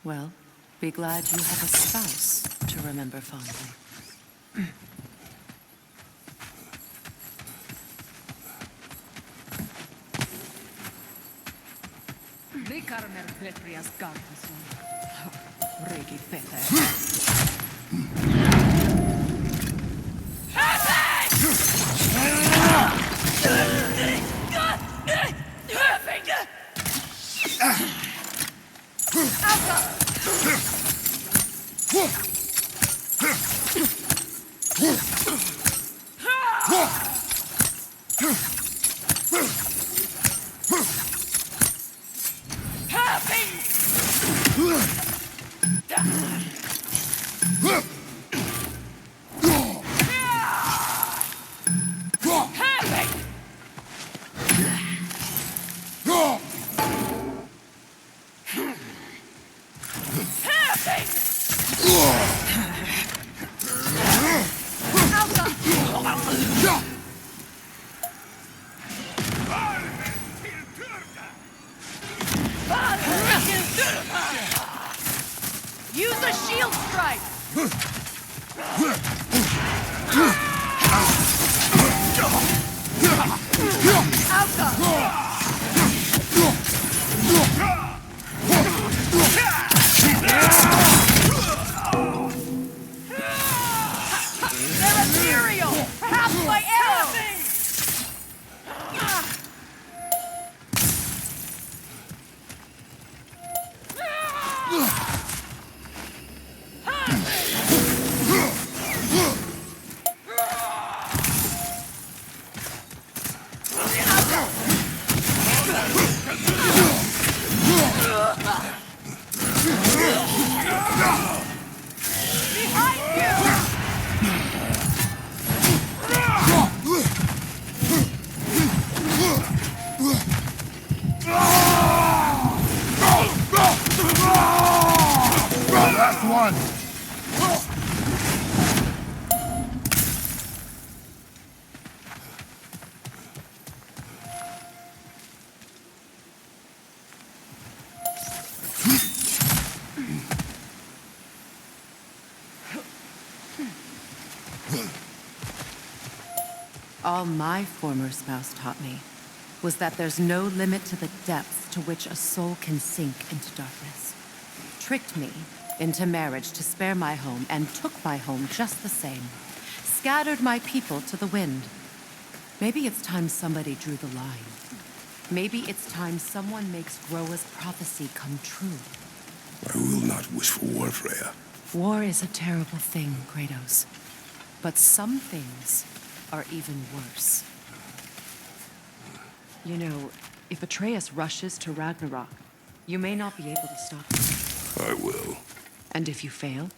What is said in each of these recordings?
Well, be glad you have a spouse to remember fondly. Rikarmer Petrias Gartason. Regi Fete. Use a shield strike! They're ethereal! Perhaps my arrows! Last one! All my former spouse taught me was that there's no limit to the depths to which a soul can sink into darkness. Tricked me into marriage to spare my home and took my home just the same. Scattered my people to the wind. Maybe it's time somebody drew the line. Maybe it's time someone makes Groa's prophecy come true. I will not wish for war, Freya. War is a terrible thing, Kratos. But some things are even worse. You know, if Atreus rushes to Ragnarok, you may not be able to stop him. I will. And if you fail?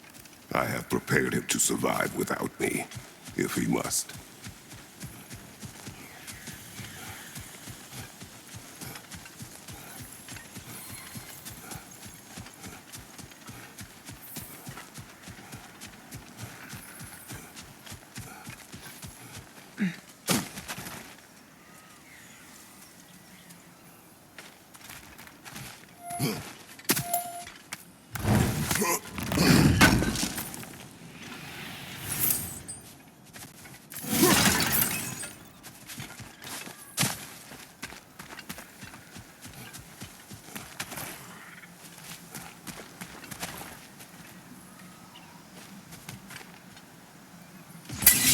I have prepared him to survive without me, if he must.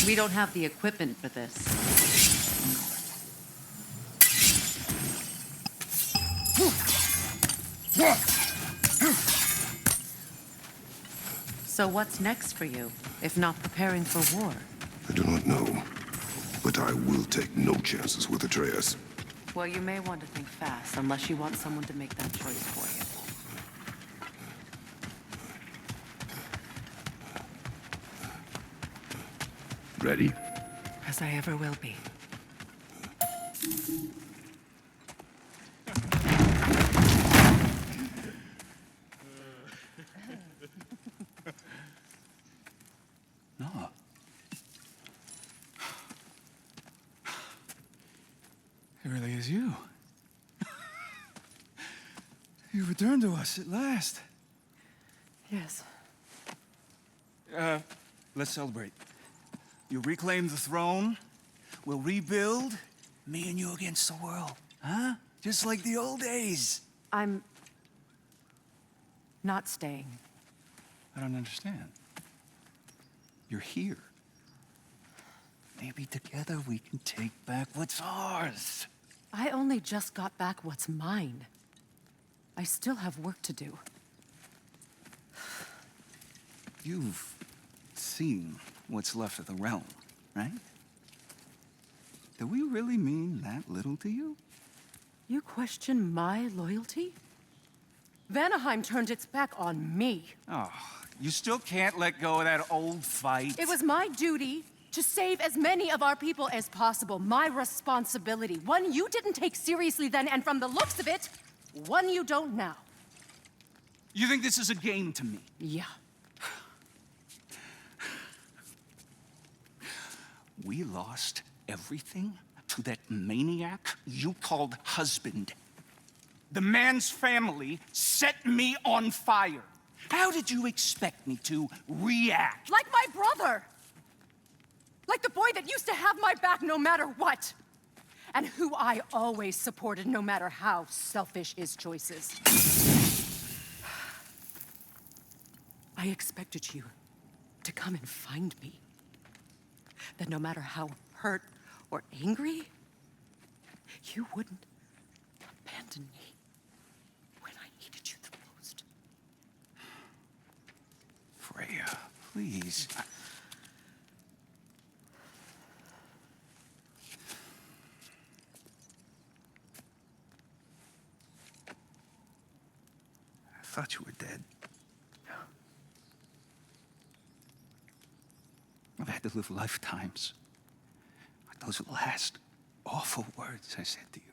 We don't have the equipment for this. So what's next for you, if not preparing for war? I do not know, but I will take no chances with Atreus. Well, you may want to think fast, unless you want someone to make that choice for you. Ready? As I ever will be. No. It really is you. You returned to us at last. Yes. Let's celebrate. You reclaim the throne, we'll rebuild, me and you against the world. Huh? Just like the old days. I'm not staying. I don't understand. You're here. Maybe together we can take back what's ours. I only just got back what's mine. I still have work to do. You've seen what's left of the realm, right? Do we really mean that little to you? You question my loyalty? Vanaheim turned its back on me. Oh, you still can't let go of that old fight. It was my duty to save as many of our people as possible. My responsibility. One you didn't take seriously then, and from the looks of it, one you don't now. You think this is a game to me? Yeah. We lost everything to that maniac you called husband. The man's family set me on fire. How did you expect me to react? Like my brother! Like the boy that used to have my back no matter what! And who I always supported no matter how selfish his choices. I expected you to come and find me. That no matter how hurt or angry, you wouldn't abandon me when I needed you the most. Freya, please. I thought you were dead. I've had to live lifetimes. Like those last awful words I said to you.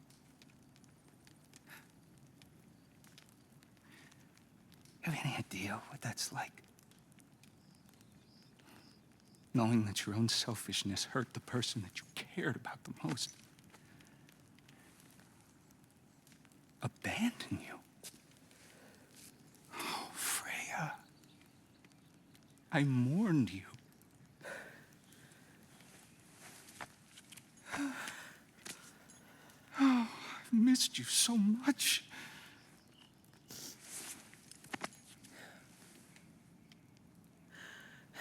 You have any idea what that's like? Knowing that your own selfishness hurt the person that you cared about the most. Abandon you. Oh, Freya. I mourned you. Oh, I've missed you so much.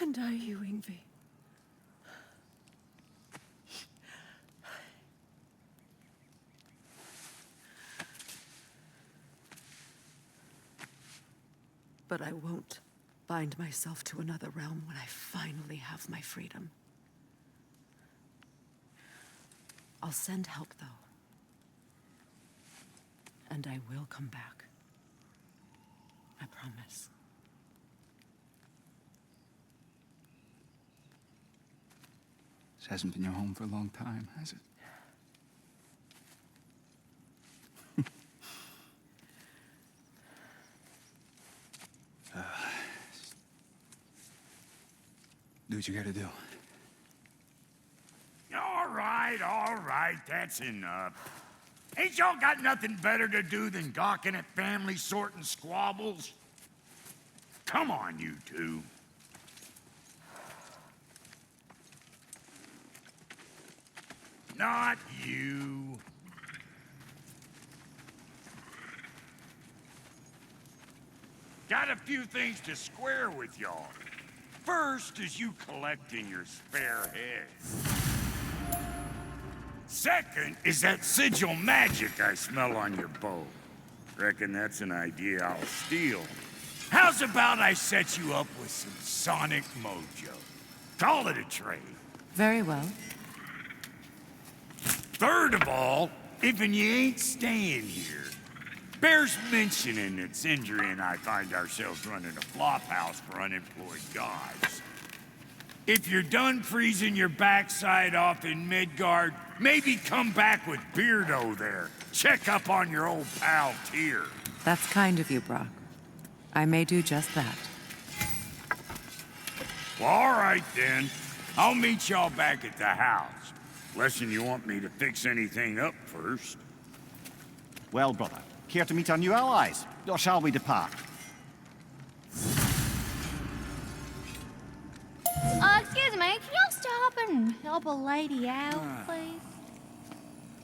And I you, Yngvi. But I won't bind myself to another realm when I finally have my freedom. I'll send help, though. And I will come back. I promise. This hasn't been your home for a long time, has it? Do what you gotta do. All right, that's enough. Ain't y'all got nothing better to do than gawking at family sorting squabbles? Come on, you two. Not you. Got a few things to square with y'all. First is you collecting your spare heads. Second is that sigil magic I smell on your bow. Reckon that's an idea I'll steal. How's about I set you up with some sonic mojo? Call it a trade. Very well. Third of all, even you ain't staying here, bears mentioning that Sindri and I find ourselves running a flophouse for unemployed gods. If you're done freezing your backside off in Midgard, maybe come back with Beardo there. Check up on your old pal Tyr. That's kind of you, Brock. I may do just that. Well, all right then. I'll meet y'all back at the house. Lesson you want me to fix anything up first. Well, brother, care to meet our new allies? Or shall we depart? mind, can y'all stop and help a lady out, please?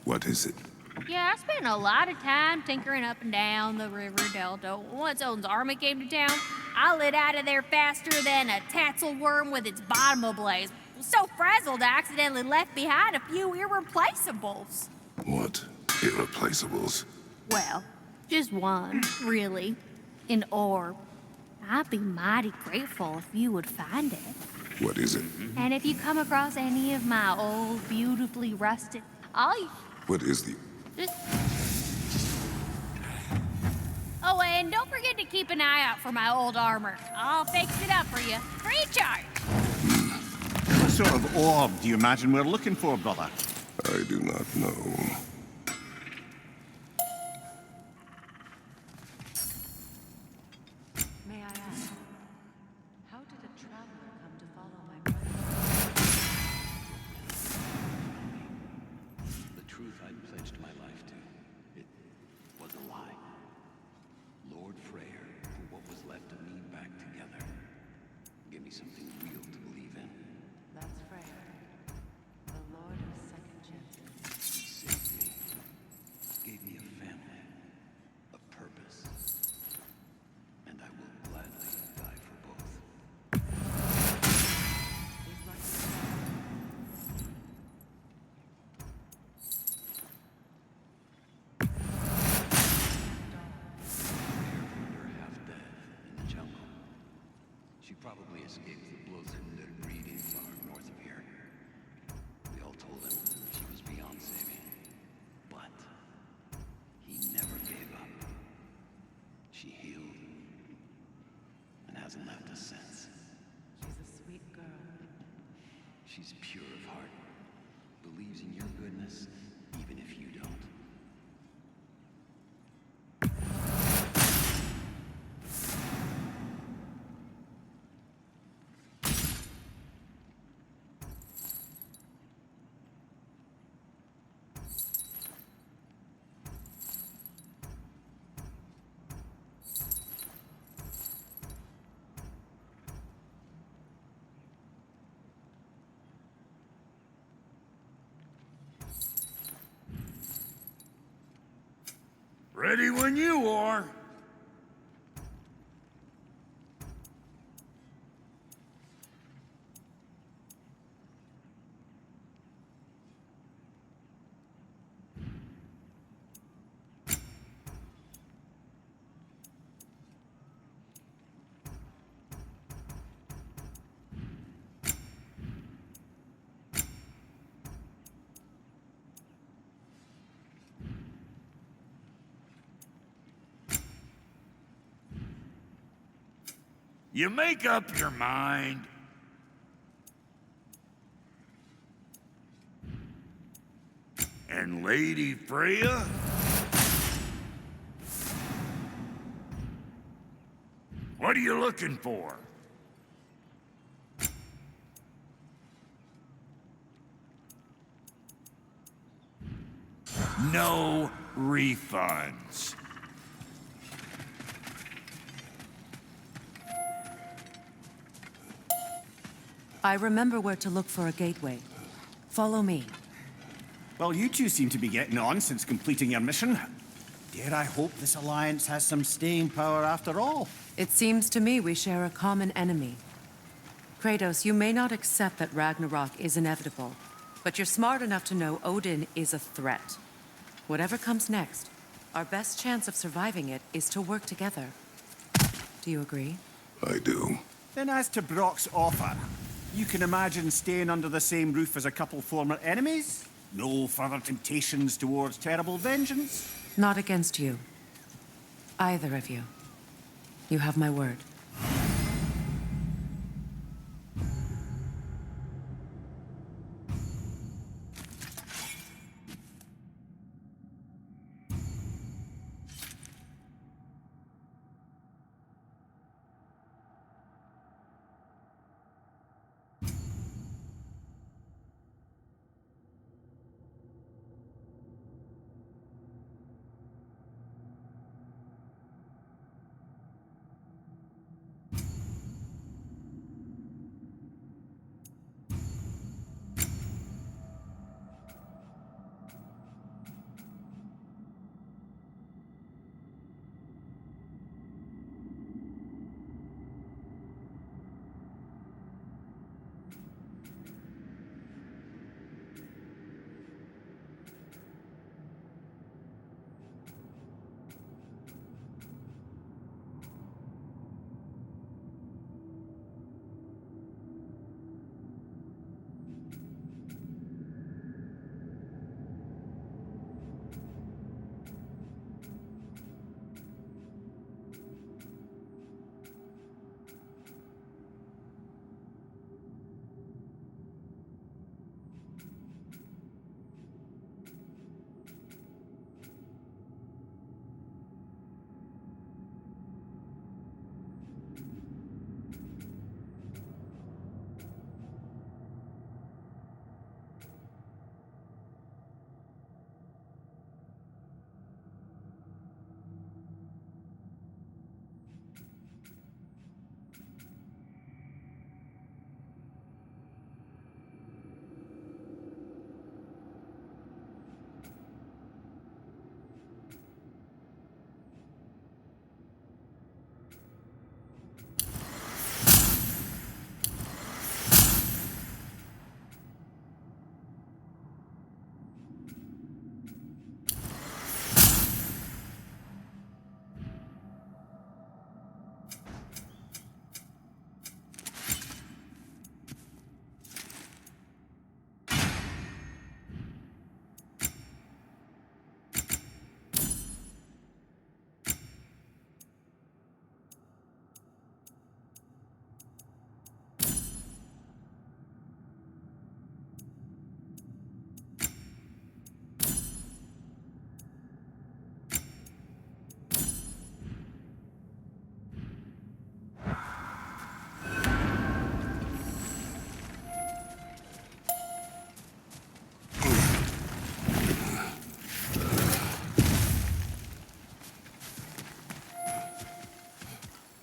What is it? Yeah, I spent a lot of time tinkering up and down the river delta. Once Odin's army came to town, I lit out of there faster than a tassel worm with its bottom ablaze. So frazzled, I accidentally left behind a few irreplaceables. What? Irreplaceables? Well, just one, really. An orb. I'd be mighty grateful if you would find it. What is it? And if you come across any of my old, beautifully rusted... What is the... Just... Oh, and don't forget to keep an eye out for my old armor. I'll fix it up for you. Free charge! What sort of orb do you imagine we're looking for, brother? I do not know. May I ask, how did a traveler come to follow my brother? The truth I'd pledged my life to. It was a lie. Lord Freyr put what was left of me back together. Give me something real to believe in. That's Freyr, the Lord of Second Chances. He saved me. Gave me a family. A purpose. And I will gladly die for both. He's lucky. Her half dead in the jungle. She probably escaped the blood-suited breeding farm north of here. We all told him she was beyond saving. But he never gave up. She healed and hasn't left us since. She's a sweet girl. She's pure of heart, believes in your goodness, even if you don't. Ready when you are. You make up your mind. And Lady Freya? What are you looking for? No refunds. I remember where to look for a gateway. Follow me. Well, you two seem to be getting on since completing your mission. Dare I hope this alliance has some staying power after all? It seems to me we share a common enemy. Kratos, you may not accept that Ragnarok is inevitable, but you're smart enough to know Odin is a threat. Whatever comes next, our best chance of surviving it is to work together. Do you agree? I do. Then as to Brock's offer, you can imagine staying under the same roof as a couple former enemies? No further temptations towards terrible vengeance? Not against you. Either of you. You have my word.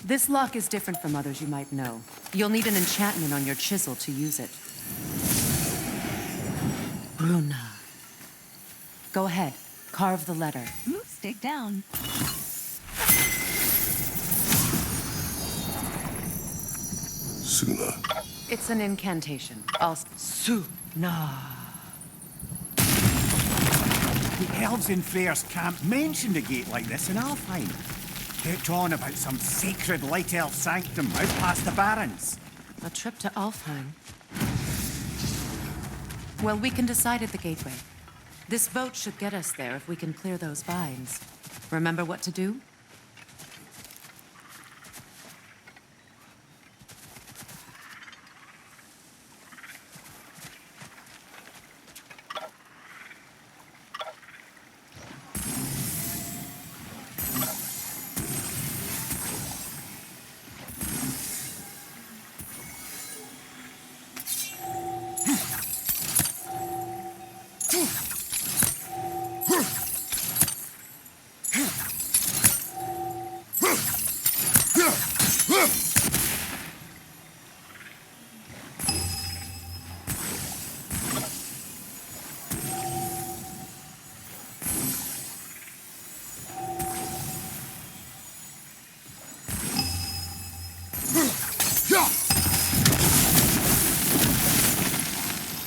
This lock is different from others you might know. You'll need an enchantment on your chisel to use it. Bruna. Go ahead. Carve the letter. Stick down. Suna. It's an incantation. Suna. The elves in Freyr's camp mentioned a gate like this in Alfheim. Kept on about some sacred light elf sanctum out past the barrens. A trip to Alfheim. Well, we can decide at the gateway. This boat should get us there if we can clear those vines. Remember what to do?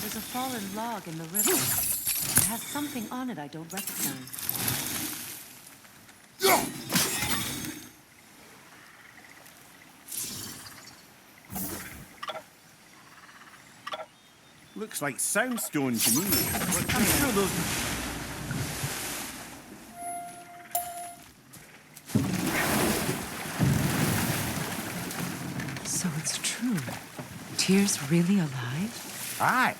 There's a fallen log in the river. It has something on it I don't recognize. Looks like soundstone to me. I'm sure those... So it's true. Tyr's really alive? Aye.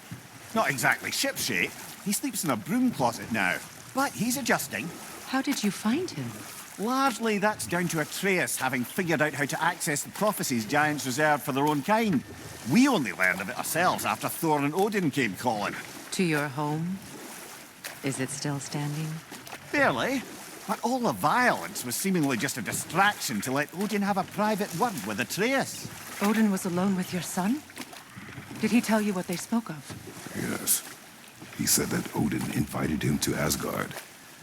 Not exactly shipshape. He sleeps in a broom closet now. But he's adjusting. How did you find him? Largely, that's down to Atreus having figured out how to access the prophecies giants reserved for their own kind. We only learned of it ourselves after Thor and Odin came calling. To your home? Is it still standing? Barely. But all the violence was seemingly just a distraction to let Odin have a private word with Atreus. Odin was alone with your son? Did he tell you what they spoke of? Yes. He said that Odin invited him to Asgard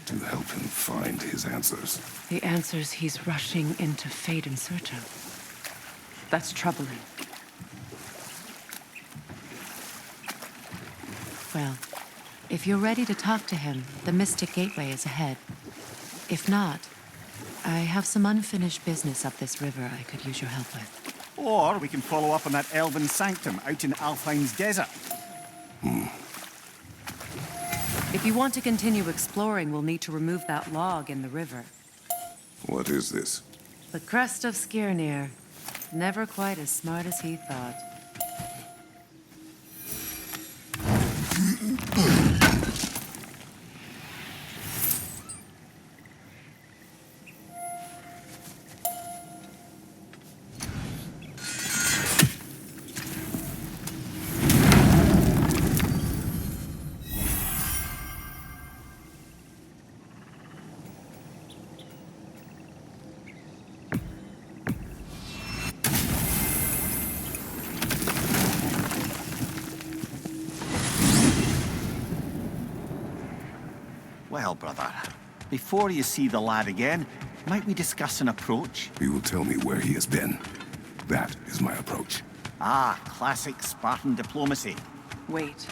to help him find his answers. The answers he's rushing into fate in search of. That's troubling. Well, if you're ready to talk to him, the Mystic Gateway is ahead. If not, I have some unfinished business up this river I could use your help with. Or we can follow up on that elven sanctum out in Alfheim's desert. If you want to continue exploring, we'll need to remove that log in the river. What is this? The crest of Skirnir. Never quite as smart as he thought. Well, brother, before you see the lad again, might we discuss an approach? He will tell me where he has been. That is my approach. Ah, classic Spartan diplomacy. Wait.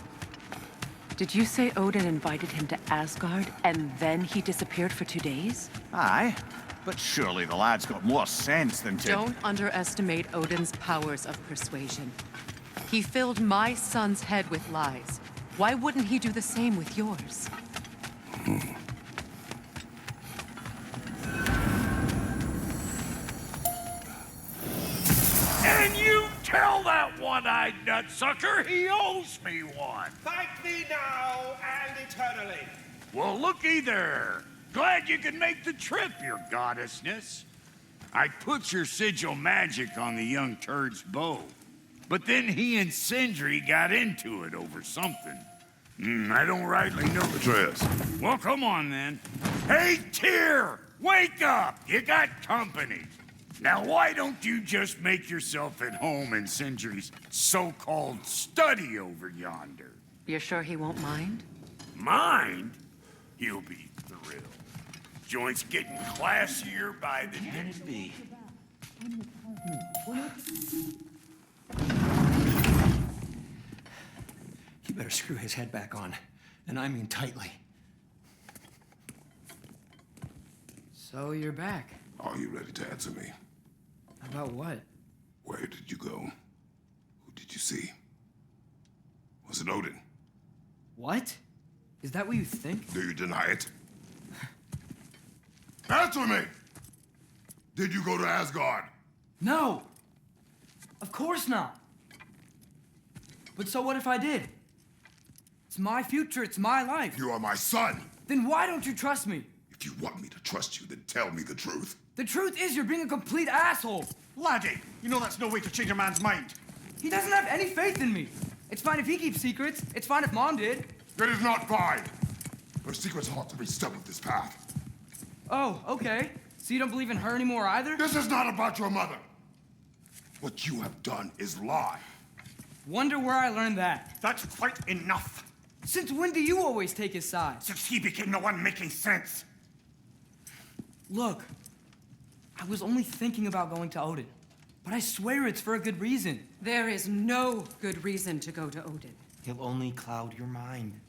Did you say Odin invited him to Asgard, and then he disappeared for 2 days? Aye, but surely the lad's got more sense than to... Don't underestimate Odin's powers of persuasion. He filled my son's head with lies. Why wouldn't he do the same with yours? And you tell that one-eyed nutsucker he owes me one. Thank thee now and eternally. Well, looky there. Glad you could make the trip, your goddessness. I put your sigil magic on the young turd's bow, but then he and Sindri got into it over something. I don't rightly know. Atreus. Well, come on then. Hey, Tyr! Wake up! You got company. Now, why don't you just make yourself at home in Sindri's so-called study over yonder? You're sure he won't mind? Mind? He'll be thrilled. Joint's getting classier by the day. Can it be? You better screw his head back on, and I mean tightly. So you're back. Are you ready to answer me? About what? Where did you go? Who did you see? Was it Odin? What? Is that what you think? Do you deny it? Answer me! Did you go to Asgard? No! Of course not! But so what if I did? It's my future, it's my life. You are my son! Then why don't you trust me? If you want me to trust you, then tell me the truth. The truth is you're being a complete asshole! Laddie, you know that's no way to change a man's mind. He doesn't have any faith in me. It's fine if he keeps secrets. It's fine if Mom did. It is not fine! Her secrets ought to be stuck with this path. Oh, okay. So you don't believe in her anymore either? This is not about your mother! What you have done is lie. Wonder where I learned that. That's quite enough. Since when do you always take his side? Since he became the one making sense. Look, I was only thinking about going to Odin, but I swear it's for a good reason. There is no good reason to go to Odin. He'll only cloud your mind.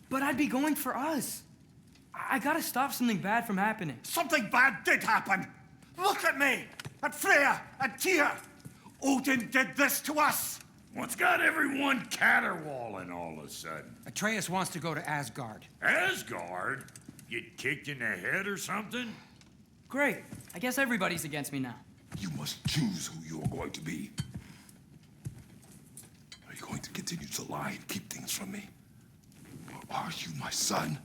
But I'd be going for us. I gotta stop something bad from happening. Something bad did happen. Look at me, at Freya, at Tyr. Odin did this to us. What's got everyone caterwauling all of a sudden? Atreus wants to go to Asgard. Asgard? Get kicked in the head or something? Great. I guess everybody's against me now. You must choose who you are going to be. Are you going to continue to lie and keep things from me? Or are you my son?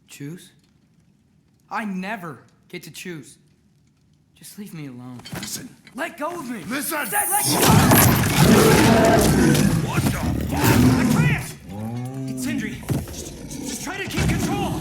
Choose? I never get to choose. Just leave me alone. Listen. Let go of me! Listen! Let go! What the fuck? Atreus! It's Sindri. Just try to keep control!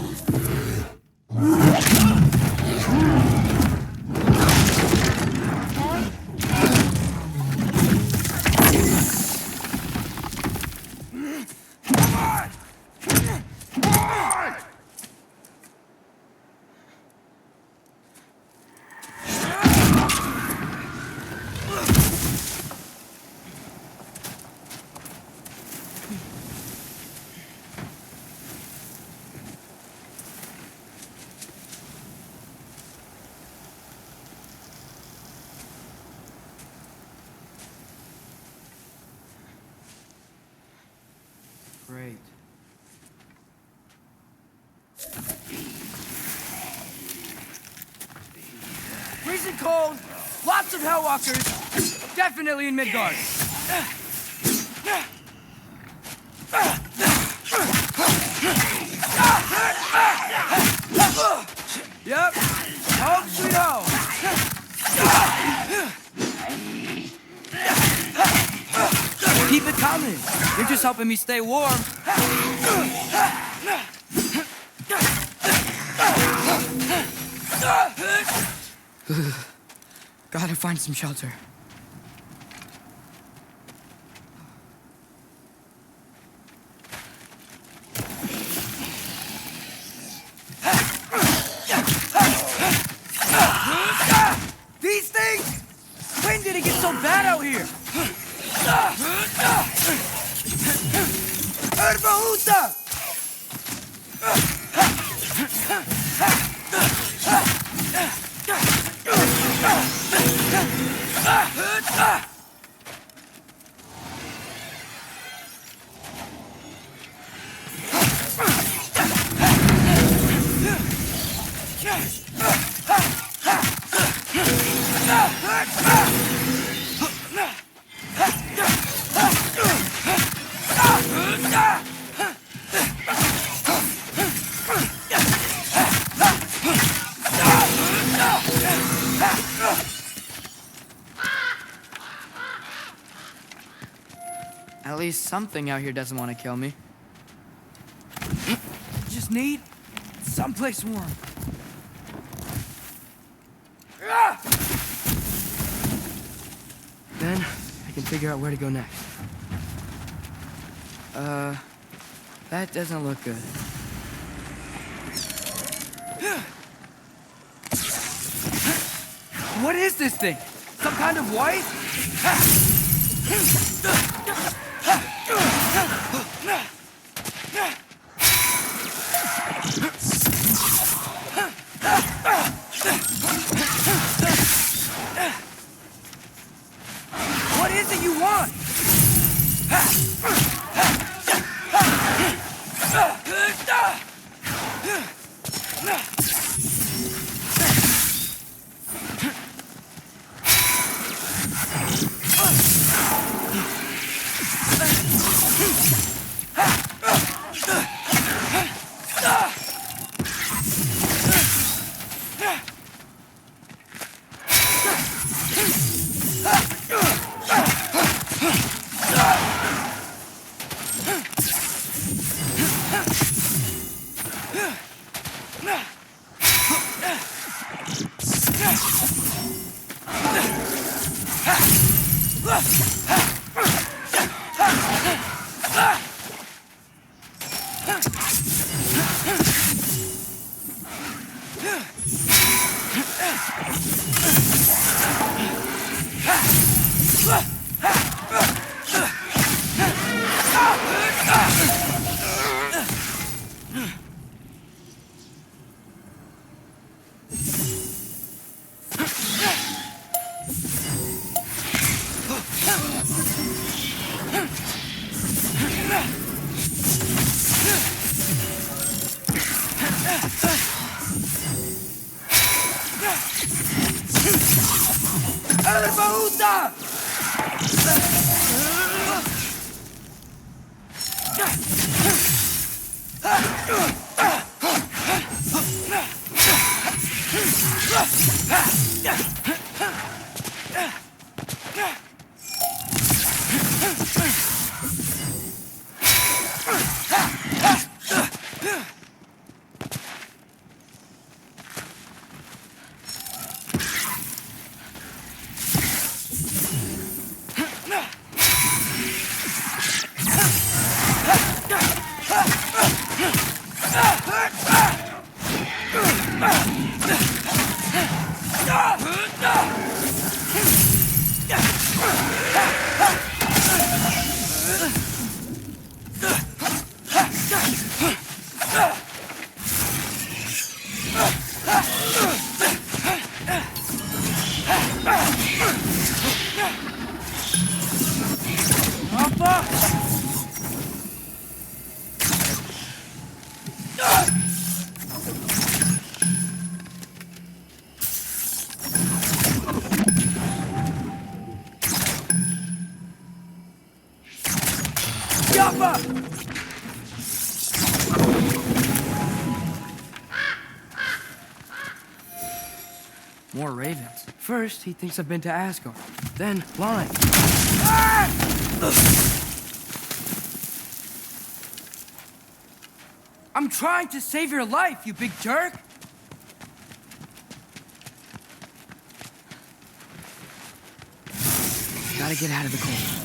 Great. Freezing cold, lots of Hellwalkers, definitely in Midgard. Yep, home sweet home. Keep it coming. You're just helping me stay warm. Gotta find some shelter. These things? When did it get so bad out here? Herbahuta! At least something out here doesn't want to kill me. Just need someplace warm. can figure out where to go next. That doesn't look good. What is this thing? Some kind of white? What is it you want? More ravens. First, he thinks I've been to Asgard. Then, blind. I'm trying to save your life, you big jerk! Gotta get out of the cold.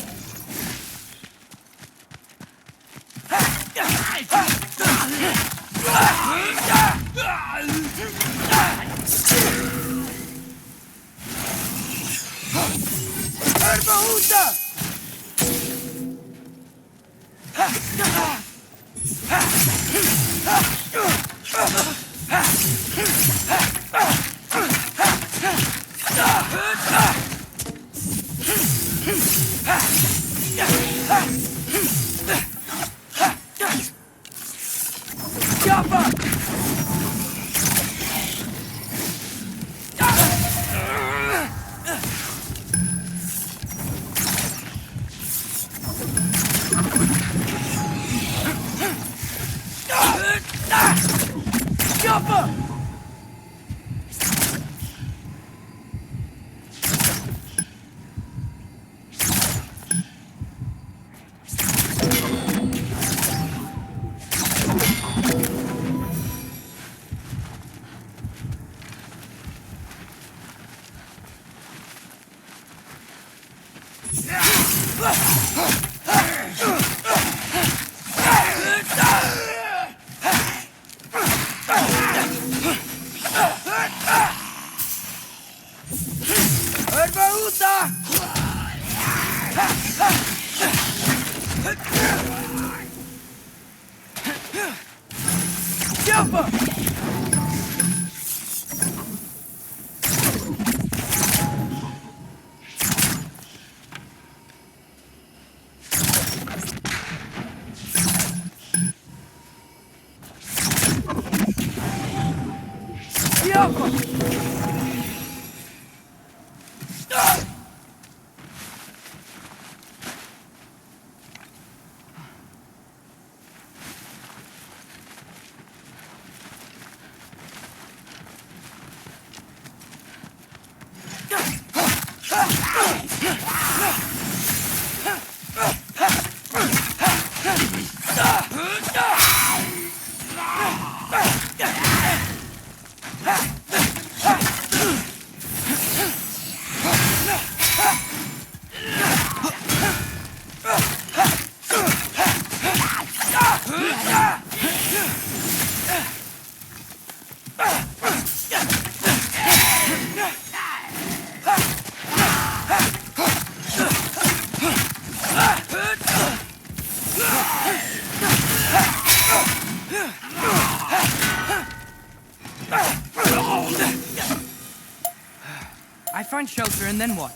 find shelter, and then what?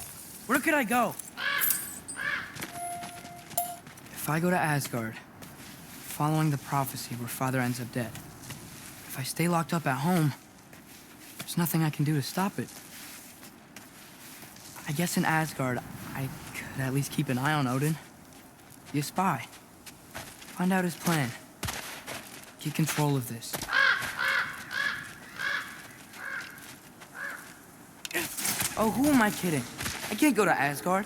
Where could I go? If I go to Asgard, following the prophecy where Father ends up dead, if I stay locked up at home, there's nothing I can do to stop it. I guess in Asgard, I could at least keep an eye on Odin. Be a spy. Find out his plan. Get control of this. Oh, who am I kidding? I can't go to Asgard.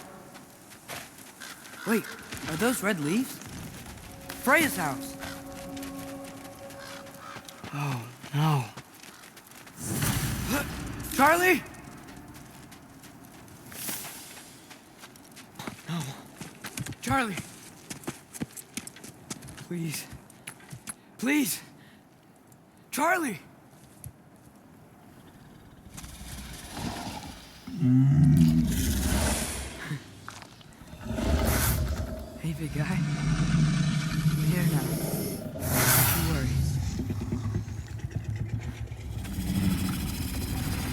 Wait, are those red leaves? Freya's house. Oh, no. Charlie? No. Charlie. Please. Please. Charlie. Hey, big guy. I'm here now. Don't you worry.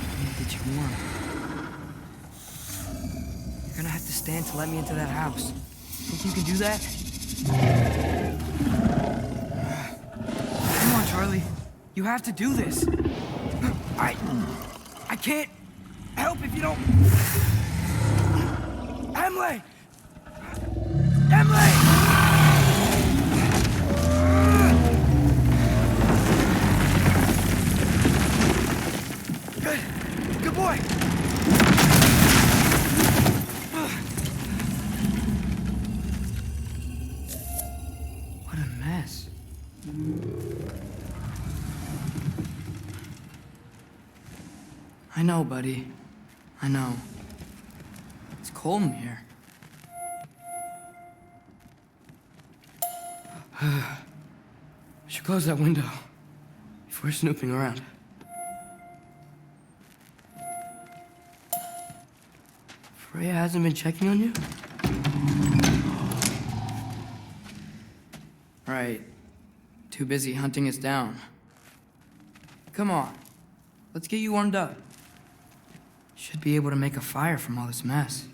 I'm gonna get you warm. You're gonna have to stand to let me into that house. Think you can do that? Come on, Charlie. You have to do this. I can't help if you don't... Emily! Emily! Good. Good boy. What a mess. I know, buddy. I know. It's cold in here. I should close that window if we're snooping around. Freya hasn't been checking on you? Right. Too busy hunting us down. Come on. Let's get you warmed up. Should be able to make a fire from all this mess.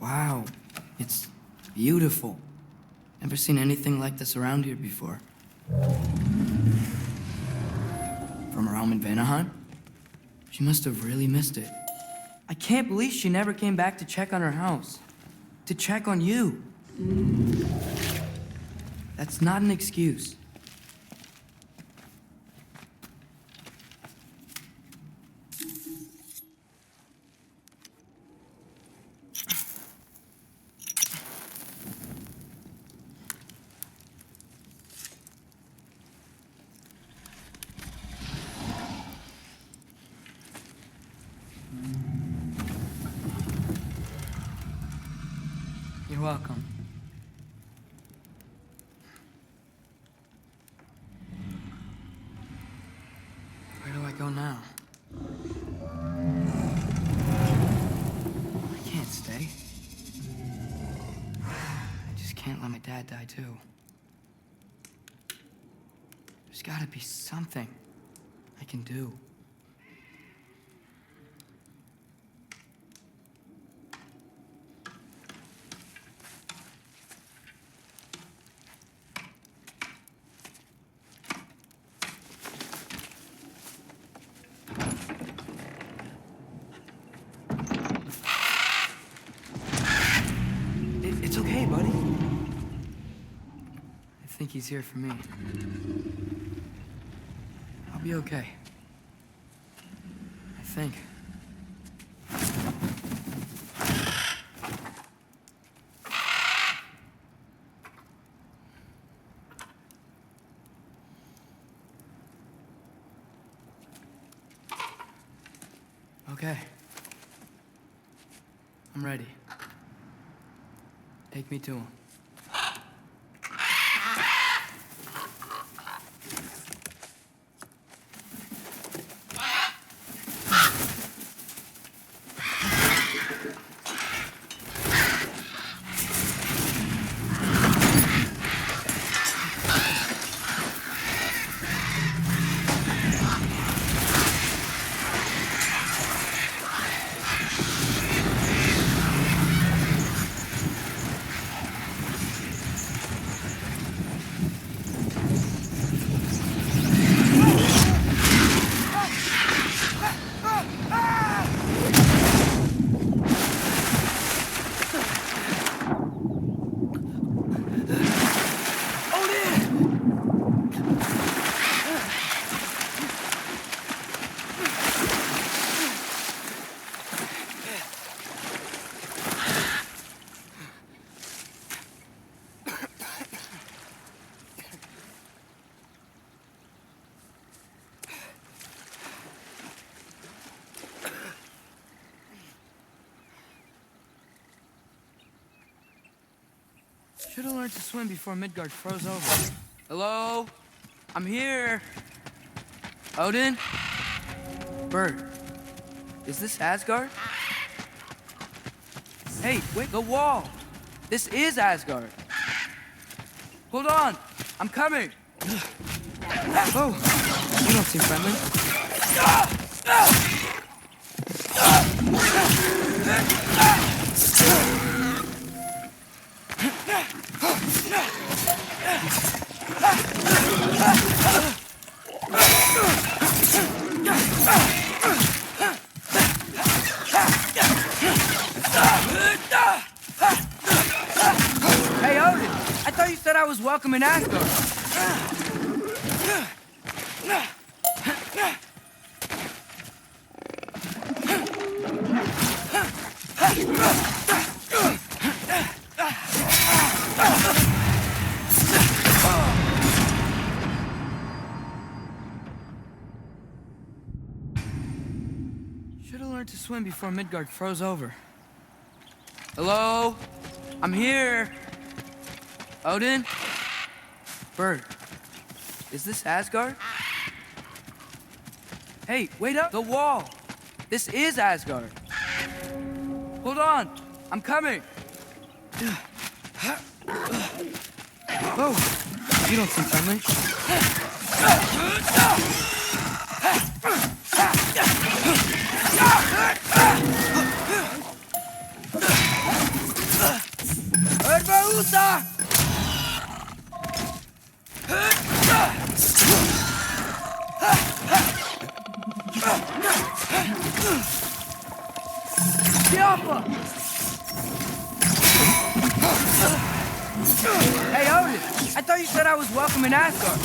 Wow, it's beautiful. Never seen anything like this around here before. From her home in Vanaheim? She must have really missed it. I can't believe she never came back to check on her house. To check on you. That's not an excuse. You're welcome. Where do I go now? I can't stay. I just can't let my dad die too. There's gotta be something I can do. It's okay, buddy. I think he's here for me. I'll be okay. I think. Okay. I'm ready. Take me to him. Should've learned to swim before Midgard froze over. Hello? I'm here. Odin? Bird. Is this Asgard? Hey, wait, the wall! This is Asgard! Hold on! I'm coming! Oh, you don't seem friendly. Hey, Odin! I thought you said I was welcome in Asgard. Should've learned to swim before Midgard froze over. Hello? I'm here. Odin? Bird. Is this Asgard? Hey, wait up! The wall! This is Asgard! Hold on! I'm coming! Oh, you don't seem friendly. Urbaúsa! Hey, Odin! I thought you said I was welcome in Asgard.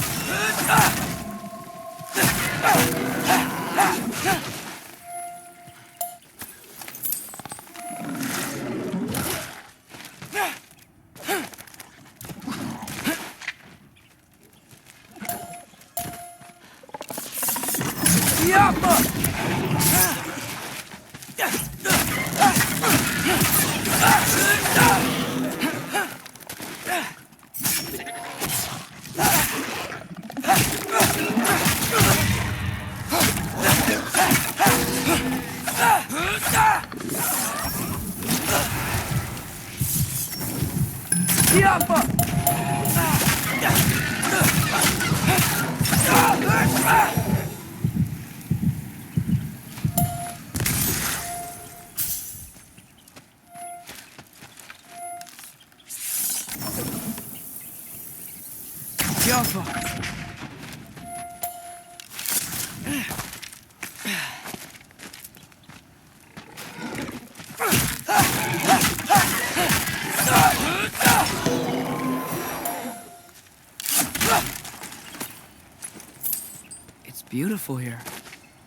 It's beautiful here.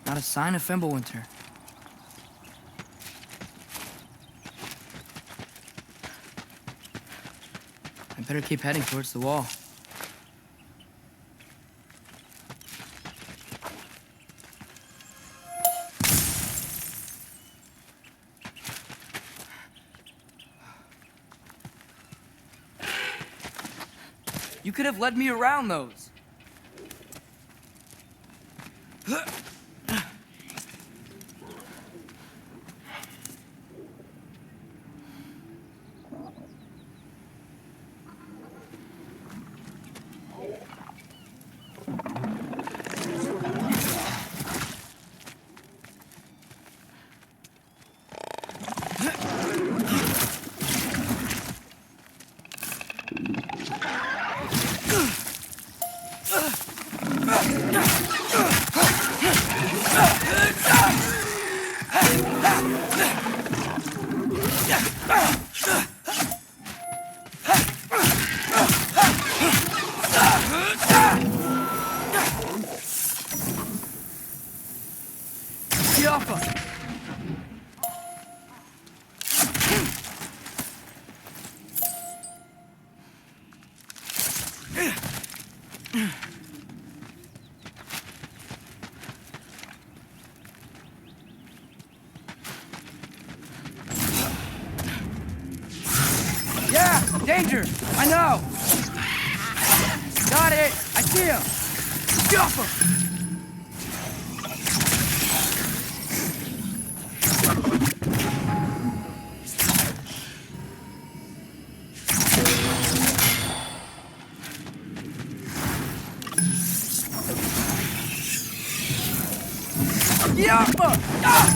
Not a sign of Fimbulwinter. I better keep heading towards the wall. You could have led me around those. Yeah! Danger! I know! Got it! I see him! Jump him! Yappa! Ah!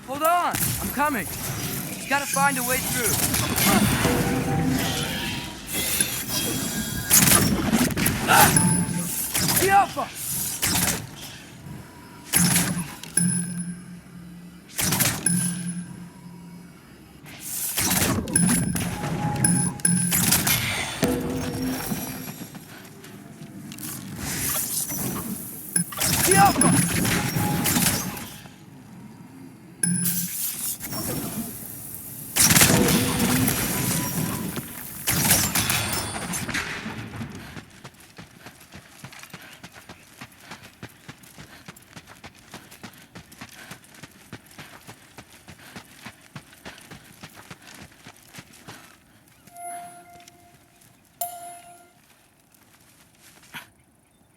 Hold on, I'm coming. Just gotta find a way through. Yappa!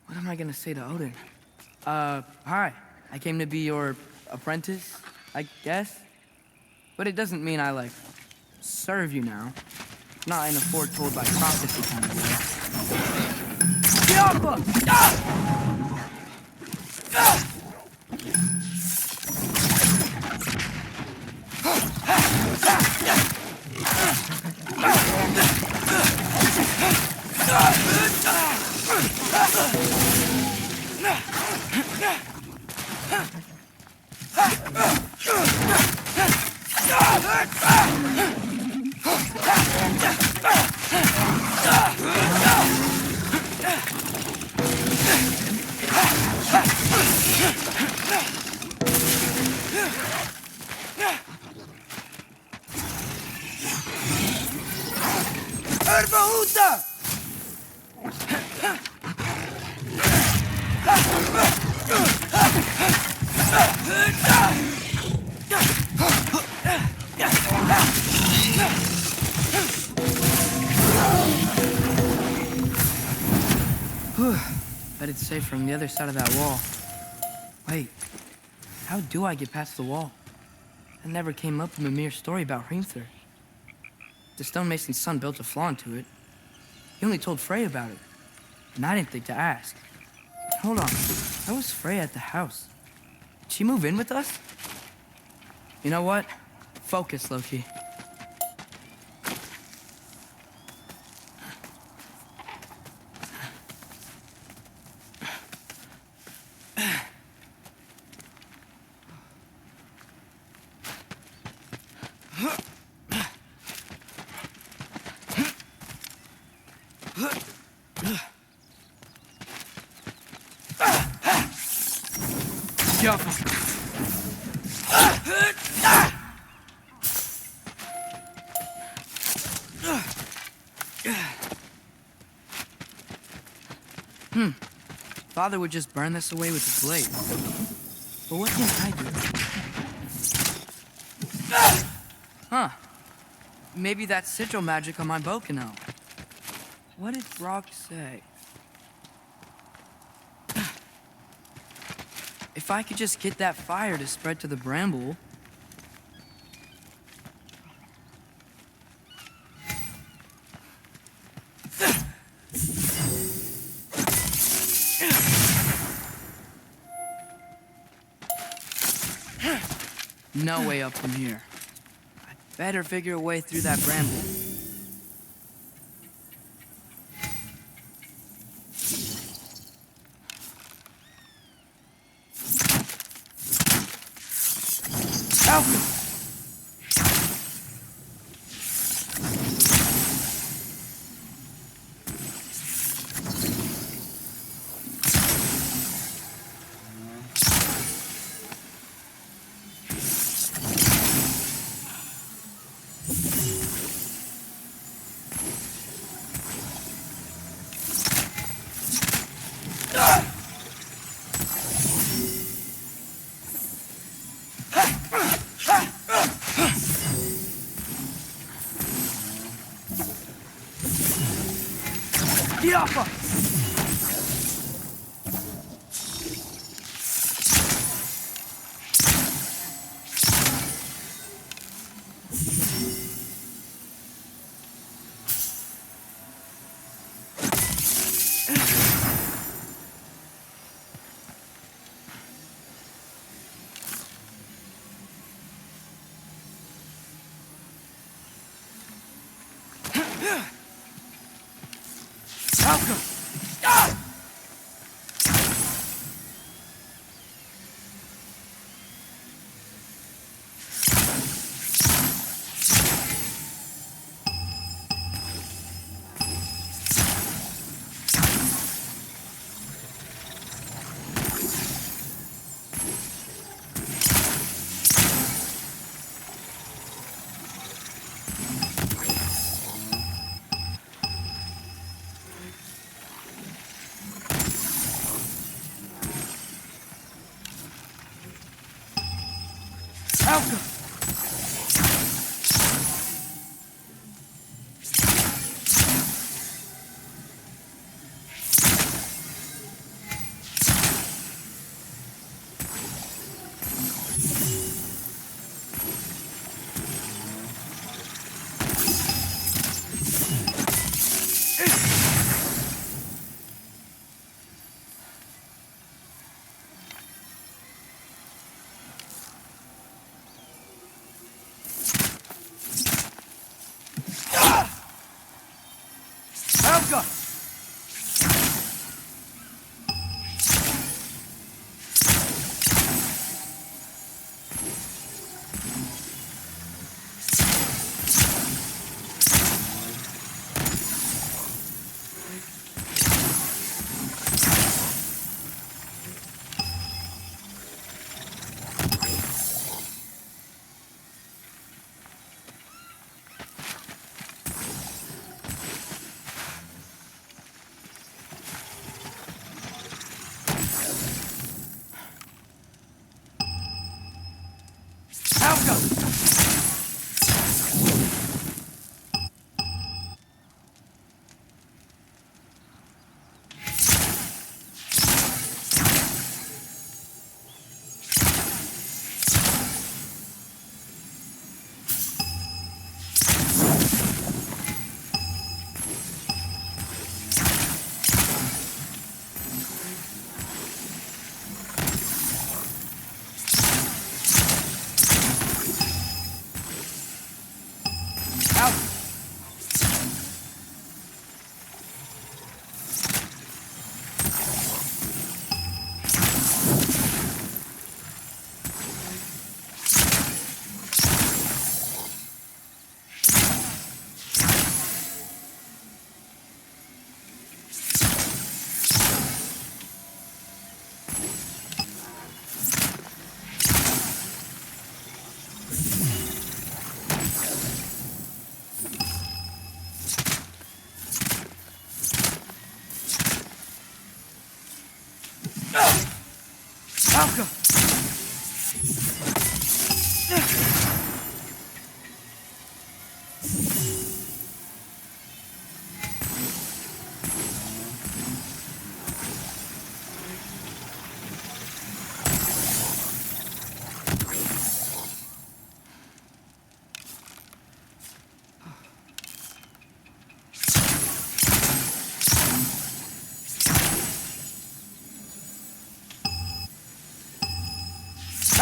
What am I gonna say to Odin? Hi. I came to be your apprentice, I guess? But it doesn't mean I, like, serve you now. Not in a foretold by prophecy kind of way. Yappa! Ah! Ah! Bet it's safe from the other side of that wall. Wait, how do I get past the wall? That never came up in the mere story about Hrimthur. The stonemason's son built a flaw into it. He only told Frey about it, and I didn't think to ask. Hold on, how was Frey at the house? Did she move in with us? You know what? Focus, Loki. Father would just burn this away with his blade. But what can I do? Huh. Maybe that sigil magic on my bow can help. What did Brock say? If I could just get that fire to spread to the bramble. No way up from here. I'd better figure a way through that bramble. Falcon! Get off us! Falcon! Ah! Falcon! Falcon!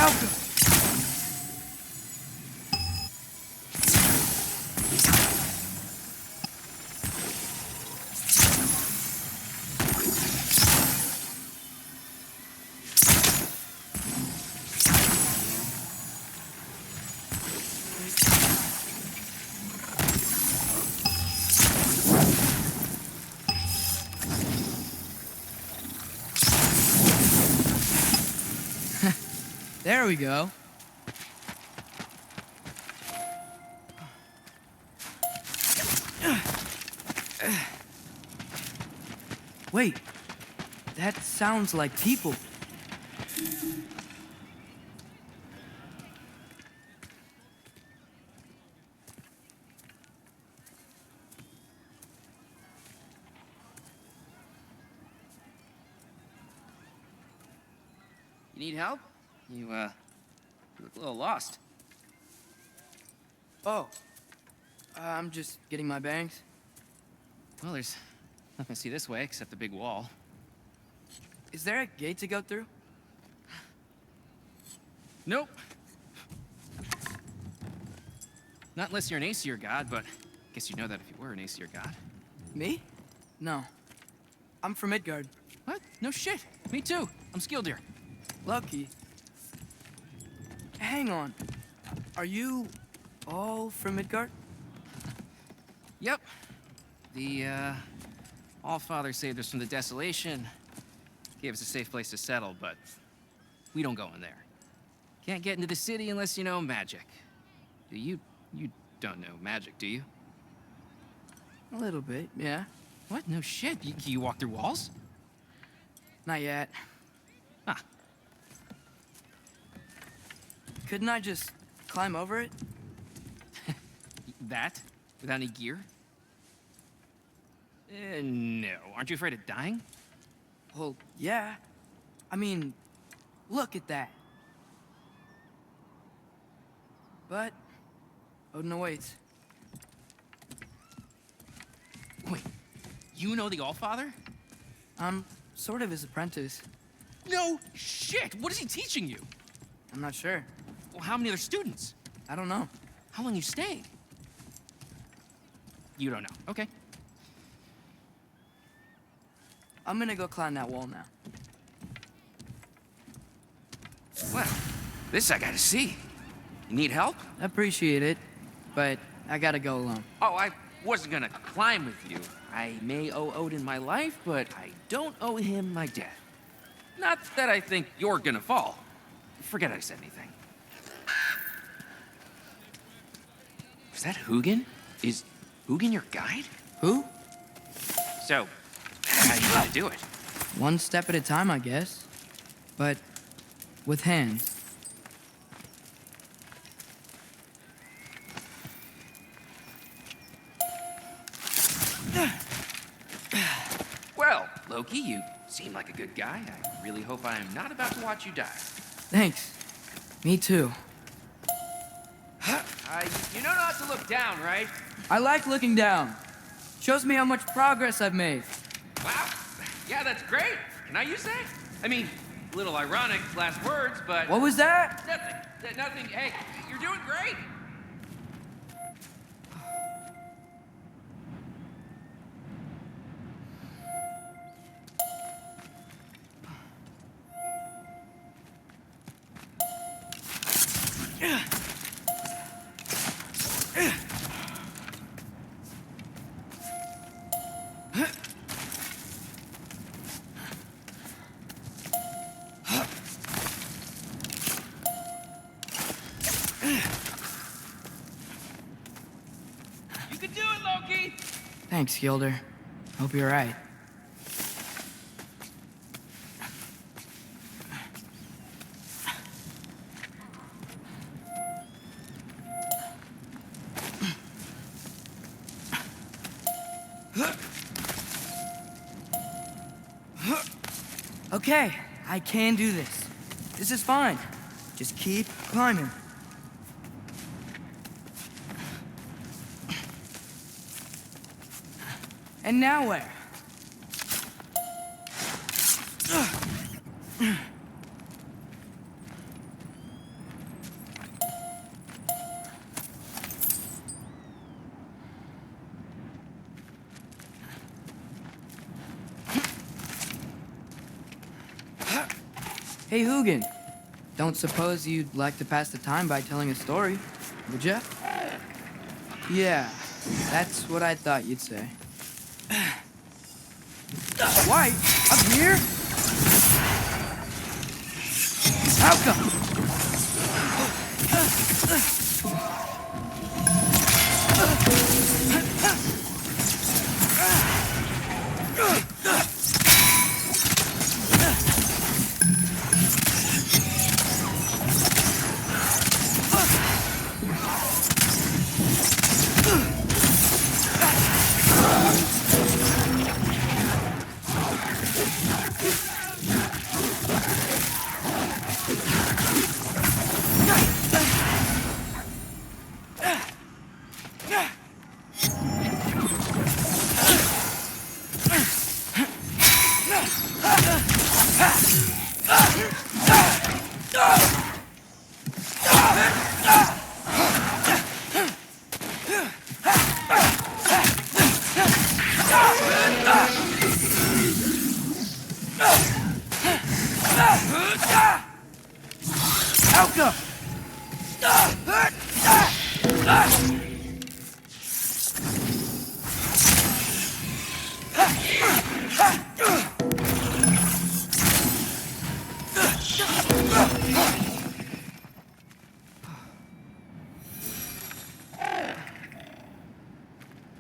Falco! There we go. Wait, that sounds like people. You need help? You look a little lost. Oh, I'm just getting my bearings. Well, there's nothing to see this way except the big wall. Is there a gate to go through? Nope. Not unless you're an Aesir god, but I guess you'd know that if you were an Aesir god. Me? No. I'm from Midgard. What? No shit. Me too. I'm Skildir. Lucky. Hang on. Are you all from Midgard? Yep. The, All-Father saved us from the desolation. Gave us a safe place to settle, but we don't go in there. Can't get into the city unless you know magic. You don't know magic, do you? A little bit, yeah. What? No shit. You walk through walls? Not yet. Ah. Couldn't I just climb over it? That? Without any gear? No. Aren't you afraid of dying? Well, yeah. I mean, look at that. But Odin awaits. Wait, you know the All-Father? I'm sort of his apprentice. No shit! What is he teaching you? I'm not sure. Well, how many other students? I don't know. How long you stayed? You don't know. Okay. I'm gonna go climb that wall now. Well, this I gotta see. You need help? Appreciate it, but I gotta go alone. Oh, I wasn't gonna climb with you. I may owe Odin my life, but I don't owe him my death. Not that I think you're gonna fall. Forget I said anything. Is that Hugin? Is Hugin your guide? Who? So, how do you gonna do it? One step at a time, I guess. But with hands. Well, Loki, you seem like a good guy. I really hope I am not about to watch you die. Thanks. Me too. You know not to look down, right? I like looking down. Shows me how much progress I've made. Wow. Yeah, that's great. Can I use that? I mean, a little ironic last words, but... What was that? Nothing. Nothing. Hey, you're doing great. You can do it, Loki! Thanks, Gilder. Hope you're right. Okay, I can do this. This is fine. Just keep climbing. And now where? Hey, Hugin. Don't suppose you'd like to pass the time by telling a story, would ya? Yeah, that's what I thought you'd say. White? Up here? How come?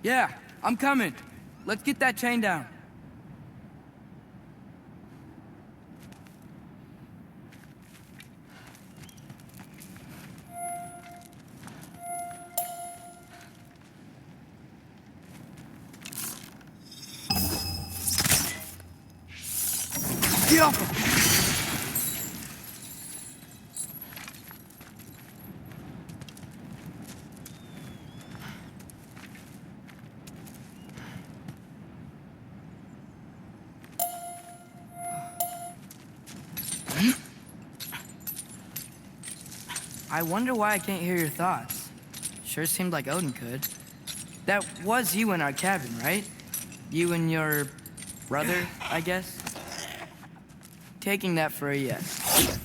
Yeah, I'm coming. Let's get that chain down. Get off him! I wonder why I can't hear your thoughts. Sure seemed like Odin could. That was you in our cabin, right? You and your brother, I guess? Taking that for a yes.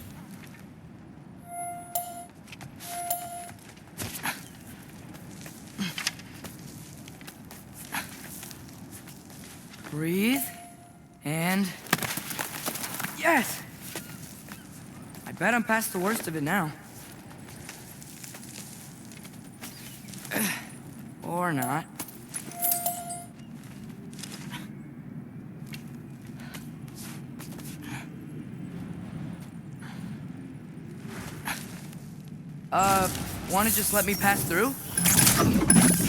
Breathe, and... yes! I bet I'm past the worst of it now. Or not. Wanna just let me pass through?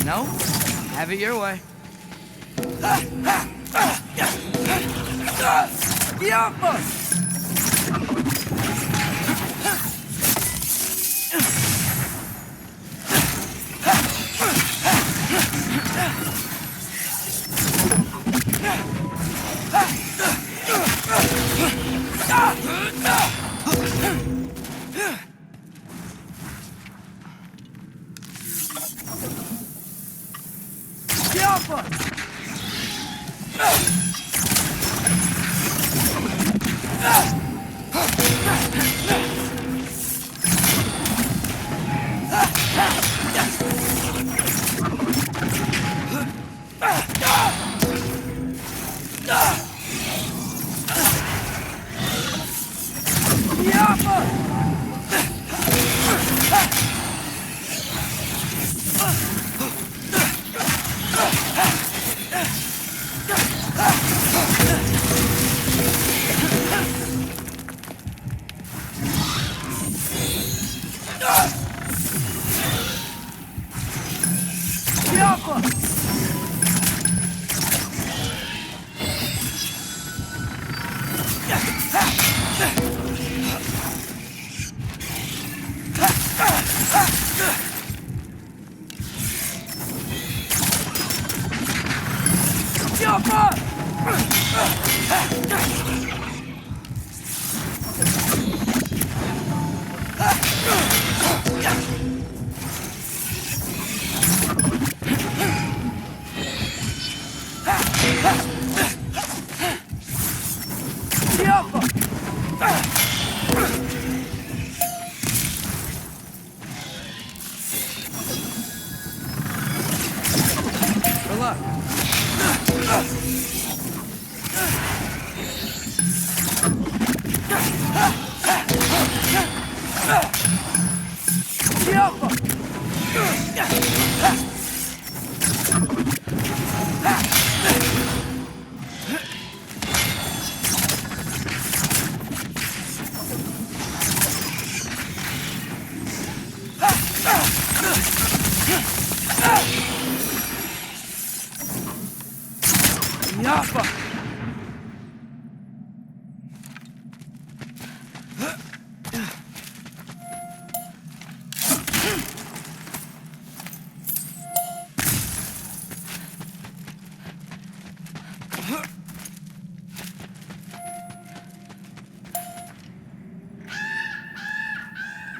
No? Have it your way. Get off us!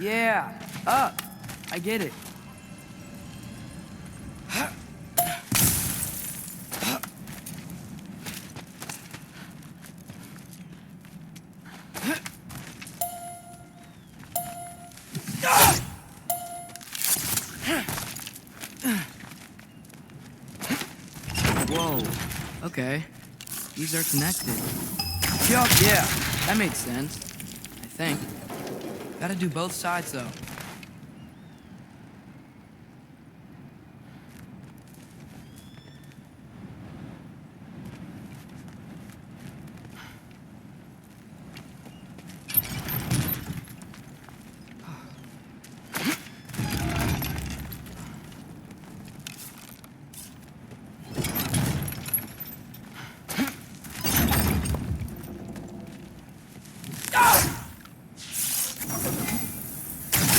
Yeah, up. I get it. Whoa, okay. These are connected. Yup, yeah, that makes sense. I think. Gotta do both sides, though.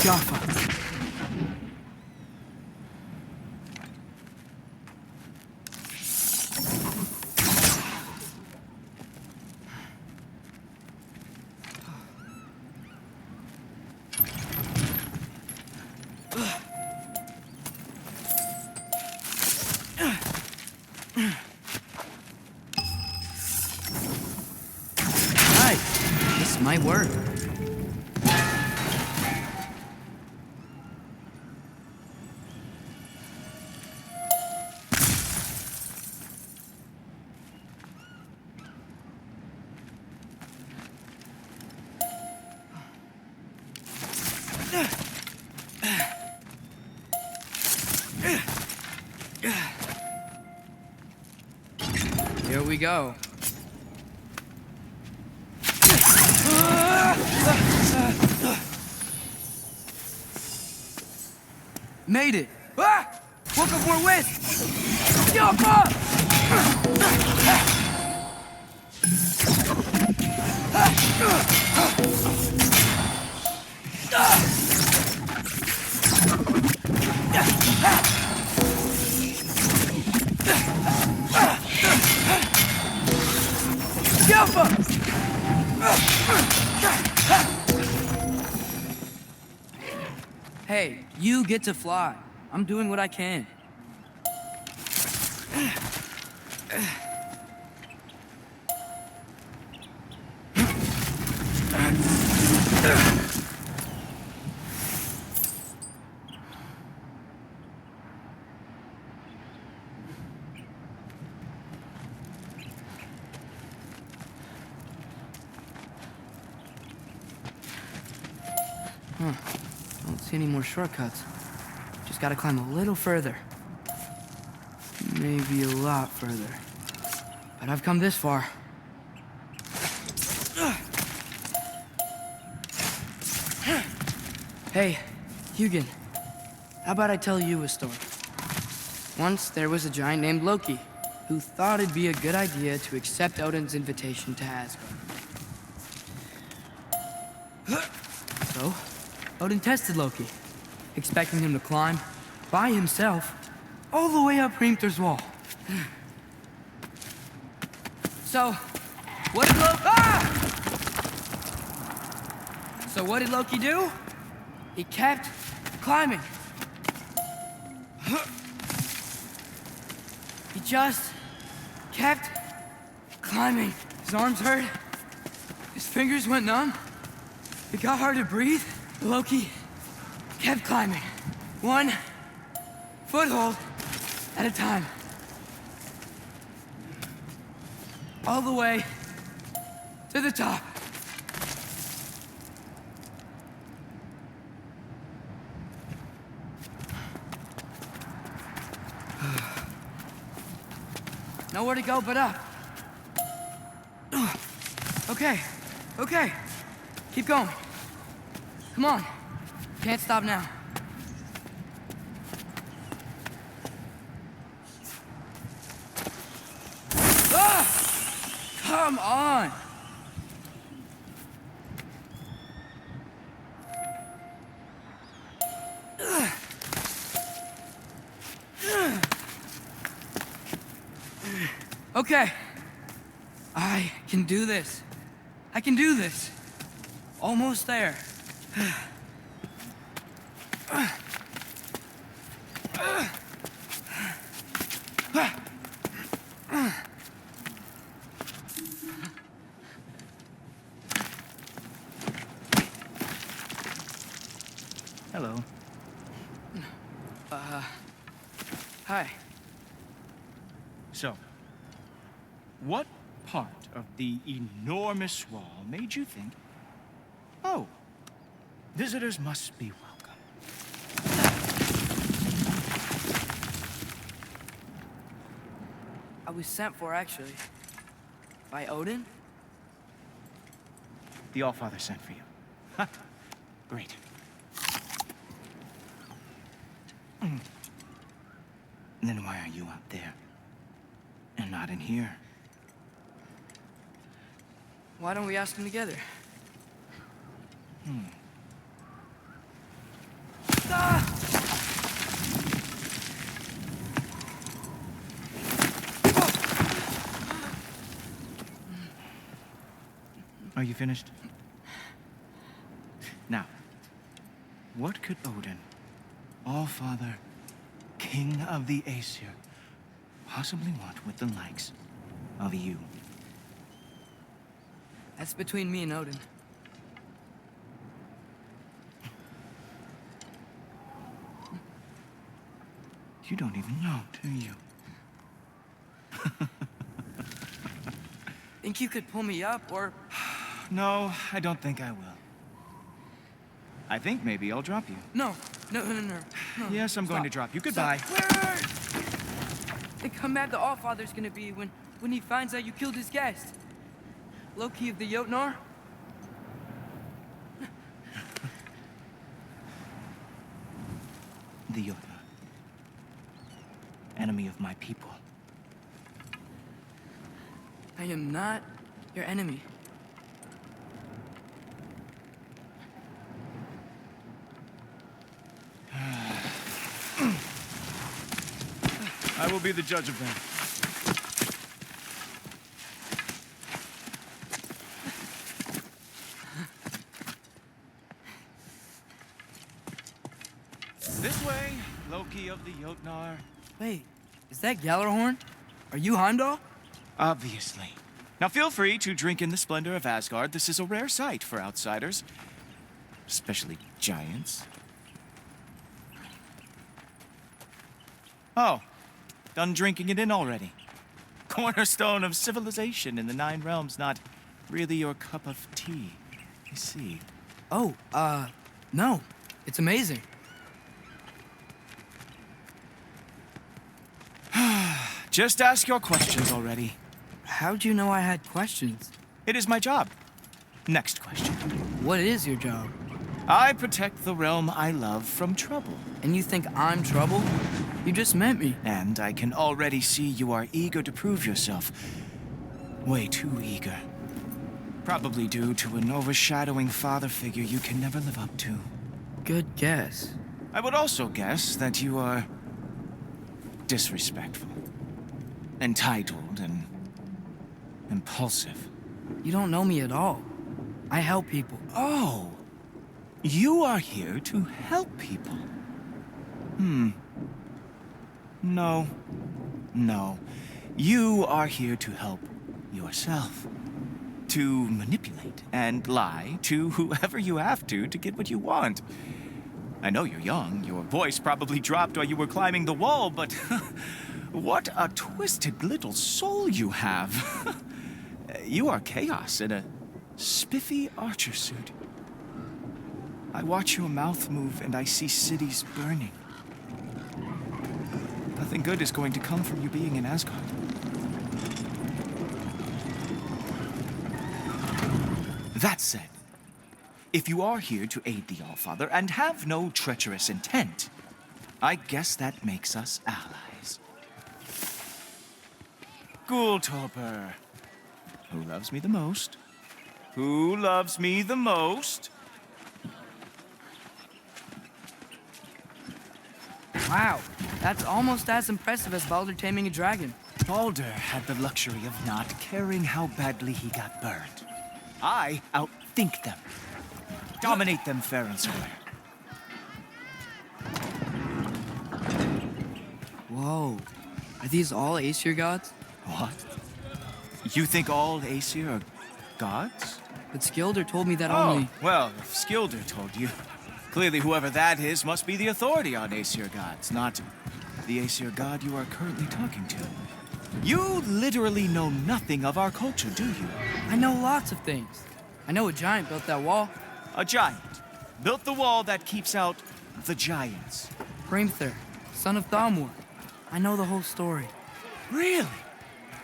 Jaffa. Nice. This might work. Here we go. Made it! Ah! Woke up more wind! Jump up! Jump up! Hey, you get to fly. I'm doing what I can. Huh. Don't see any more shortcuts. Just gotta climb a little further. Maybe a lot further. But I've come this far. Hey, Hugin. How about I tell you a story? Once there was a giant named Loki who thought it'd be a good idea to accept Odin's invitation to Asgard. So, Odin tested Loki, expecting him to climb, by himself, all the way up Hrimthur's wall. So, what did Loki do? He kept climbing. He just kept climbing. His arms hurt. His fingers went numb. It got hard to breathe. Loki kept climbing. One foothold at a time. All the way to the top. Nowhere to go but up. Okay, okay. Keep going. Come on. Can't stop now. Ah! Come on! Okay. I can do this. I can do this. Almost there. Hello. Hi. So, what part of the enormous wall made you think, oh, visitors must be welcome? I was sent for, actually. By Odin? The Allfather sent for you. Huh. Great. Then why are you out there? And not in here? Why don't we ask them together? Ah! Are you finished? Now, what could Odin, Allfather, King of the Aesir, possibly want with the likes of you? That's between me and Odin. You don't even know, do you? Think you could pull me up, or... No, I don't think I will. I think maybe I'll drop you. No. No. Yes, I'm going to drop you. Goodbye. Stop. Wait. Think how mad the Allfather's gonna be when he finds out you killed his guest. Loki of the Jotnar? The Jotnar. Enemy of my people. I am not your enemy. I will be the judge of that. This way, Loki of the Jotnar. Wait, is that Gjallarhorn? Are you Heimdall? Obviously. Now feel free to drink in the splendor of Asgard. This is a rare sight for outsiders. Especially giants. Oh, done drinking it in already. Cornerstone of civilization in the Nine Realms, not really your cup of tea, I see. Oh, no. It's amazing. Just ask your questions already. How'd you know I had questions? It is my job. Next question. What is your job? I protect the realm I love from trouble. And you think I'm trouble? You just met me. And I can already see you are eager to prove yourself. Way too eager. Probably due to an overshadowing father figure you can never live up to. Good guess. I would also guess that you are disrespectful, entitled, and impulsive. You don't know me at all. I help people. Oh, you are here to help people. No. You are here to help yourself. To manipulate and lie to whoever you have to get what you want. I know you're young. Your voice probably dropped while you were climbing the wall, but what a twisted little soul you have. You are chaos in a spiffy archer suit. I watch your mouth move and I see cities burning. Nothing good is going to come from you being in Asgard. That said, if you are here to aid the Allfather and have no treacherous intent, I guess that makes us allies. Ghoultoper. Who loves me the most? Who loves me the most? Wow, that's almost as impressive as Baldur taming a dragon. Baldur had the luxury of not caring how badly he got burned. I outthink them. Dominate them fair and square. Whoa, are these all Aesir gods? What? You think all Aesir are gods? But Skilder told me that Oh, only... well, if Skilder told you, clearly whoever that is must be the authority on Aesir gods, not the Aesir god you are currently talking to. You literally know nothing of our culture, do you? I know lots of things. I know a giant built that wall. A giant built the wall that keeps out the giants. Hrimthur, son of Thalmor. I know the whole story. Really?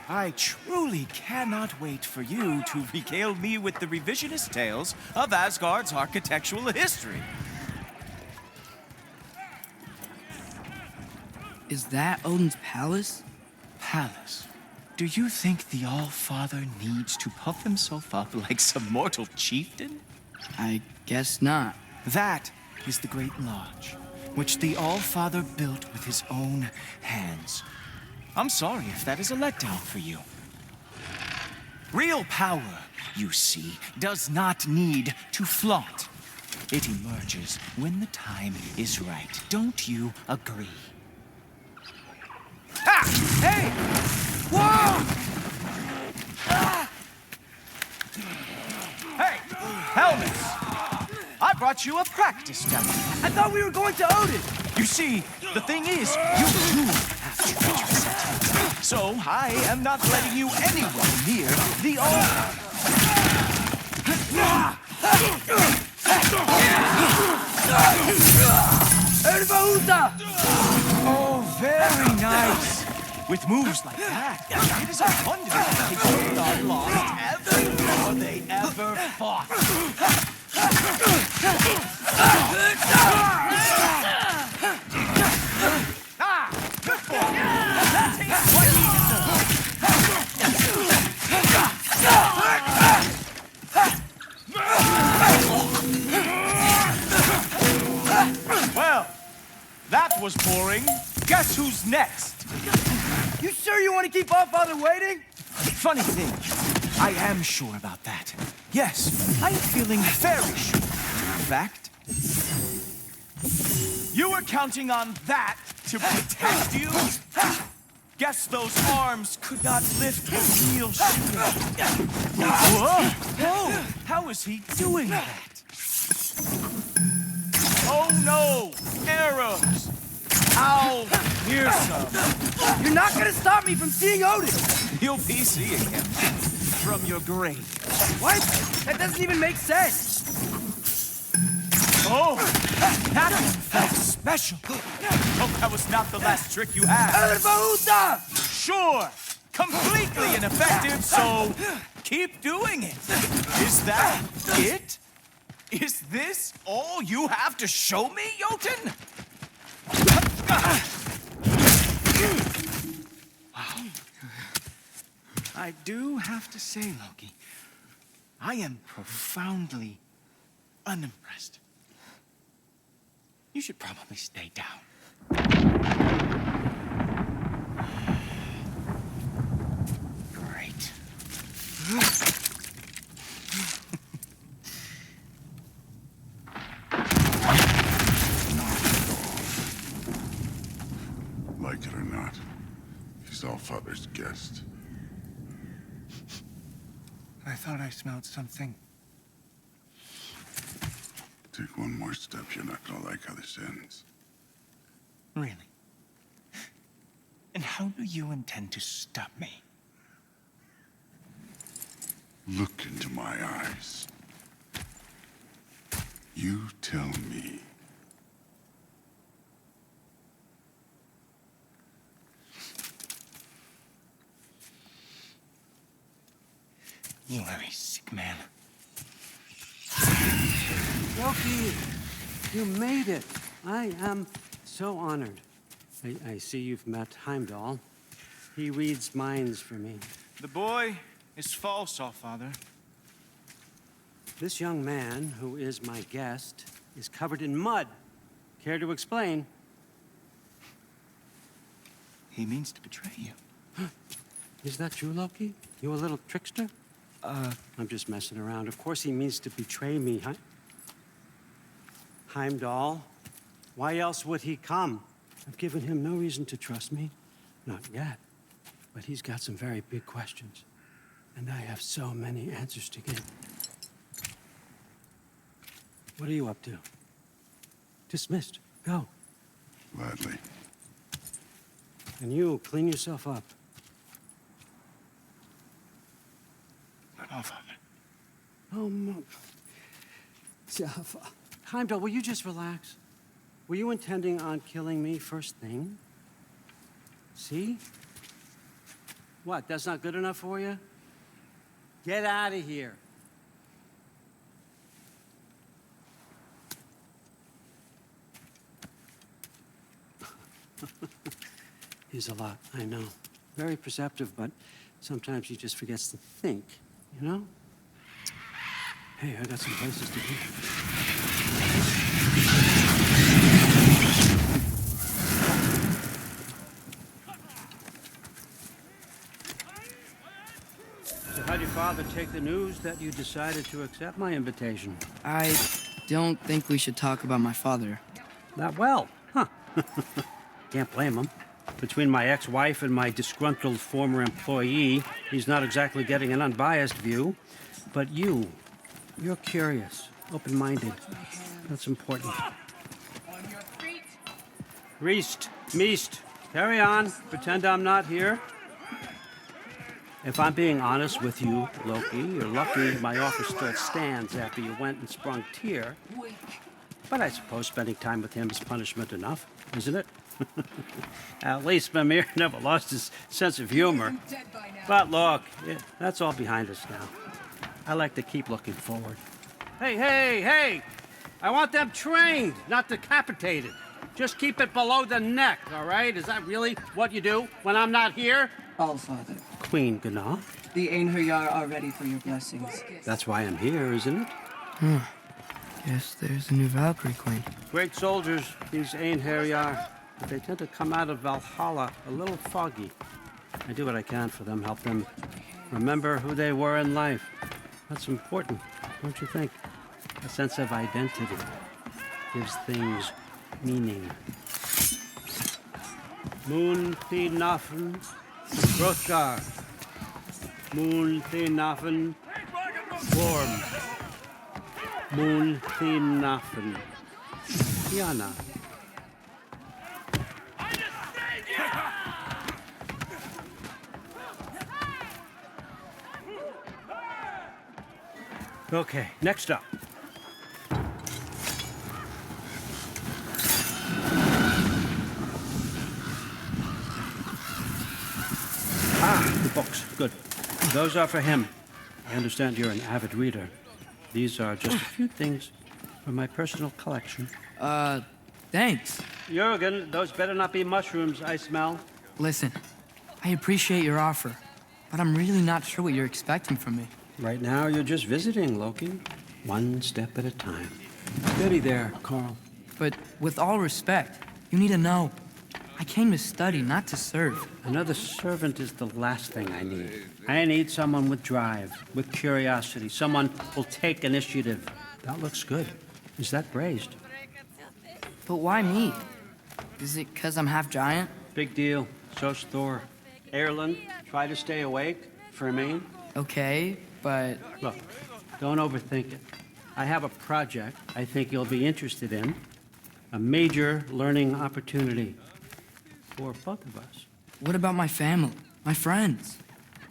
I truly cannot wait for you to regale me with the revisionist tales of Asgard's architectural history. Is that Odin's palace? Palace? Do you think the All-Father needs to puff himself up like some mortal chieftain? I guess not. That is the Great Lodge, which the All-Father built with his own hands. I'm sorry if that is a letdown for you. Real power, you see, does not need to flaunt. It emerges when the time is right. Don't you agree? Ha! Hey! Whoa! Hey, helmets! I brought you a practice demo. I thought we were going to Odin! You see, the thing is, you do have treacherous intent. So I am not letting you anywhere near the Oh, very nice. With moves like that, it is a wonder that they are lost ever before they ever fought. Good boy. Take what he deserves. Well, that was boring. Guess who's next? You sure you want to keep All-Father waiting? Funny thing, I am sure about that. Yes, I am feeling very sure. In fact, you were counting on that to protect you? Guess those arms could not lift a real shield. Whoa! Whoa! How is he doing that? Oh no! Arrows! Ow! Here's some. You're not gonna stop me from seeing Odin! You'll be seeing him from your grave. What? That doesn't even make sense! Oh! That one felt special! Hope that was not the last trick you had. Sure! Completely ineffective, so keep doing it. Is that it? Is this all you have to show me, Jotun? Wow. I do have to say, Loki, I am profoundly unimpressed. You should probably stay down. Great. Like it or not, he's All-Father's guest. I thought I smelled something. Take one more step, you're not gonna like how this ends. Really? And how do you intend to stop me? Look into my eyes. You tell me. You are a sick man. Loki, you made it. I am so honored. I see you've met Heimdall. He reads minds for me. The boy is false, Allfather. This young man, who is my guest, is covered in mud. Care to explain? He means to betray you. Is that true, Loki? You a little trickster? I'm just messing around. Of course he means to betray me. Heimdall? Why else would he come? I've given him no reason to trust me. Not yet. But he's got some very big questions. And I have so many answers to give. What are you up to? Dismissed. Go. Gladly. And you, clean yourself up. But Allfather. Oh, no. Jaffa. Heimdall, will you just relax? Were you intending on killing me first thing? See? What, that's not good enough for you? Get out of here. He's a lot, I know. Very perceptive, but sometimes he just forgets to think, you know? Hey, I got some places to be. So how'd your father take the news that you decided to accept my invitation? I don't think we should talk about my father. Not well, huh? Can't blame him. Between my ex-wife and my disgruntled former employee, he's not exactly getting an unbiased view. But you're curious, open-minded. That's important. Reist, Meest, carry on. Pretend I'm not here. If I'm being honest with you, Loki, you're lucky my offer still stands after you went and sprung Tyr. But I suppose spending time with him is punishment enough, isn't it? At least Mimir never lost his sense of humor. But look, that's all behind us now. I like to keep looking forward. Hey! I want them trained, not decapitated. Just keep it below the neck, all right? Is that really what you do when I'm not here? Allfather, Queen Gná. the Einherjar are ready for your blessings. That's why I'm here, isn't it? Guess there's a new Valkyrie Queen. Great soldiers, these Einherjar. But they tend to come out of Valhalla a little foggy. I do what I can for them, help them remember who they were in life. That's important, don't you think? A sense of identity gives things meaning. Moon Thinafen, Hrothgar. Moon Thinafen, Worm. Moon Thinafen, Tiana. Okay, next up. The books. Good. Those are for him. I understand you're an avid reader. These are just a few things from my personal collection. Thanks. Jurgen, those better not be mushrooms I smell. Listen, I appreciate your offer, but I'm really not sure what you're expecting from me. Right now, you're just visiting, Loki. One step at a time. Steady there, Carl. But with all respect, you need to know. I came to study, not to serve. Another servant is the last thing I need. I need someone with drive, with curiosity, someone who'll take initiative. That looks good. Is that braised? But why me? Is it 'cause I'm half giant? Big deal. So's Thor. Erlen, try to stay awake. For me. Okay, but... Look, don't overthink it. I have a project I think you'll be interested in. A major learning opportunity for both of us. What about my family? My friends?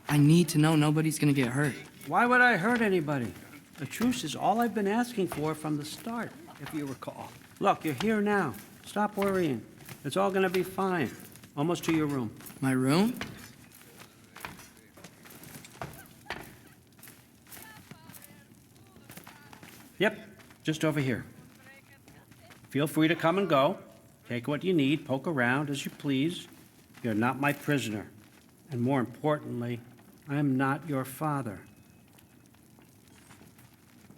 I need to know nobody's gonna get hurt. Why would I hurt anybody? A truce is all I've been asking for from the start, if you recall. Look, you're here now. Stop worrying. It's all gonna be fine. Almost to your room. My room? Yep. Just over here. Feel free to come and go. Take what you need, poke around as you please. You're not my prisoner. And more importantly, I'm not your father.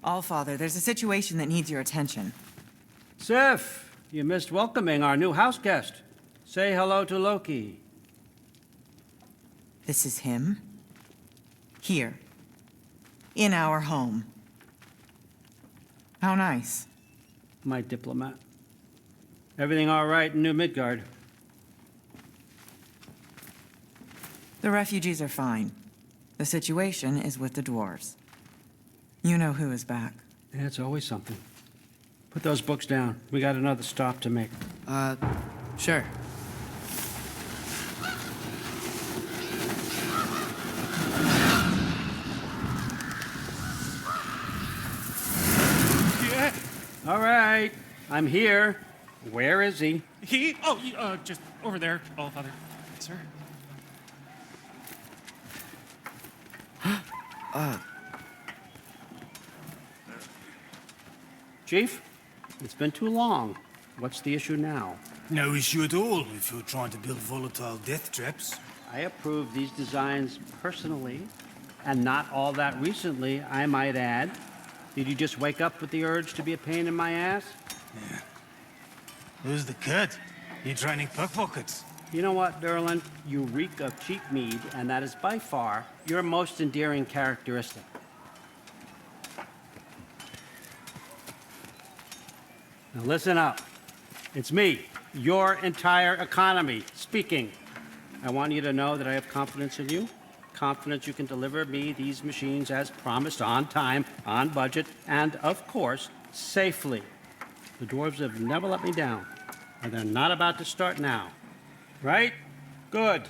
Allfather, there's a situation that needs your attention. Sif, you missed welcoming our new house guest. Say hello to Loki. This is him? Here. In our home. How nice. My diplomat. Everything all right in New Midgard? The refugees are fine. The situation is with the dwarves. You know who is back. Yeah, it's always something. Put those books down. We got another stop to make. Sure. Yeah. All right, I'm here. Where is he? Just over there, Allfather. Sir? Chief, it's been too long. What's the issue now? No issue at all if you're trying to build volatile death traps. I approve these designs personally, and not all that recently, I might add. Did you just wake up with the urge to be a pain in my ass? Yeah. Who's the kid? You training pickpockets? You know what, Derlin? You reek of cheap mead, and that is by far your most endearing characteristic. Now listen up. It's me, your entire economy, speaking. I want you to know that I have confidence in you. Confidence you can deliver me these machines as promised, on time, on budget, and, of course, safely. The dwarves have never let me down, and they're not about to start now. Right? Good.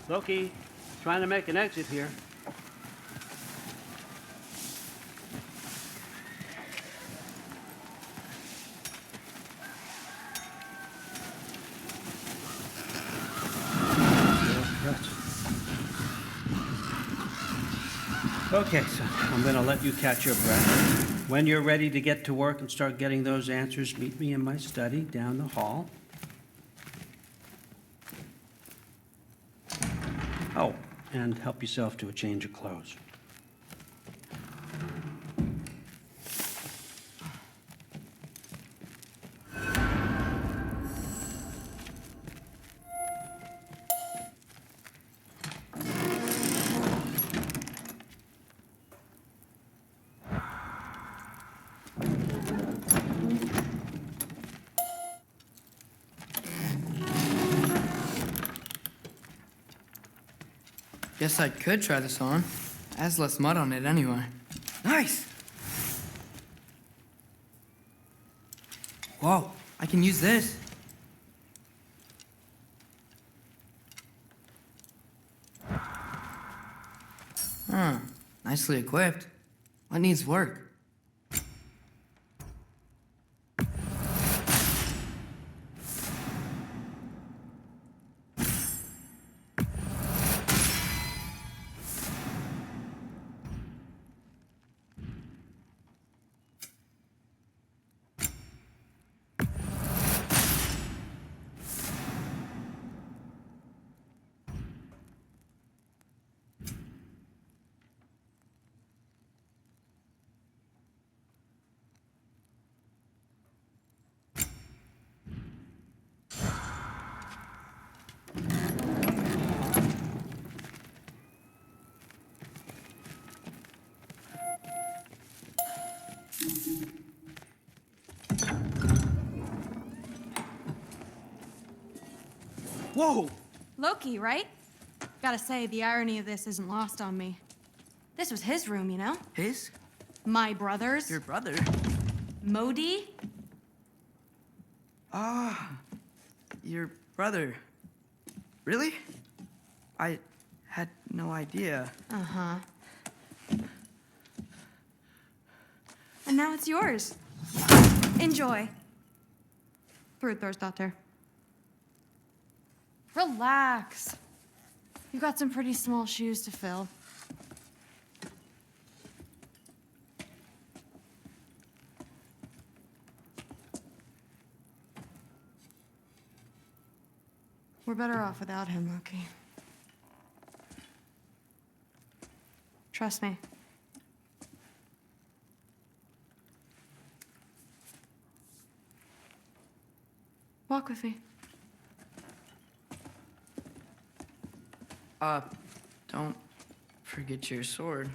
Loki, trying to make an exit here. Okay, so I'm gonna let you catch your breath. When you're ready to get to work and start getting those answers, meet me in my study down the hall. Oh, and help yourself to a change of clothes. Guess I could try this on. Has less mud on it anyway. Nice! Whoa, I can use this. Nicely equipped. What needs work? Whoa! Loki, right? Gotta say, the irony of this isn't lost on me. This was his room, you know? His? My brother's. Your brother? Modi? Ah, your brother. Really? I had no idea. Uh-huh. And now it's yours. Enjoy. Brudthor's daughter. Relax. You've got some pretty small shoes to fill. We're better off without him, Loki. Trust me. Walk with me. Don't forget your sword.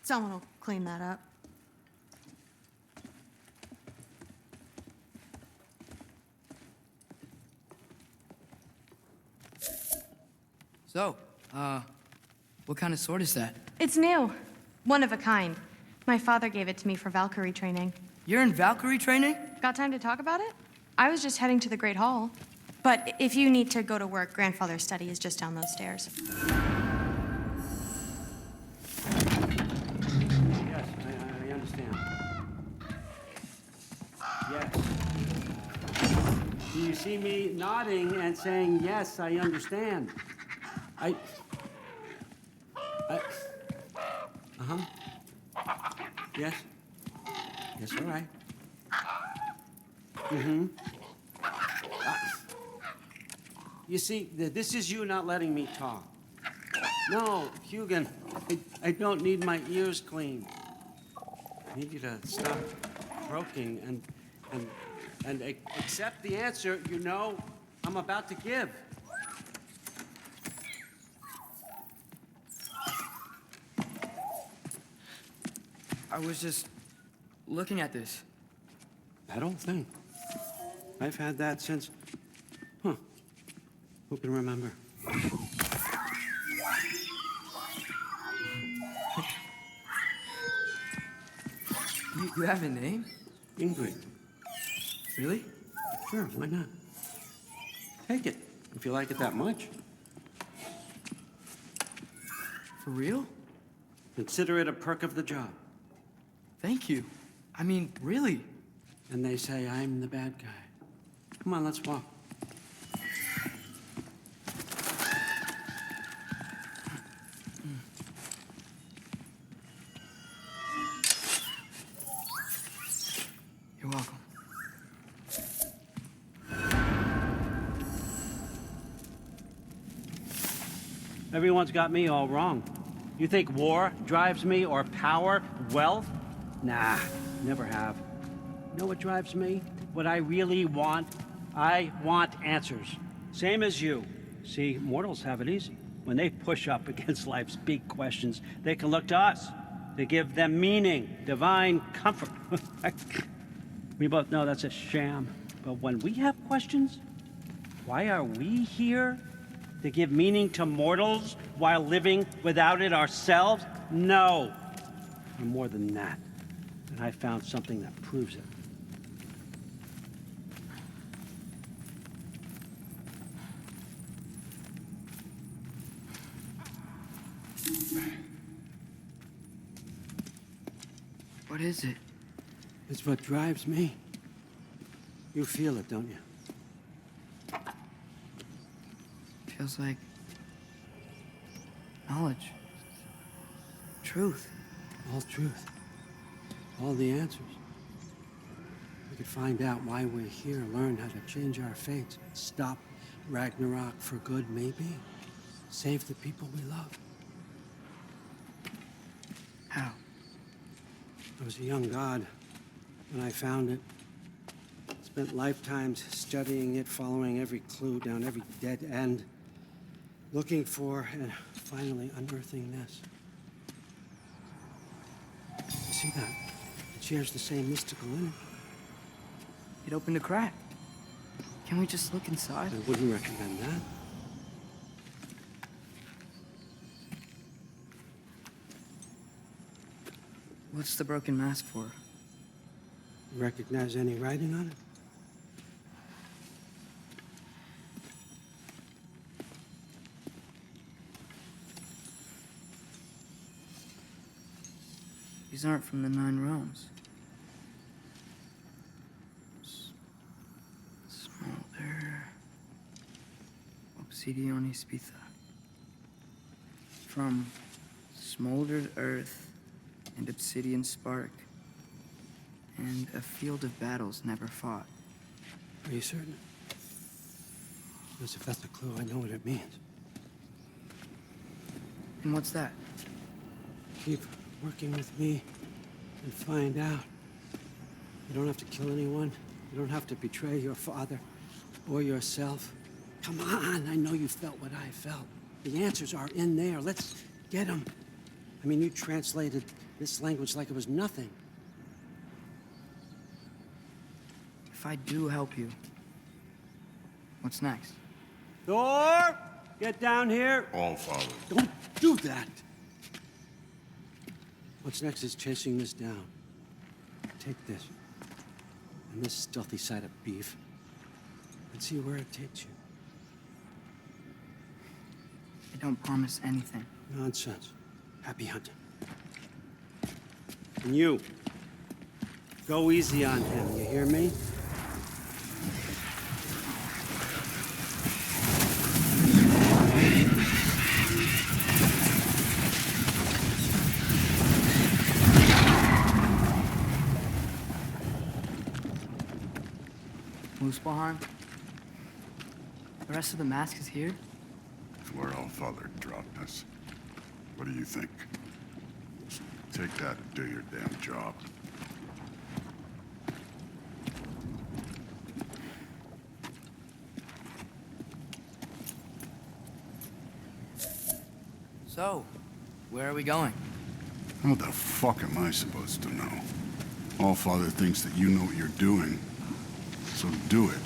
Someone will clean that up. So, what kind of sword is that? It's new. One of a kind. My father gave it to me for Valkyrie training. You're in Valkyrie training? Got time to talk about it? I was just heading to the Great Hall. But if you need to go to work, Grandfather's study is just down those stairs. Yes, I understand. Yes. Do you see me nodding and saying, yes, I understand? Uh-huh. Yes. Yes, all right. Mm-hmm. You see, this is you not letting me talk. No, Hugin, I don't need my ears cleaned. I need you to stop croaking and accept the answer you know I'm about to give. I was just looking at this. That old thing. I've had that since... Huh. Who can remember? You have a name? Ingrid. Really? Sure, why not? Take it, if you like it that much. For real? Consider it a perk of the job. Thank you. I mean, really. And they say I'm the bad guy. Come on, let's walk. You're welcome. Everyone's got me all wrong. You think war drives me, or power, wealth? Nah, never have. You know what drives me? What I really want? I want answers. Same as you. See, mortals have it easy. When they push up against life's big questions, they can look to us to give them meaning, divine comfort. We both know that's a sham. But when we have questions, why are we here? To give meaning to mortals while living without it ourselves? No. We're more than that. And I found something that proves it. What is it? It's what drives me. You feel it, don't you? Feels like knowledge. Truth. All truth. All the answers. We could find out why we're here, learn how to change our fates, stop Ragnarok for good, maybe. Save the people we love. How? I was a young god when I found it. Spent lifetimes studying it, following every clue down every dead end, looking for and finally unearthing this. You see that? It shares the same mystical energy. It opened a crack. Can we just look inside? I wouldn't recommend that. What's the broken mask for? You recognize any writing on it? These aren't from the Nine Realms. Smolder. Obsidione Spitha. From smoldered earth and obsidian spark, and a field of battles never fought. Are you certain? Because if that's a clue, I know what it means. And what's that? Keep working with me and find out. You don't have to kill anyone. You don't have to betray your father or yourself. Come on, I know you felt what I felt. The answers are in there. Let's get them. I mean, you translated this language like it was nothing. If I do help you, what's next? Thor! Get down here! All Father. Don't do that! What's next is chasing this down. Take this. And this stealthy side of beef. And see where it takes you. I don't promise anything. Nonsense. Happy hunting. And you. Go easy on him, you hear me? Muspelheim? The rest of the mask is here? It's where All Father dropped us. What do you think? Take that and do your damn job. So, where are we going? How the fuck am I supposed to know? All Father thinks that you know what you're doing, so do it.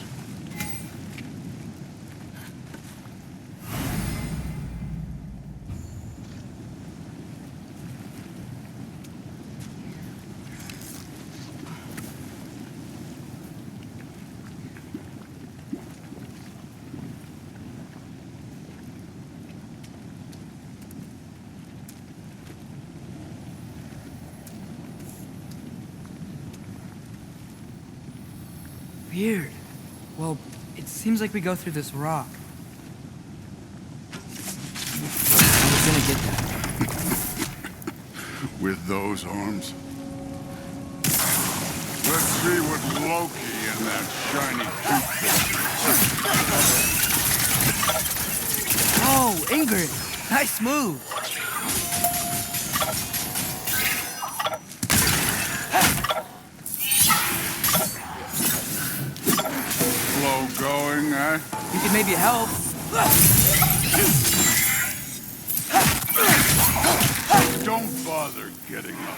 Weird. Well, it seems like we go through this rock. I was gonna get that. With those arms? Let's see what Loki and that shiny toothpick. Oh, Ingrid! Nice move! Slow going, eh? You could maybe help. Don't bother getting up.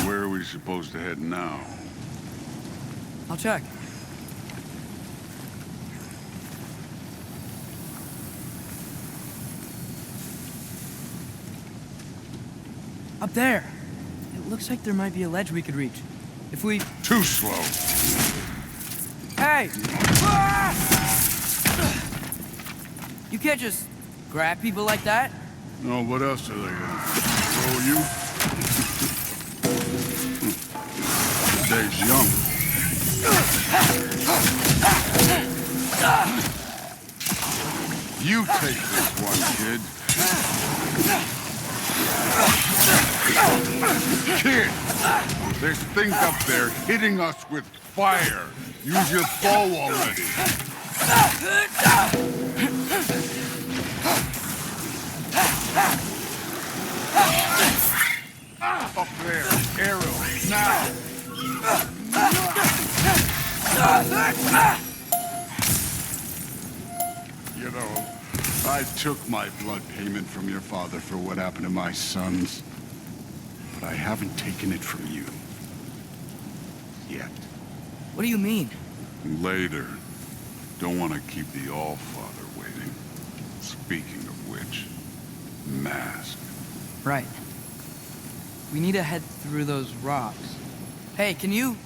Where are we supposed to head now? I'll check. Up there. It looks like there might be a ledge we could reach. If we... Too slow. Hey! You can't just grab people like that. No, what else are they gonna throw you? Dave's young. You take this one, kid. Kid! There's things up there hitting us with fire. Use your bow already. Up there, arrow, now! You know, I took my blood payment from your father for what happened to my sons. But I haven't taken it from you. Yet. What do you mean? Later. Don't want to keep the All-Father waiting. Speaking of which, mask. Right. We need to head through those rocks. Hey, can you...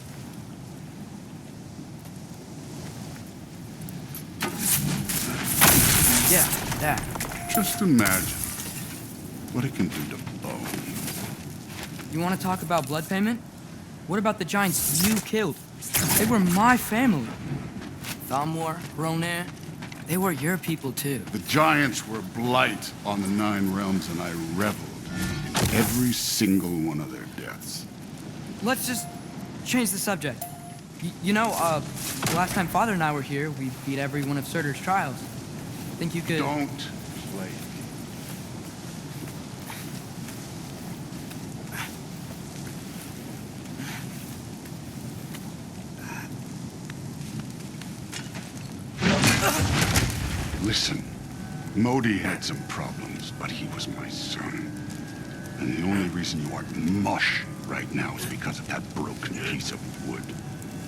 Yeah, that. Just imagine what it can do to bone. You want to talk about blood payment? What about the giants you killed? They were my family. Thamor, Ronan, they were your people too. The giants were blight on the 9 realms, and I reveled in every single one of their deaths. Let's just change the subject. You know, the last time Father and I were here, we beat every one of Surtur's trials. Think you could... Don't play. Listen, Modi had some problems, but he was my son. And the only reason you aren't mush right now is because of that broken piece of wood.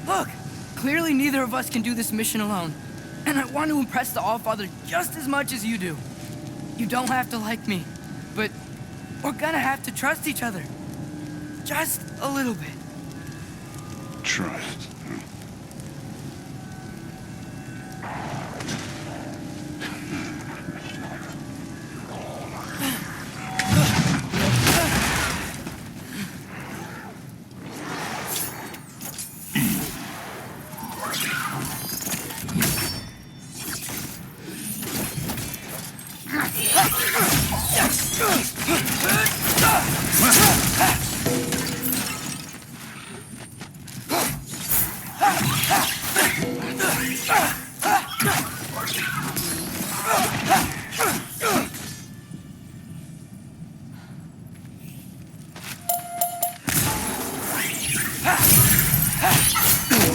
Look! Clearly neither of us can do this mission alone. And I want to impress the Allfather just as much as you do. You don't have to like me, but we're gonna have to trust each other. Just a little bit. Trust.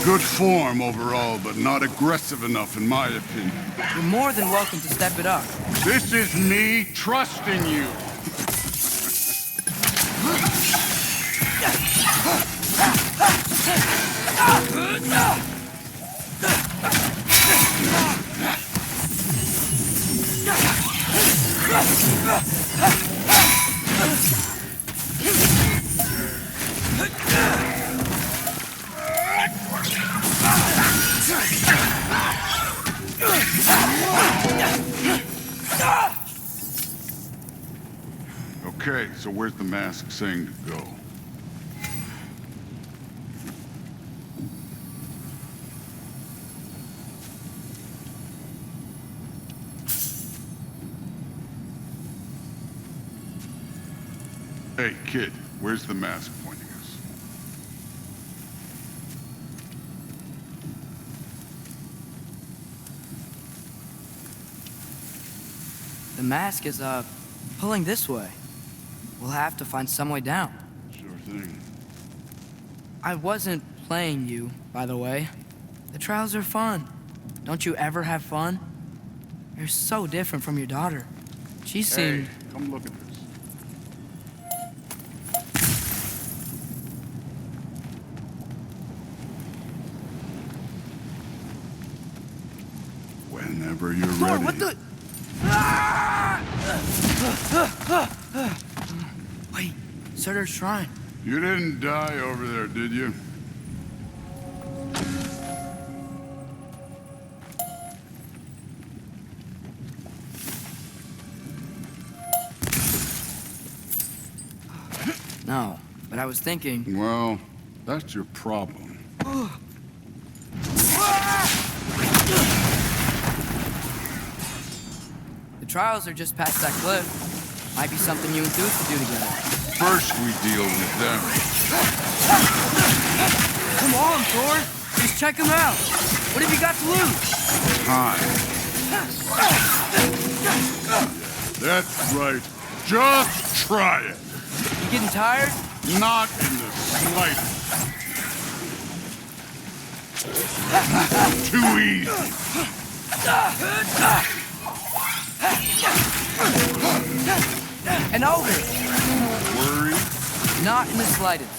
Good form overall, but not aggressive enough in my opinion. You're more than welcome to step it up. This is me trusting you. Okay, so where's the mask saying to go? Hey, kid, where's the mask pointing us? The mask is, pulling this way. We'll have to find some way down. Sure thing. I wasn't playing you, by the way. The trials are fun. Don't you ever have fun? You're so different from your daughter. She seemed... Hey, come look at this. Whenever you're ready. What the... Wait, Surtur's shrine. You didn't die over there, did you? No, but I was thinking... Well, that's your problem. The trials are just past that cliff. Might be something you and Duke could do together. First we deal with them. Come on, Thor. Just check them out. What have you got to lose? Time. That's right. Just try it. You getting tired? Not in the slightest. Too easy. And over. Worried? Not in the slightest.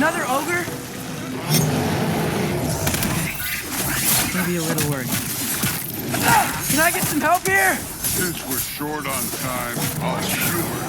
Another ogre? Maybe a little worried. Can I get some help here? Since we're short on time, I'll humor.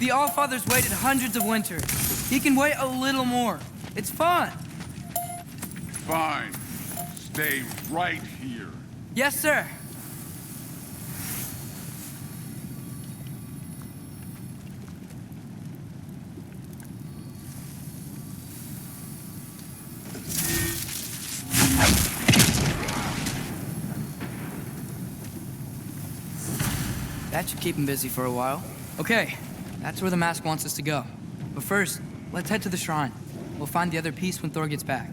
The Allfather's waited hundreds of winters. He can wait a little more. It's fun. Fine. Stay right here. Yes, sir. That should keep him busy for a while. Okay, that's where the mask wants us to go. But first, let's head to the shrine. We'll find the other piece when Thor gets back.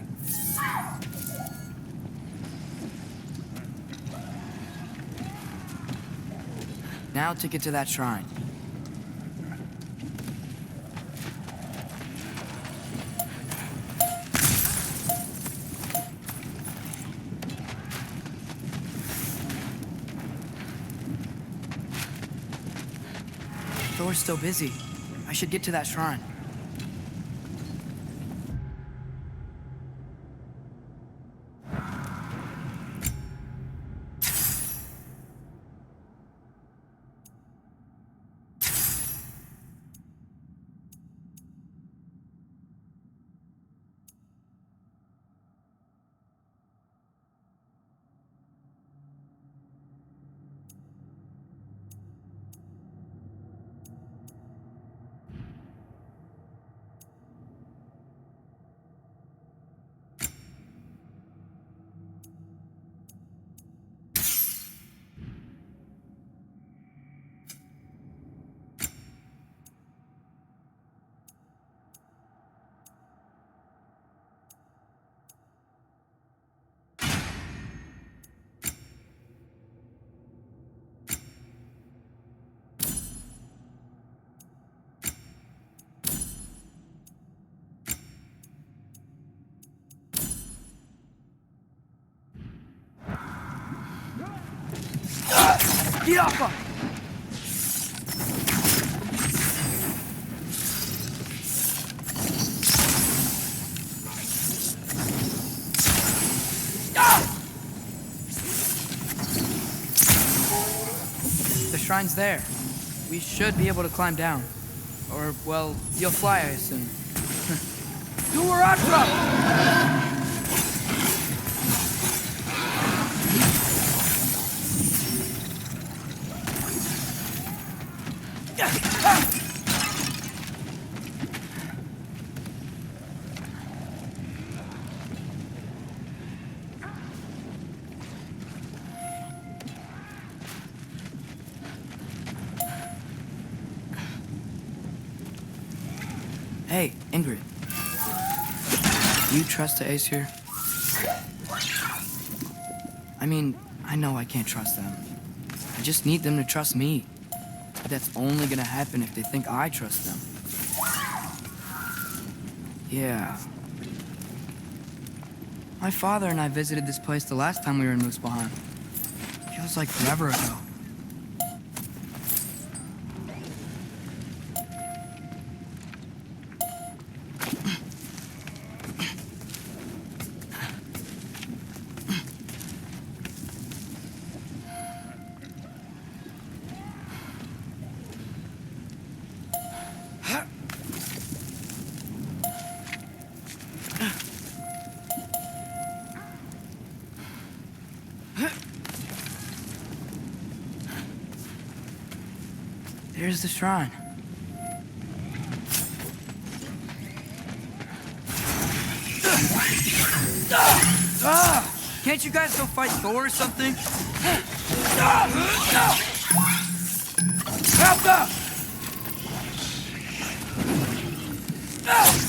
Now to get to that shrine. Thor's still busy. I should get to that shrine. Get off him! The shrine's there. We should be able to climb down. Or, well, you'll fly, I assume. Do where I'm from! Hey, Ingrid. Do you trust the Ace here? I mean, I know I can't trust them. I just need them to trust me. But that's only gonna happen if they think I trust them. Yeah. My father and I visited this place the last time we were in Muspelheim. Feels like forever ago. There's the shrine. Can't you guys go fight Thor or something? Help up! Help!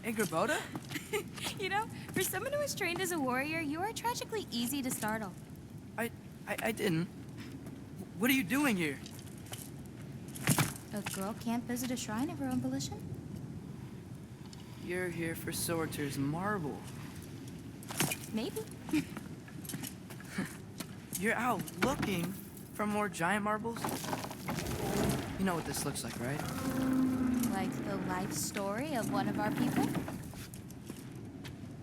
Hey, Gerboda? You know, for someone who was trained as a warrior, you are tragically easy to startle. I didn't. What are you doing here? A girl can't visit a shrine of her own volition? You're here for Sorter's marble. Maybe. You're out looking for more giant marbles? You know what this looks like, right? Like the life story of one of our people?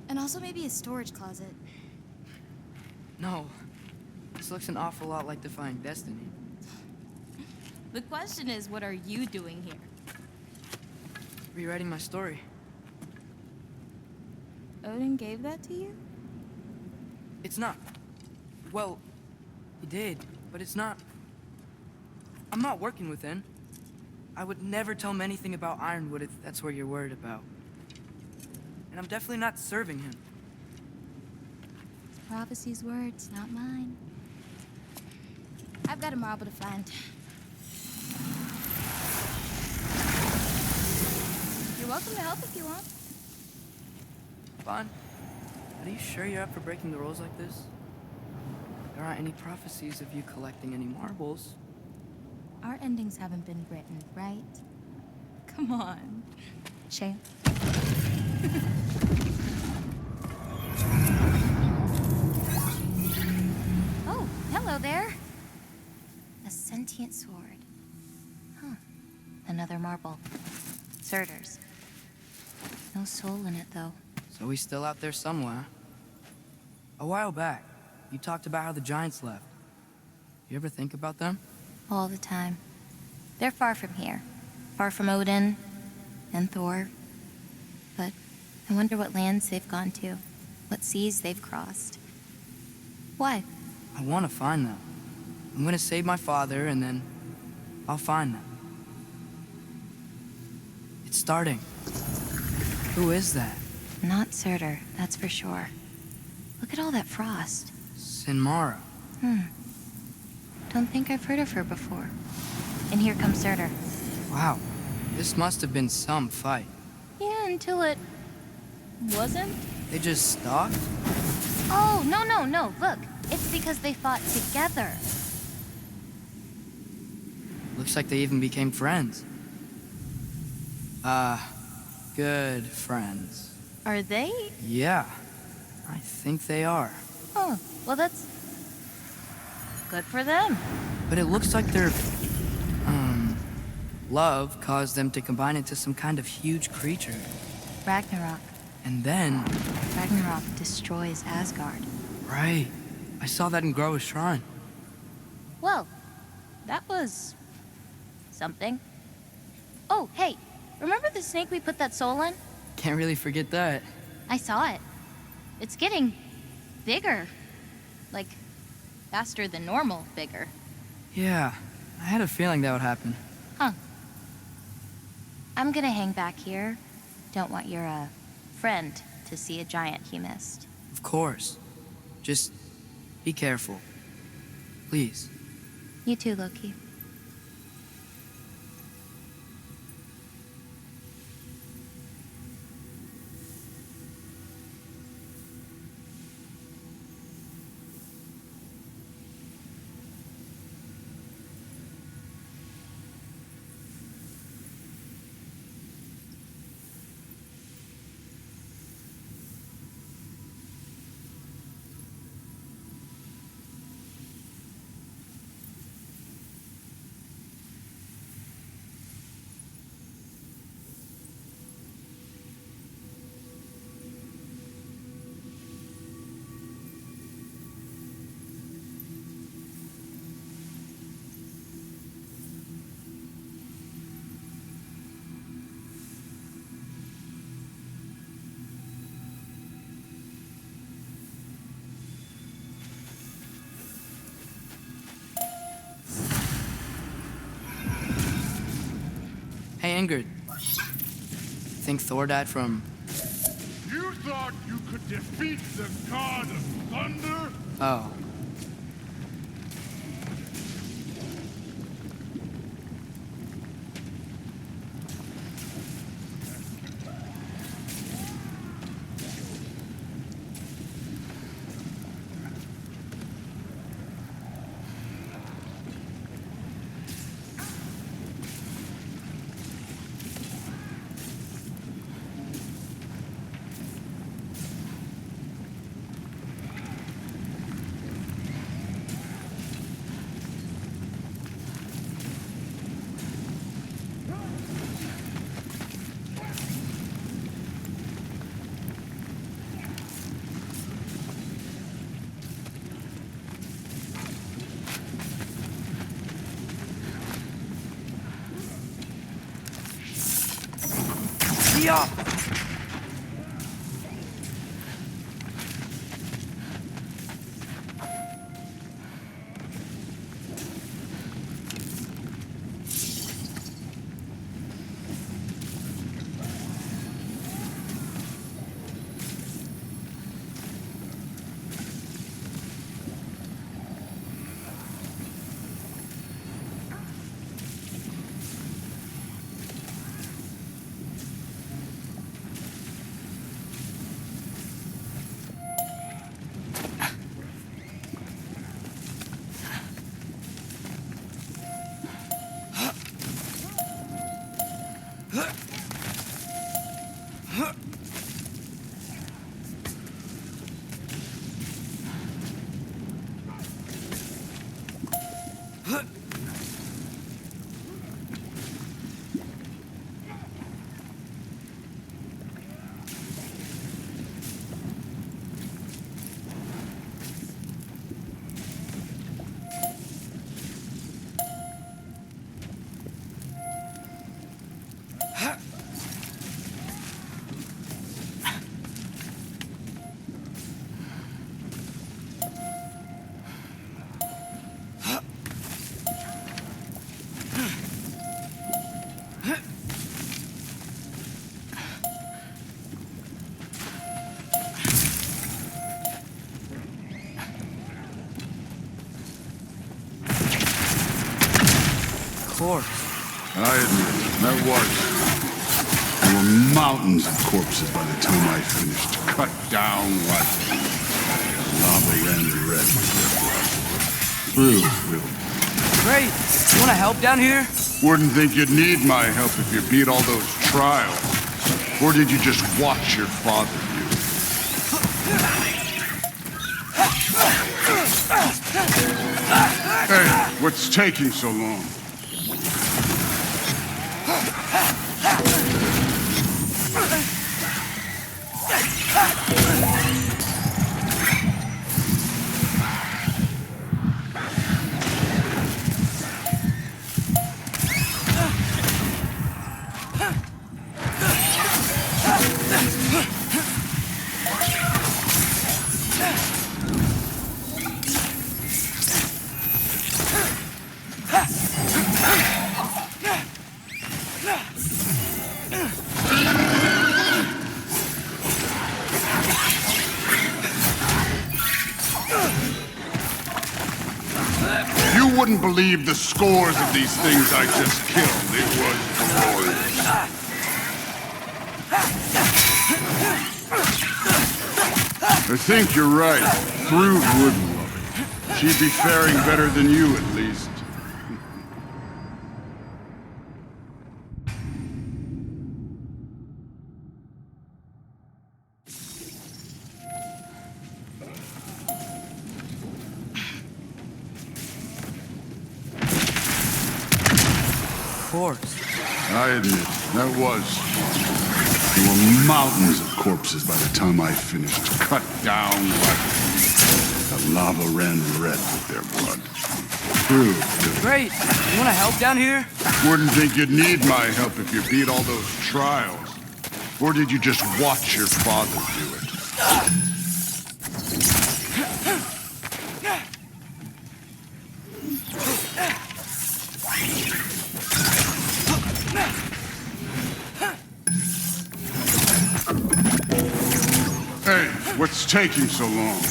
And also maybe a storage closet. No. This looks an awful lot like Defying Destiny. The question is, what are you doing here? Rewriting my story. Odin gave that to you? It's not. Well, he did, but it's not. I'm not working with him. I would never tell him anything about Ironwood if that's what you're worried about. And I'm definitely not serving him. It's prophecy's words, not mine. I've got a marble to find. You're welcome to help if you want. Vaughn, are you sure you're up for breaking the rules like this? There aren't any prophecies of you collecting any marbles. Our endings haven't been written, right? Come on. Shame. Oh, hello there. A sentient sword. Huh. Another marble. Surtur's. No soul in it, though. So he's still out there somewhere. A while back, you talked about how the giants left. You ever think about them? All the time. They're far from here. Far from Odin and Thor. But I wonder what lands they've gone to. What seas they've crossed. Why? I want to find them. I'm gonna save my father, and then I'll find them. It's starting. Who is that? Not Surtur, that's for sure. Look at all that frost. Sinmara. Don't think I've heard of her before. And here comes Surtur. Wow. This must have been some fight. Yeah, until it wasn't. They just stalked? Oh, no. Look, it's because they fought together. Looks like they even became friends. Good friends. Are they? Yeah, I think they are. Oh, well, that's good for them. But it looks like their, love caused them to combine into some kind of huge creature. Ragnarok. And then... Ragnarok destroys Asgard. Right. I saw that in Groa's shrine. Well, that was... something. Oh, hey, remember the snake we put that soul in? Can't really forget that. I saw it. It's getting bigger. Like, faster than normal bigger. Yeah, I had a feeling that would happen. Huh. I'm gonna hang back here. Don't want your, friend to see a giant he missed. Of course. Just be careful. Please. You too, Loki. Hey, Ingrid. Think Thor died from... You thought you could defeat the god of thunder? Oh. Yeah. I admit, that was. There were mountains of corpses by the time I finished. Cut down like lava ran red with their blood. True. Great. You want to help down here? Wouldn't think you'd need my help if you beat all those trials. Or did you just watch your father do it? Hey, what's taking so long? You wouldn't believe the scores of these things I just killed. It was glorious. I think you're right. Thrud wouldn't love it. She'd be faring better than you, at least. I admit, that was. There were mountains of corpses by the time I finished. Cut down like the lava ran red with their blood. True. Great. You want to help down here? Wouldn't think you'd need my help if you beat all those trials. Or did you just watch your father do it? What's taking so long?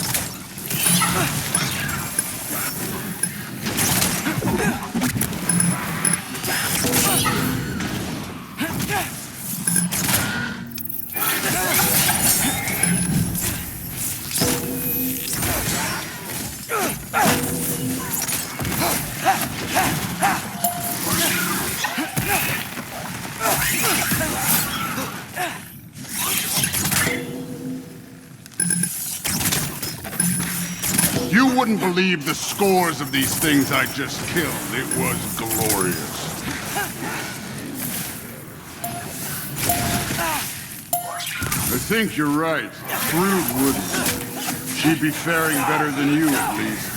You wouldn't believe the scores of these things I just killed. It was glorious. I think you're right. Thrud would... She'd be faring better than you, at least.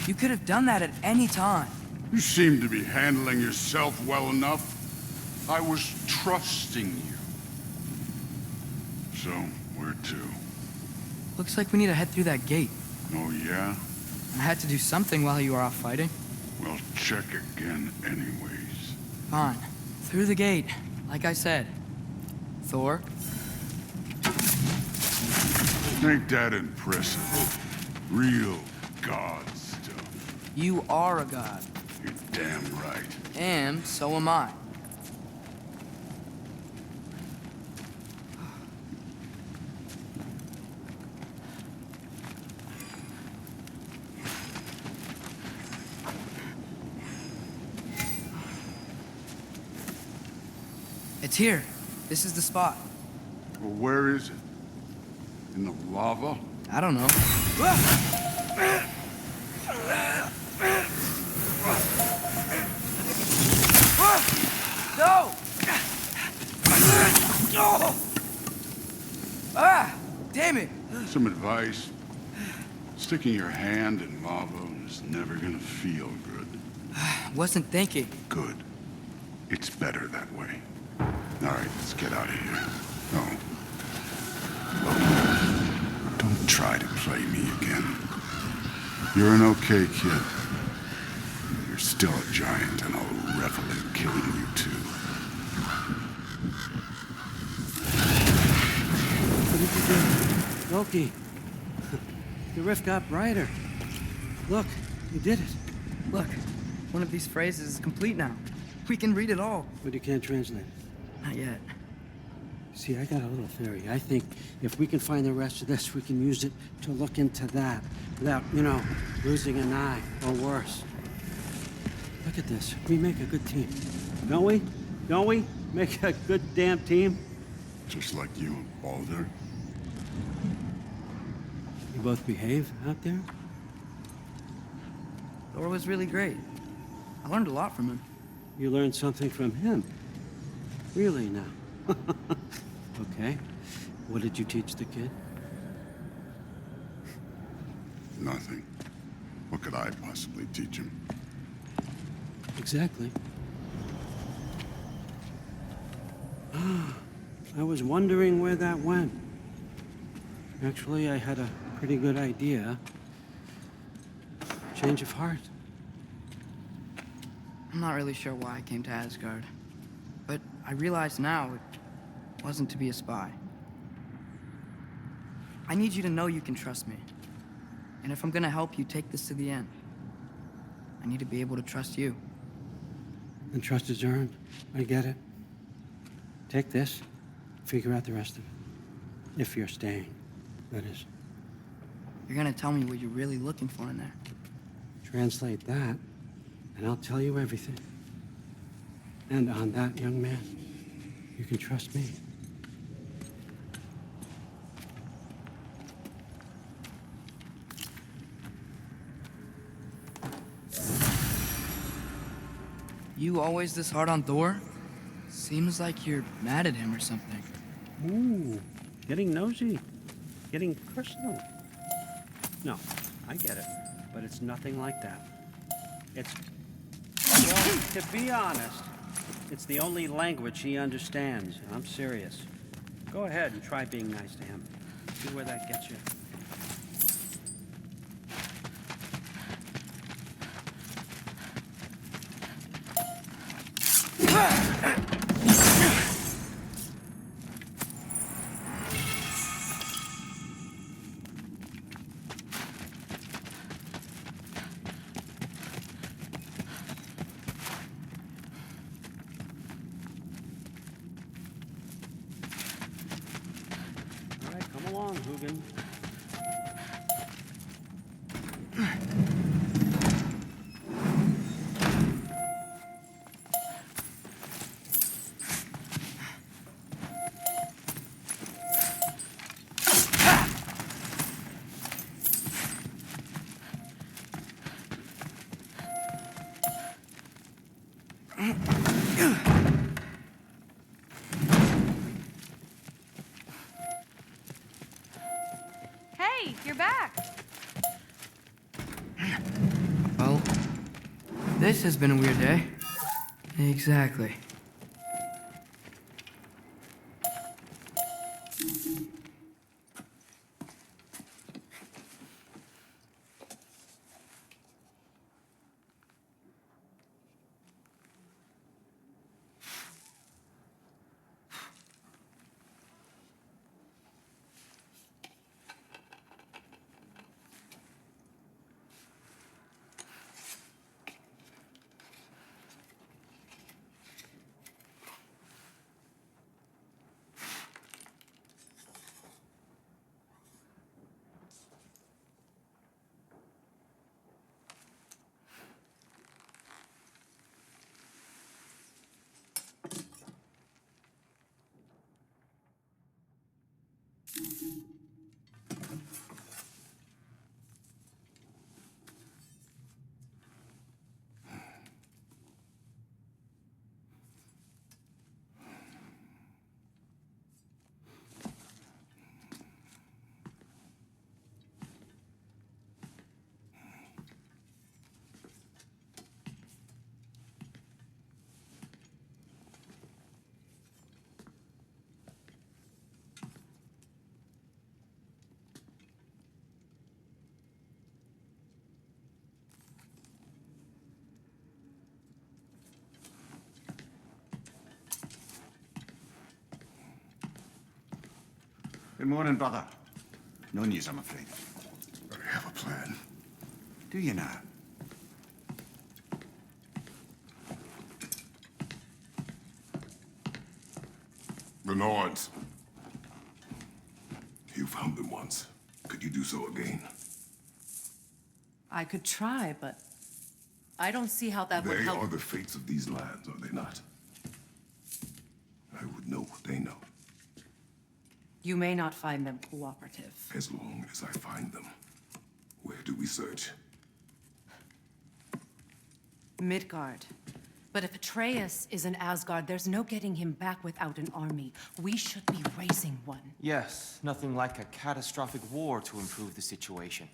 You could have done that at any time. You seem to be handling yourself well enough. I was trusting you. So, where to? Looks like we need to head through that gate. Oh, yeah? I had to do something while you were off fighting. Well, check again anyways. Fine. Through the gate, like I said. Thor? Ain't that impressive? Real god stuff. You are a god. You're damn right. And so am I. It's here. This is the spot. Well, where is it? In the lava? I don't know. No! Ah! Damn it! Some advice. Sticking your hand in lava is never gonna feel good. Wasn't thinking. Good. It's better that way. All right, let's get out of here. No. Look, don't try to play me again. You're an okay kid. You're still a giant, and I'll revel in killing you too. What did you do? Loki. The rift got brighter. Look, you did it. Look, one of these phrases is complete now. We can read it all. But you can't translate. Not yet. See, I got a little theory. I think if we can find the rest of this, we can use it to look into that without, you know, losing an eye or worse. Look at this. We make a good team. Don't we? Don't we? Make a good damn team? Just like you and Baldur. You both behave out there? Thor was really great. I learned a lot from him. You learned something from him? Really now? Okay. What did you teach the kid? Nothing. What could I possibly teach him? Exactly. I was wondering where that went. Actually, I had a pretty good idea. Change of heart. I'm not really sure why I came to Asgard, but I realize now it wasn't to be a spy. I need you to know you can trust me. And if I'm gonna help you take this to the end, I need to be able to trust you. And trust is earned. I get it. Take this, figure out the rest of it. If you're staying, that is. You're gonna tell me what you're really looking for in there. Translate that, and I'll tell you everything. And on that, young man, you can trust me. You always this hard on Thor? Seems like you're mad at him or something. Ooh, getting nosy. Getting personal. No, I get it, but it's nothing like that. It's... Well, to be honest, it's the only language he understands. I'm serious. Go ahead and try being nice to him. See where that gets you. All right, come along, Hugin. Hey, you're back. Well, this has been a weird day. Exactly. Good morning, brother. No news, I'm afraid. I have a plan. Do you now? The Nords. You found them once. Could you do so again? I could try, but I don't see how that would They help. are the fates of these lands, are they not? I would know what they know. You may not find them cooperative. As long as I find them. Where do we search? Midgard. But if Atreus is in Asgard, there's no getting him back without an army. We should be raising one. Yes, nothing like a catastrophic war to improve the situation.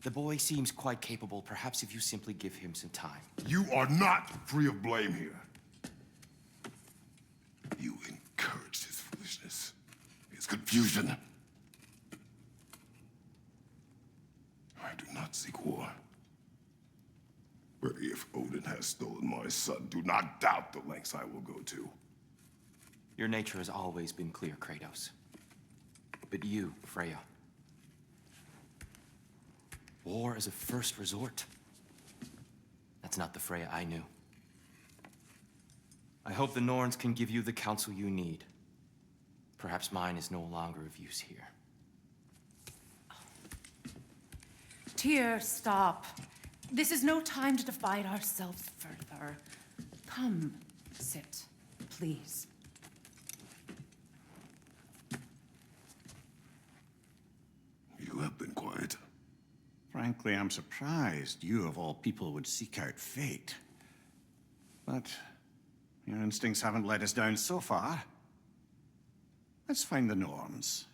The boy seems quite capable. Perhaps if you simply give him some time. You are not free of blame here. You encouraged his foolishness, his confusion. I do not seek war. But if Odin has stolen my son, do not doubt the lengths I will go to. Your nature has always been clear, Kratos. But you, Freya. War is a first resort. That's not the Freya I knew. I hope the Norns can give you the counsel you need. Perhaps mine is no longer of use here. Tyr, stop. This is no time to divide ourselves further. Come, sit, please. You have been quiet. Frankly, I'm surprised you, of all people, would seek out fate. But your instincts haven't let us down so far. Let's find the Norns.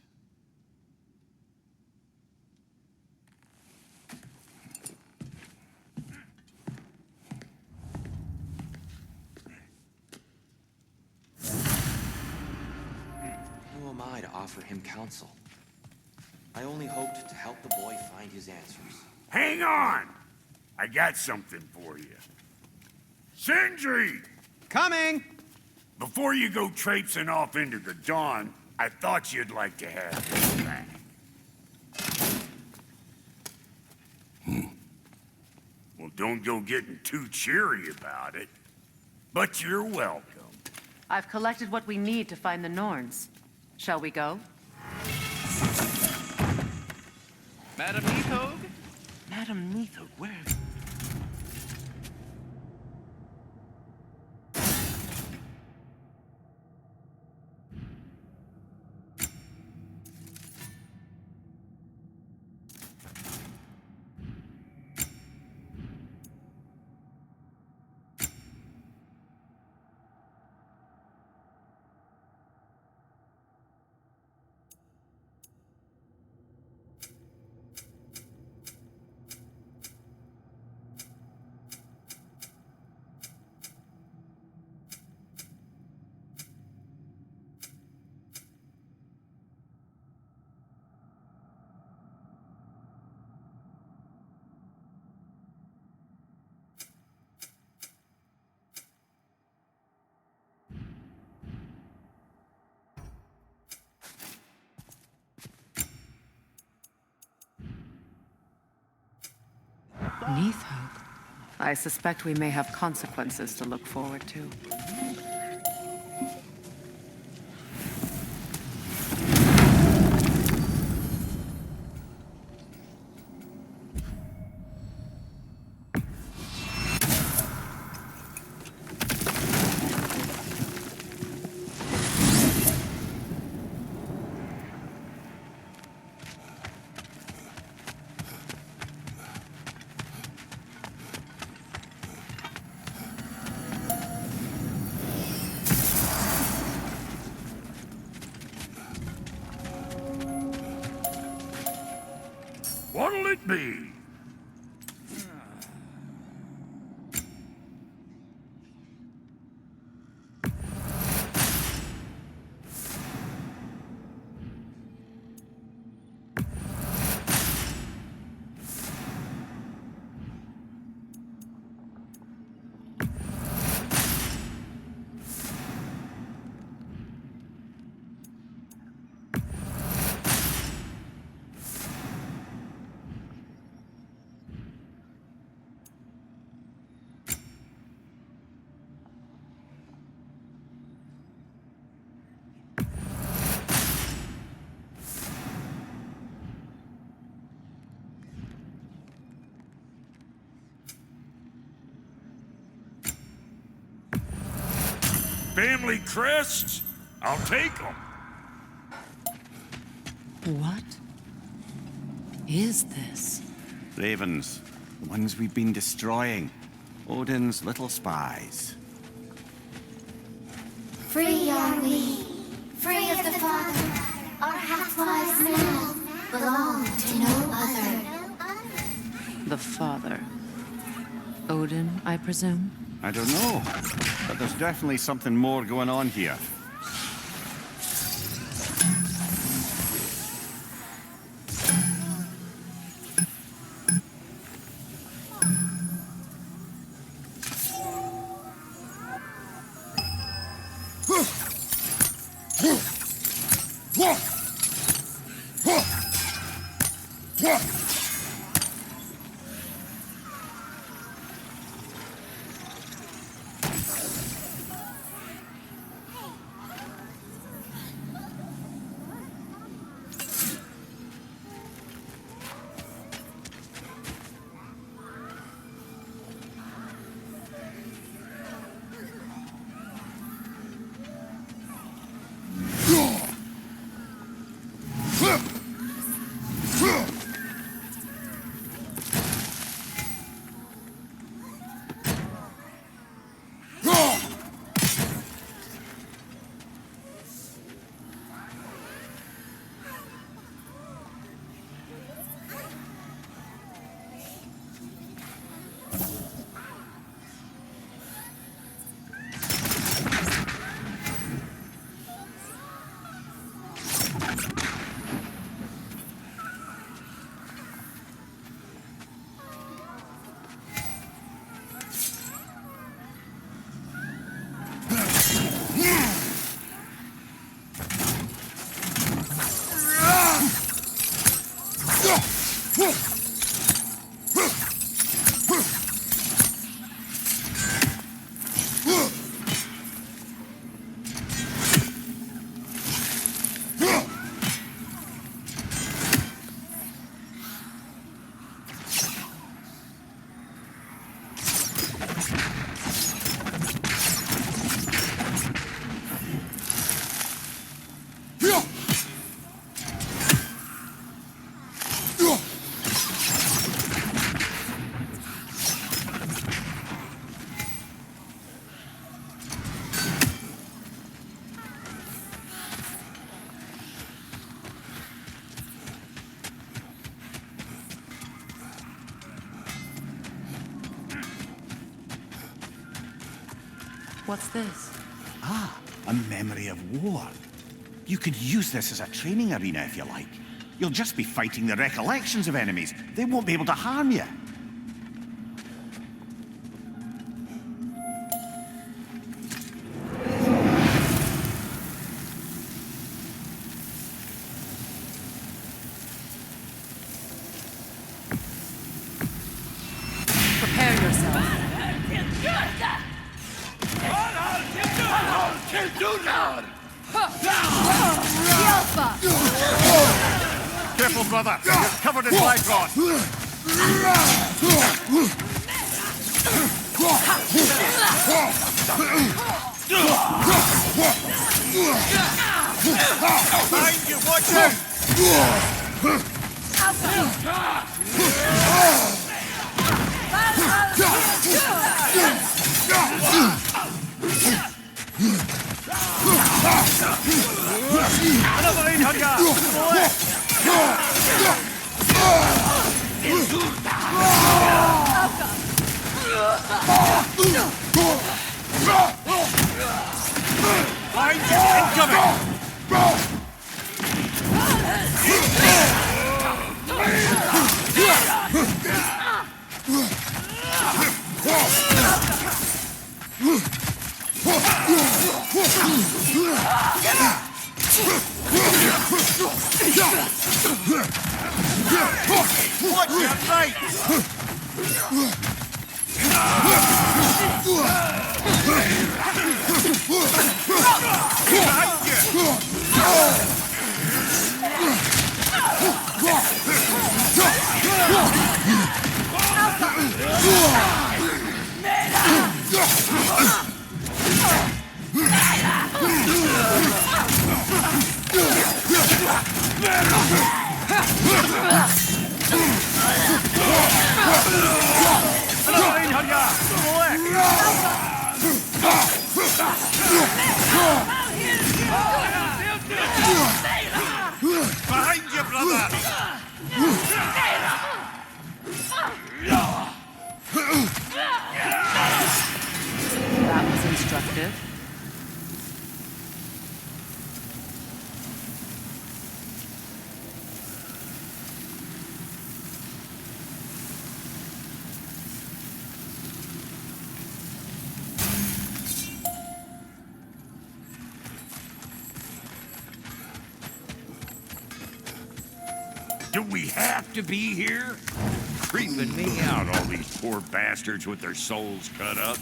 Who am I to offer him counsel? I only hoped to help the boy find his answers. Hang on! I got something for you. Sindri! Coming! Before you go traipsing off into the dawn, I thought you'd like to have this back. Well, don't go getting too cheery about it. But you're welcome. I've collected what we need to find the Norns. Shall we go? Madam Neathog? Madam Neathog, where? Neathog. I suspect we may have consequences to look forward to. What'll it be? Family crests? I'll take them. What is this? Ravens. The ones we've been destroying. Odin's little spies. Free are we, free of the Father. Our half-lives now belong to no other. The Father. Odin, I presume? I don't know, but there's definitely something more going on here. What's this? Ah, a memory of war. You could use this as a training arena if you like. You'll just be fighting the recollections of enemies. They won't be able to harm you. Prepare yourself. Careful, brother. You're covered in Bygone. Behind you, watch Another 800! Behind you, Watch your right! Behind you, brother! That was instructive. Do we have to be here? Creeping me out, all these poor bastards with their souls cut up.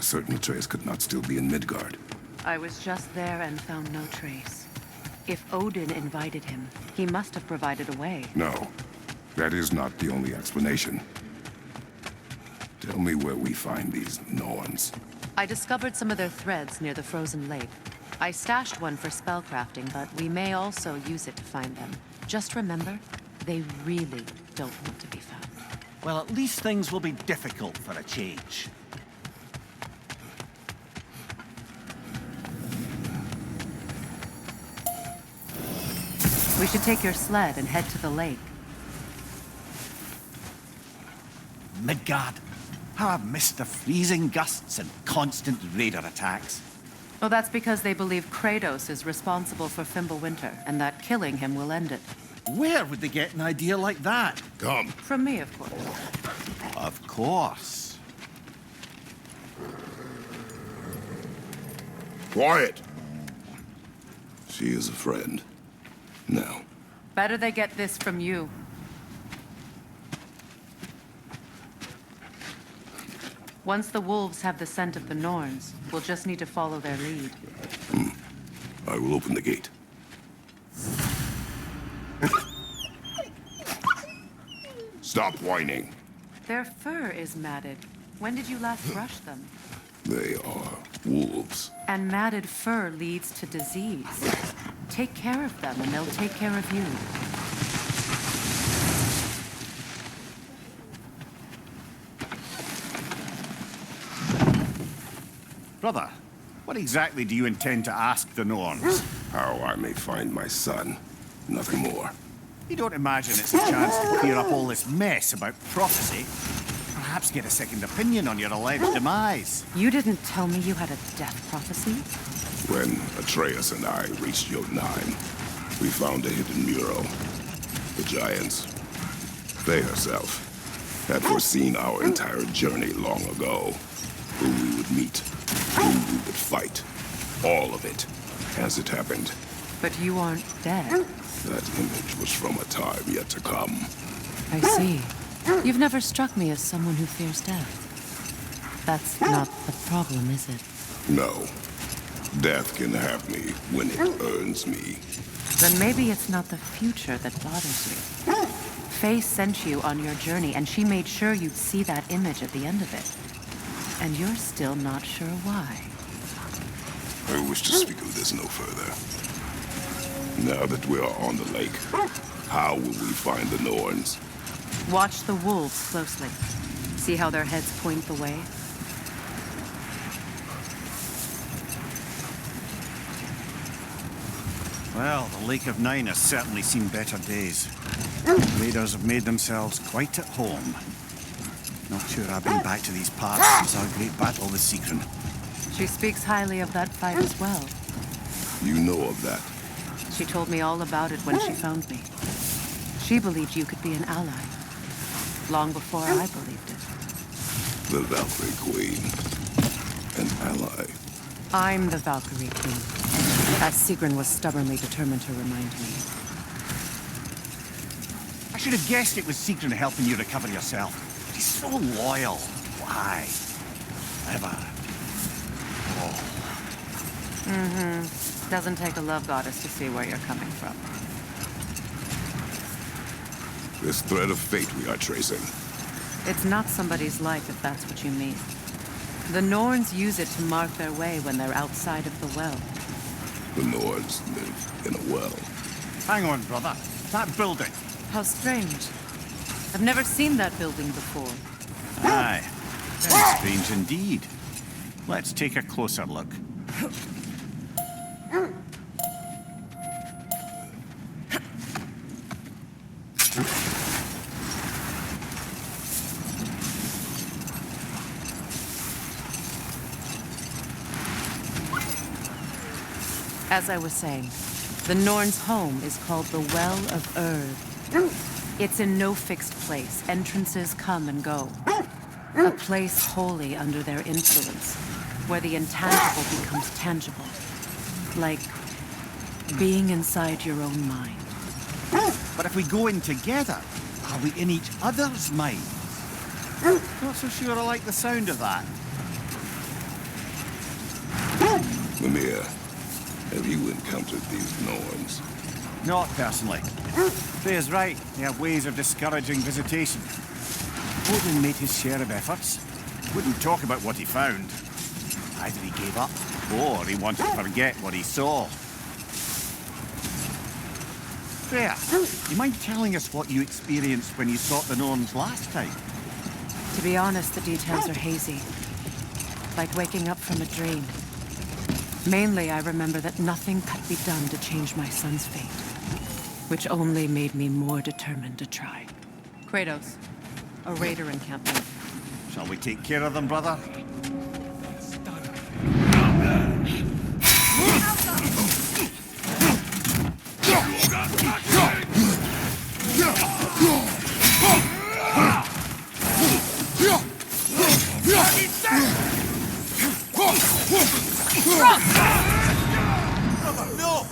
certain Atreus could not still be in Midgard. I was just there and found no trace. If Odin invited him, he must have provided a way. No, that is not the only explanation. Tell me where we find these Norns. I discovered some of their threads near the frozen lake. I stashed one for spellcrafting, but we may also use it to find them. Just remember, they really don't want to be found. Well, at least things will be difficult for a change. We should take your sled and head to the lake. Midgard. How I've missed the freezing gusts and constant raider attacks. Well, that's because they believe Kratos is responsible for Fimbulwinter, and that killing him will end it. Where would they get an idea like that? Come. From me, of course. Of course. Quiet! She is a friend. Now. Better they get this from you. Once the wolves have the scent of the Norns, we'll just need to follow their lead. I will open the gate. Stop whining. Their fur is matted. When did you last brush them? They are wolves. And matted fur leads to disease. Take care of them, and they'll take care of you. Brother, what exactly do you intend to ask the Norns? How I may find my son. Nothing more. You don't imagine it's a chance to clear up all this mess about prophecy? Perhaps get a second opinion on your alleged demise. You didn't tell me you had a death prophecy? When Atreus and I reached Jotunheim, we found a hidden mural. The giants, they herself, had foreseen our entire journey long ago. Who we would meet, who we would fight. All of it, as it happened. But you aren't dead. That image was from a time yet to come. I see. You've never struck me as someone who fears death. That's not the problem, is it? No. Death can have me when it earns me. Then maybe it's not the future that bothers you. Faye sent you on your journey, and she made sure you'd see that image at the end of it. And you're still not sure why. I wish to speak of this no further. Now that we are on the lake, how will we find the Norns? Watch the wolves closely. See how their heads point the way? Well, the Lake of Nine has certainly seen better days. Raiders have made themselves quite at home. Not sure I've been back to these parts since our great battle with Sigrun. She speaks highly of that fight as well. You know of that? She told me all about it when she found me. She believed you could be an ally. Long before I believed it. The Valkyrie Queen. An ally. I'm the Valkyrie Queen. As Sigrun was stubbornly determined to remind me. I should have guessed it was Sigrun helping you recover yourself. She's so loyal. Why? Ever. Oh. Mm-hmm. Doesn't take a love goddess to see where you're coming from. This thread of fate we are tracing. It's not somebody's life, if that's what you mean. The Norns use it to mark their way when they're outside of the well. The Nords live in a well. Hang on, brother. That building. How strange. I've never seen that building before. Aye. Very strange indeed. Let's take a closer look. As I was saying, the Norns' home is called the Well of Erd. It's in no fixed place. Entrances come and go. A place wholly under their influence, where the intangible becomes tangible. Like being inside your own mind. But if we go in together, are we in each other's minds? Not so sure I like the sound of that. Mimir, have you encountered these Norns? Not personally. Freya's right. They have ways of discouraging visitation. Odin made his share of efforts. Wouldn't talk about what he found. Either he gave up, or he wanted to forget what he saw. Freya, you mind telling us what you experienced when you sought the Norns last time? To be honest, the details are hazy. Like waking up from a dream. Mainly, I remember that nothing could be done to change my son's fate, which only made me more determined to try. Kratos, a raider encampment. Shall we take care of them, brother? No!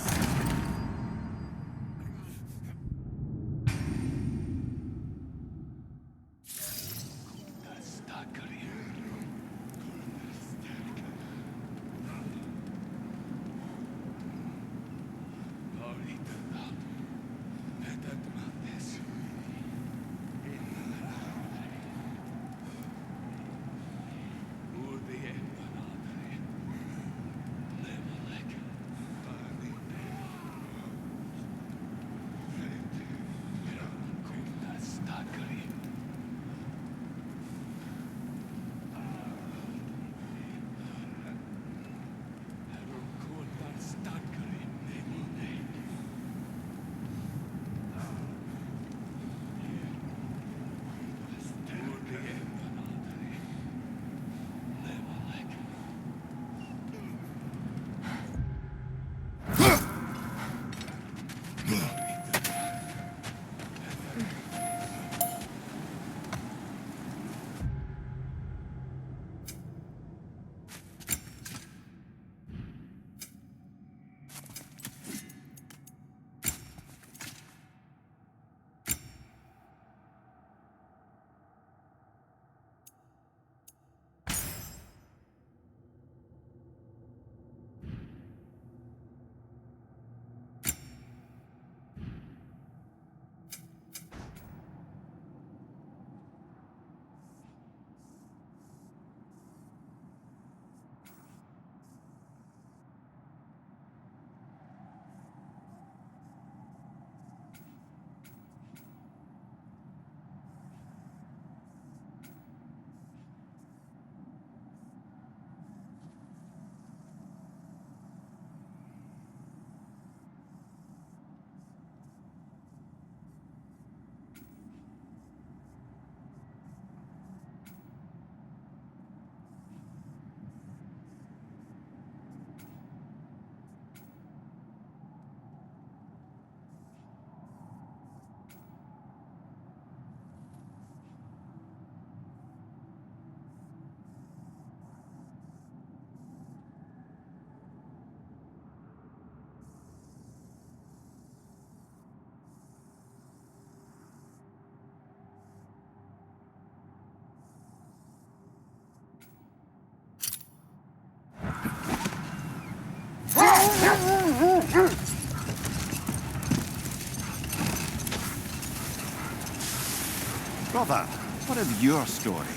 Brother, what of your story?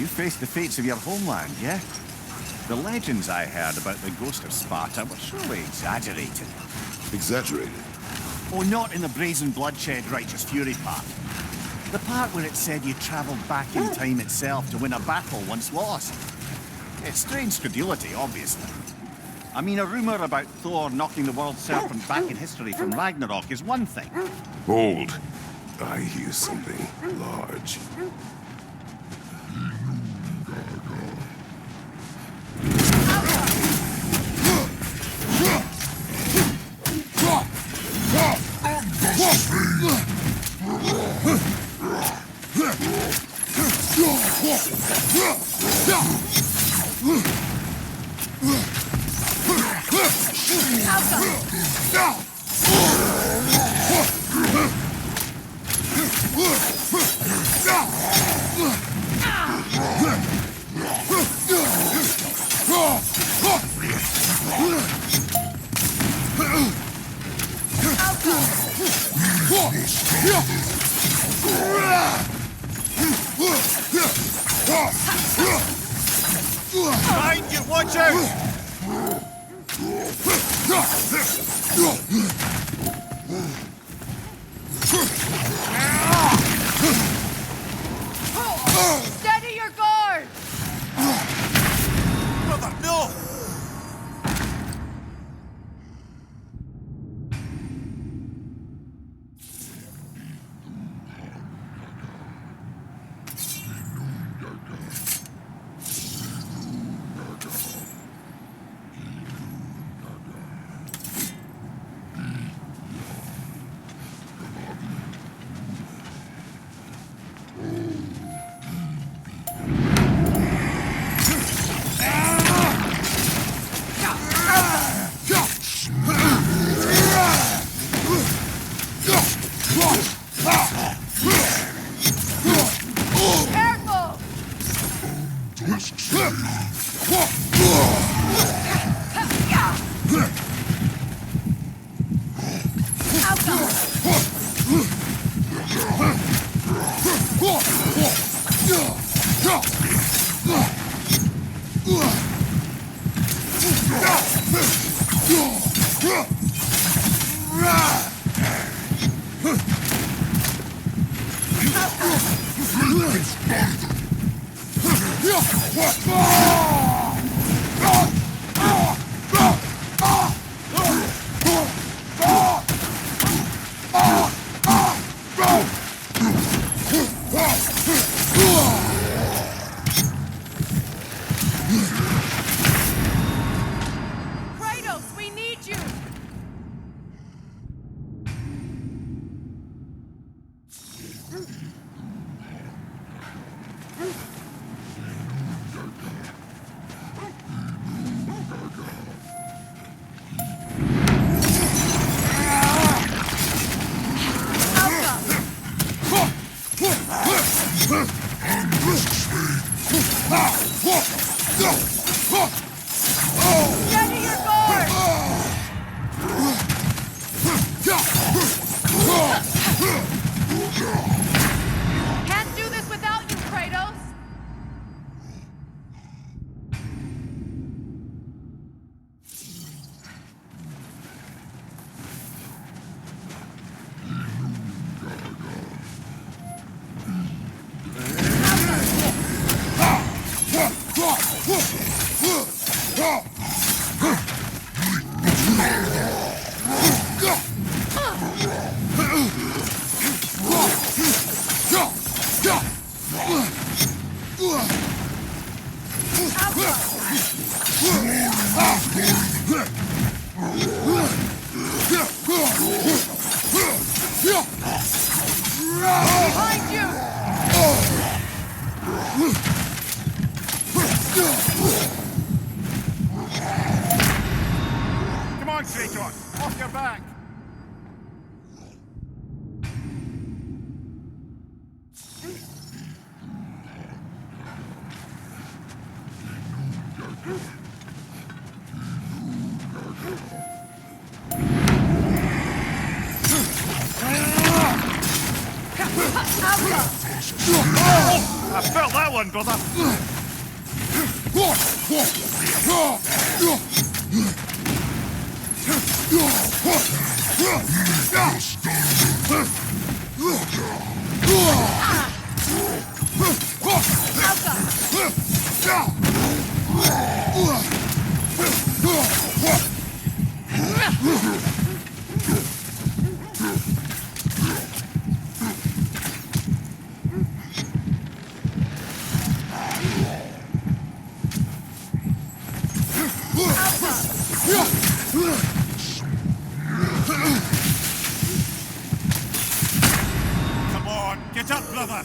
You faced the fates of your homeland, yeah? The legends I heard about the ghost of Sparta were surely exaggerated. Exaggerated? Oh, not in the brazen bloodshed righteous fury part. The part where it said you travelled back in time itself to win a battle once lost. It's strange credulity, obviously. I mean, a rumour about Thor knocking the world serpent back in history from Ragnarok is one thing. Hold. I hear something large. Behind you, watch out! Steady your guard! Brother, no! Kratos, we need you! Steady your guard! Can't do this without you, Kratos! Behind you! Come on, Kratos! Off your back! I felt that one, brother! Come on, get up, brother!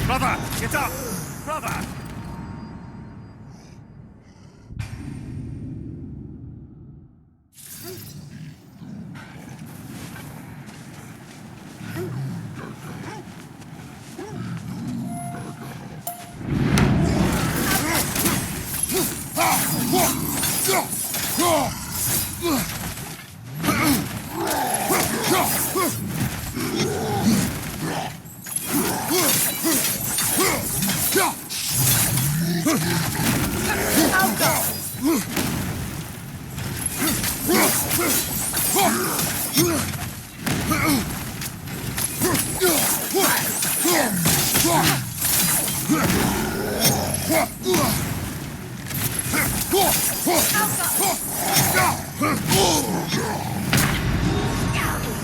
Brother, get up! Brother!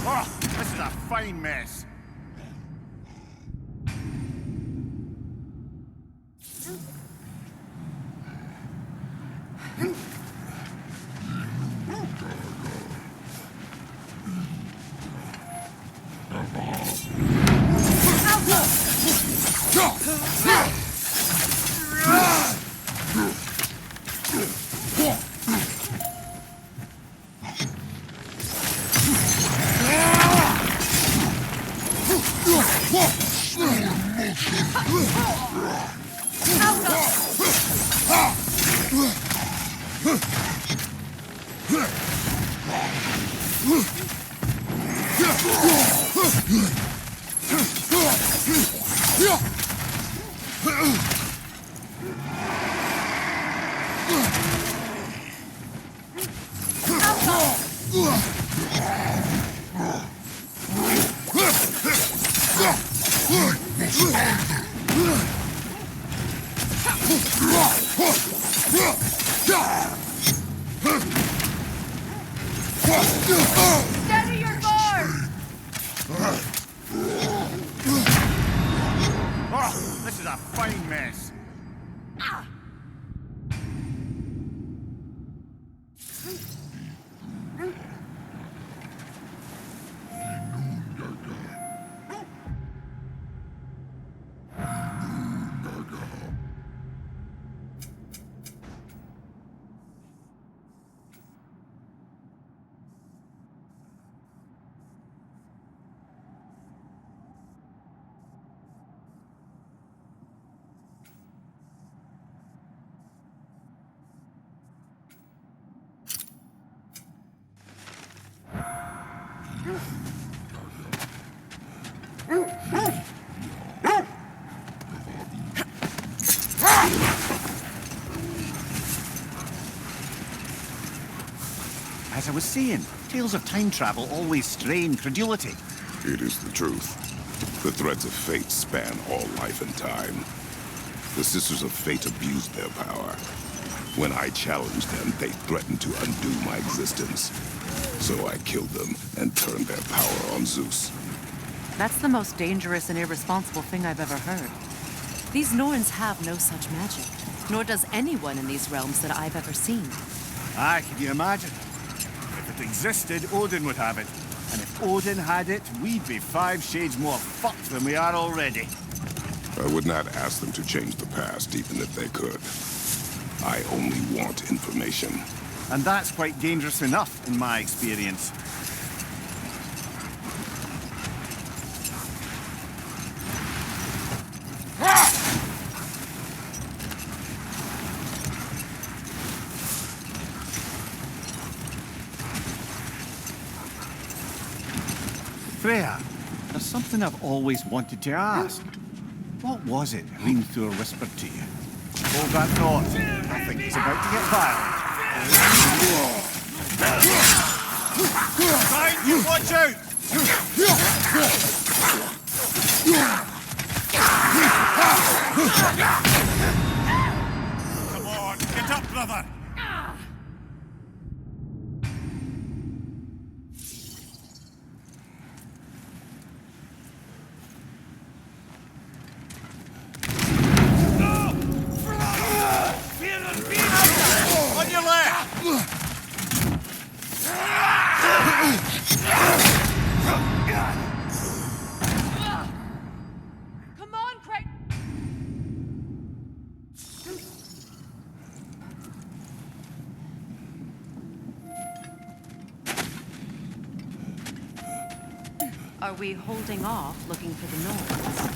Oh, this is a fine mess. Steady your board! Oh, this is a fine mess. As I was saying, tales of time travel always strain credulity. It is the truth. The threads of fate span all life and time. The Sisters of Fate abused their power. When I challenged them, they threatened to undo my existence. So I killed them and turned their power on Zeus. That's the most dangerous and irresponsible thing I've ever heard. These Norns have no such magic, nor does anyone in these realms that I've ever seen. Aye, can you imagine? If it existed, Odin would have it. And if Odin had it, we'd be 5 shades more fucked than we are already. I would not ask them to change the past, even if they could. I only want information. And that's quite dangerous enough, in my experience. Freya, there's something I've always wanted to ask. What was it Hrimthur whispered to you? Hold that thought. I think he's about to get violent. Behind you! Watch out! Come on, get up, brother! On your left! Come on, Craig! Are we holding off looking for the noise?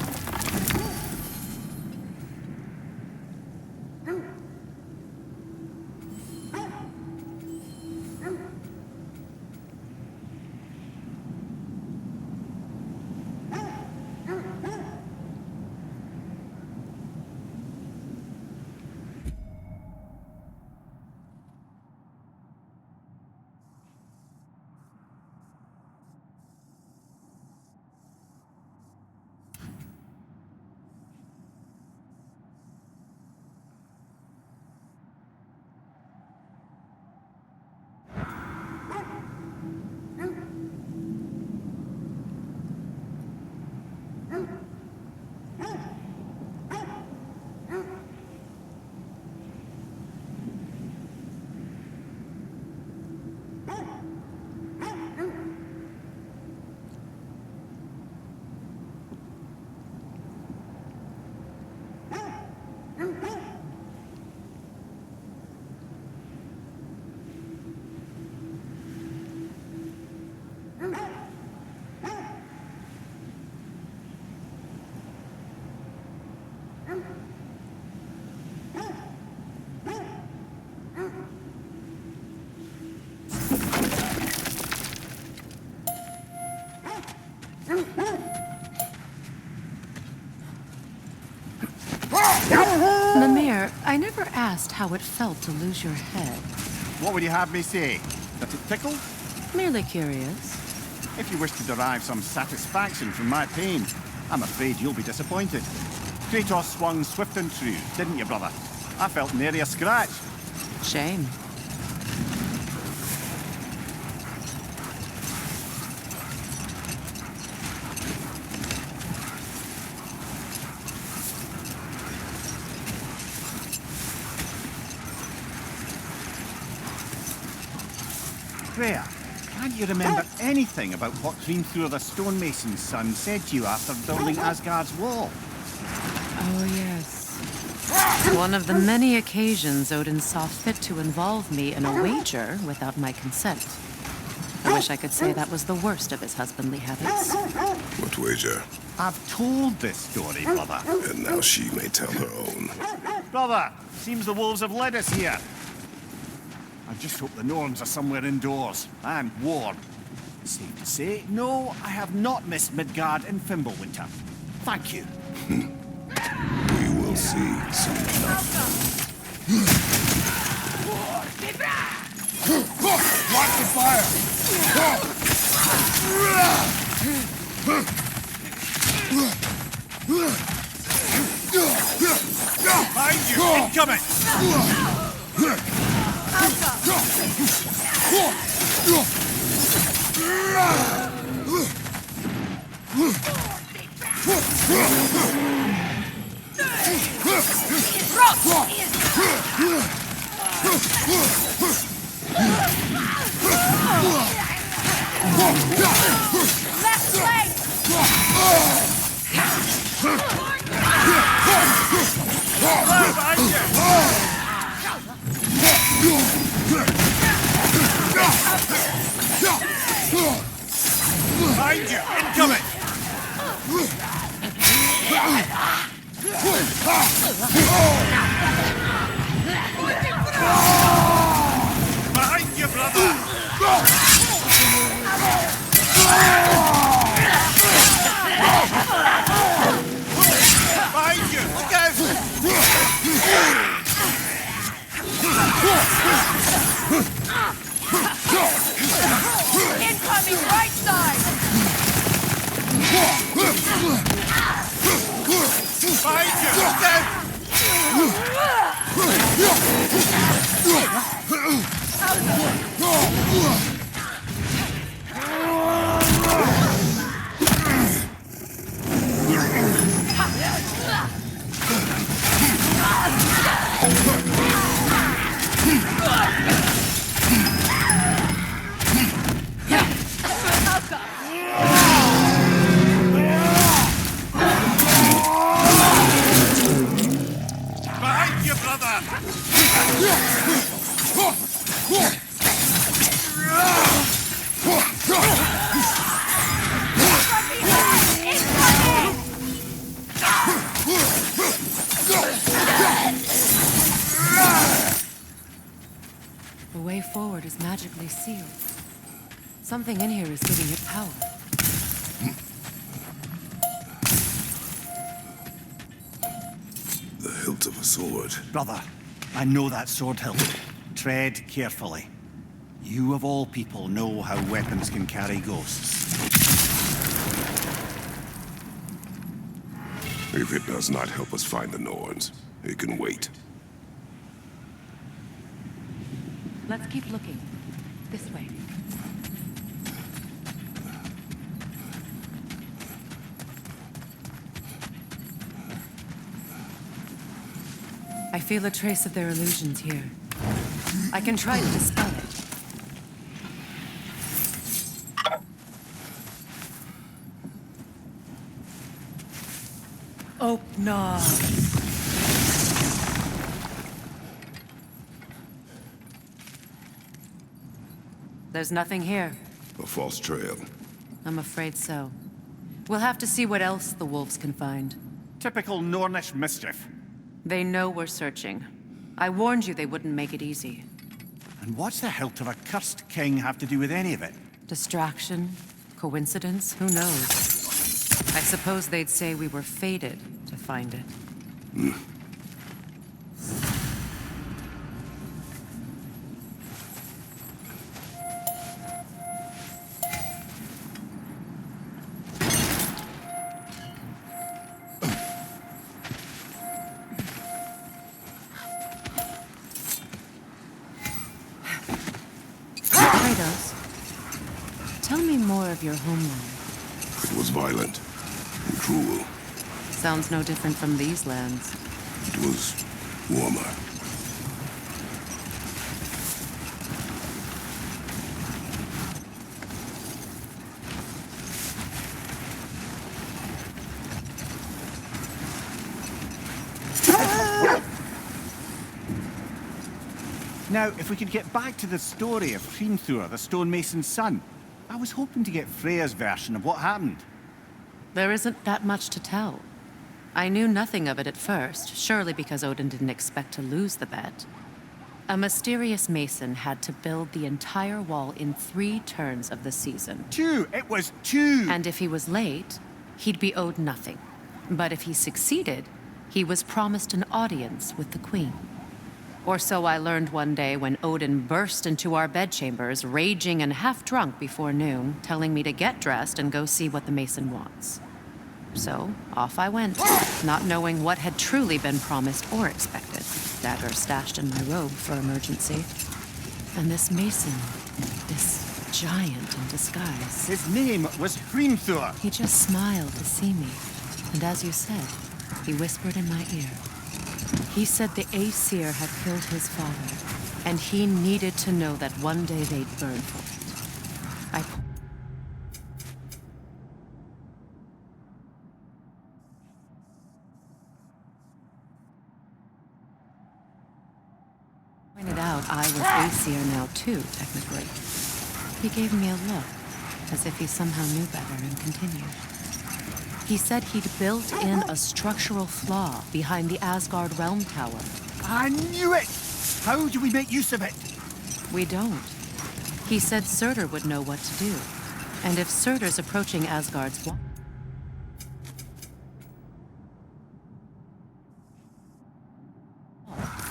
Mimir, I never asked how it felt to lose your head. What would you have me say? That it tickled? Merely curious. If you wish to derive some satisfaction from my pain, I'm afraid you'll be disappointed. Kratos swung swift and true, didn't you, brother? I felt nary a scratch. Shame. Freya, can't you remember anything about what Hrimthur the stonemason's son said to you after building Asgard's wall? Oh, yes. One of the many occasions Odin saw fit to involve me in a wager without my consent. I wish I could say that was the worst of his husbandly habits. What wager? I've told this story, brother. And now she may tell her own. Brother, seems the wolves have led us here. I just hope the Norns are somewhere indoors and warm. Safe to say, no, I have not missed Midgard and Fimbulwinter. Thank you. We will see soon enough. Watch the fire! Behind you! Incoming! Left leg! Behind you! Incoming! Behind you, brother! Behind you! Look out! Incoming! Behind you, brother! The way forward is magically sealed. Something in here is giving it power. The hilt of a sword. Brother, I know that sword hilt. Tread carefully. You of all people know how weapons can carry ghosts. If it does not help us find the Norns, it can wait. Let's keep looking. This way. I feel a trace of their illusions here. I can try to dispel it. Oh, no. There's nothing here. A false trail. I'm afraid so. We'll have to see what else the wolves can find. Typical Nornish mischief. They know we're searching. I warned you they wouldn't make it easy. And what's the hilt of a cursed king have to do with any of it? Distraction? Coincidence? Who knows? I suppose they'd say we were fated to find it. Kratos, tell me more of your homeland. It was violent and cruel. Sounds no different from these lands. It was warmer. Now, if we could get back to the story of Hrimthur, the stonemason's son. I was hoping to get Freya's version of what happened. There isn't that much to tell. I knew nothing of it at first, surely because Odin didn't expect to lose the bet. A mysterious mason had to build the entire wall in 3 turns of the season. 2! It was 2! And if he was late, he'd be owed nothing. But if he succeeded, he was promised an audience with the queen. Or so I learned one day when Odin burst into our bedchambers, raging and half drunk before noon, telling me to get dressed and go see what the mason wants. So, off I went, not knowing what had truly been promised or expected. Dagger stashed in my robe for emergency. And this mason, this giant in disguise. His name was Hrimthur. He just smiled to see me. And as you said, he whispered in my ear. He said the Aesir had killed his father, and he needed to know that one day they'd burn for it. I pointed out I was Aesir now too, technically. He gave me a look, as if he somehow knew better, and continued. He said he'd built in a structural flaw behind the Asgard Realm Tower. I knew it! How do we make use of it? We don't. He said Surtur would know what to do. And if Surtur's approaching Asgard's wall...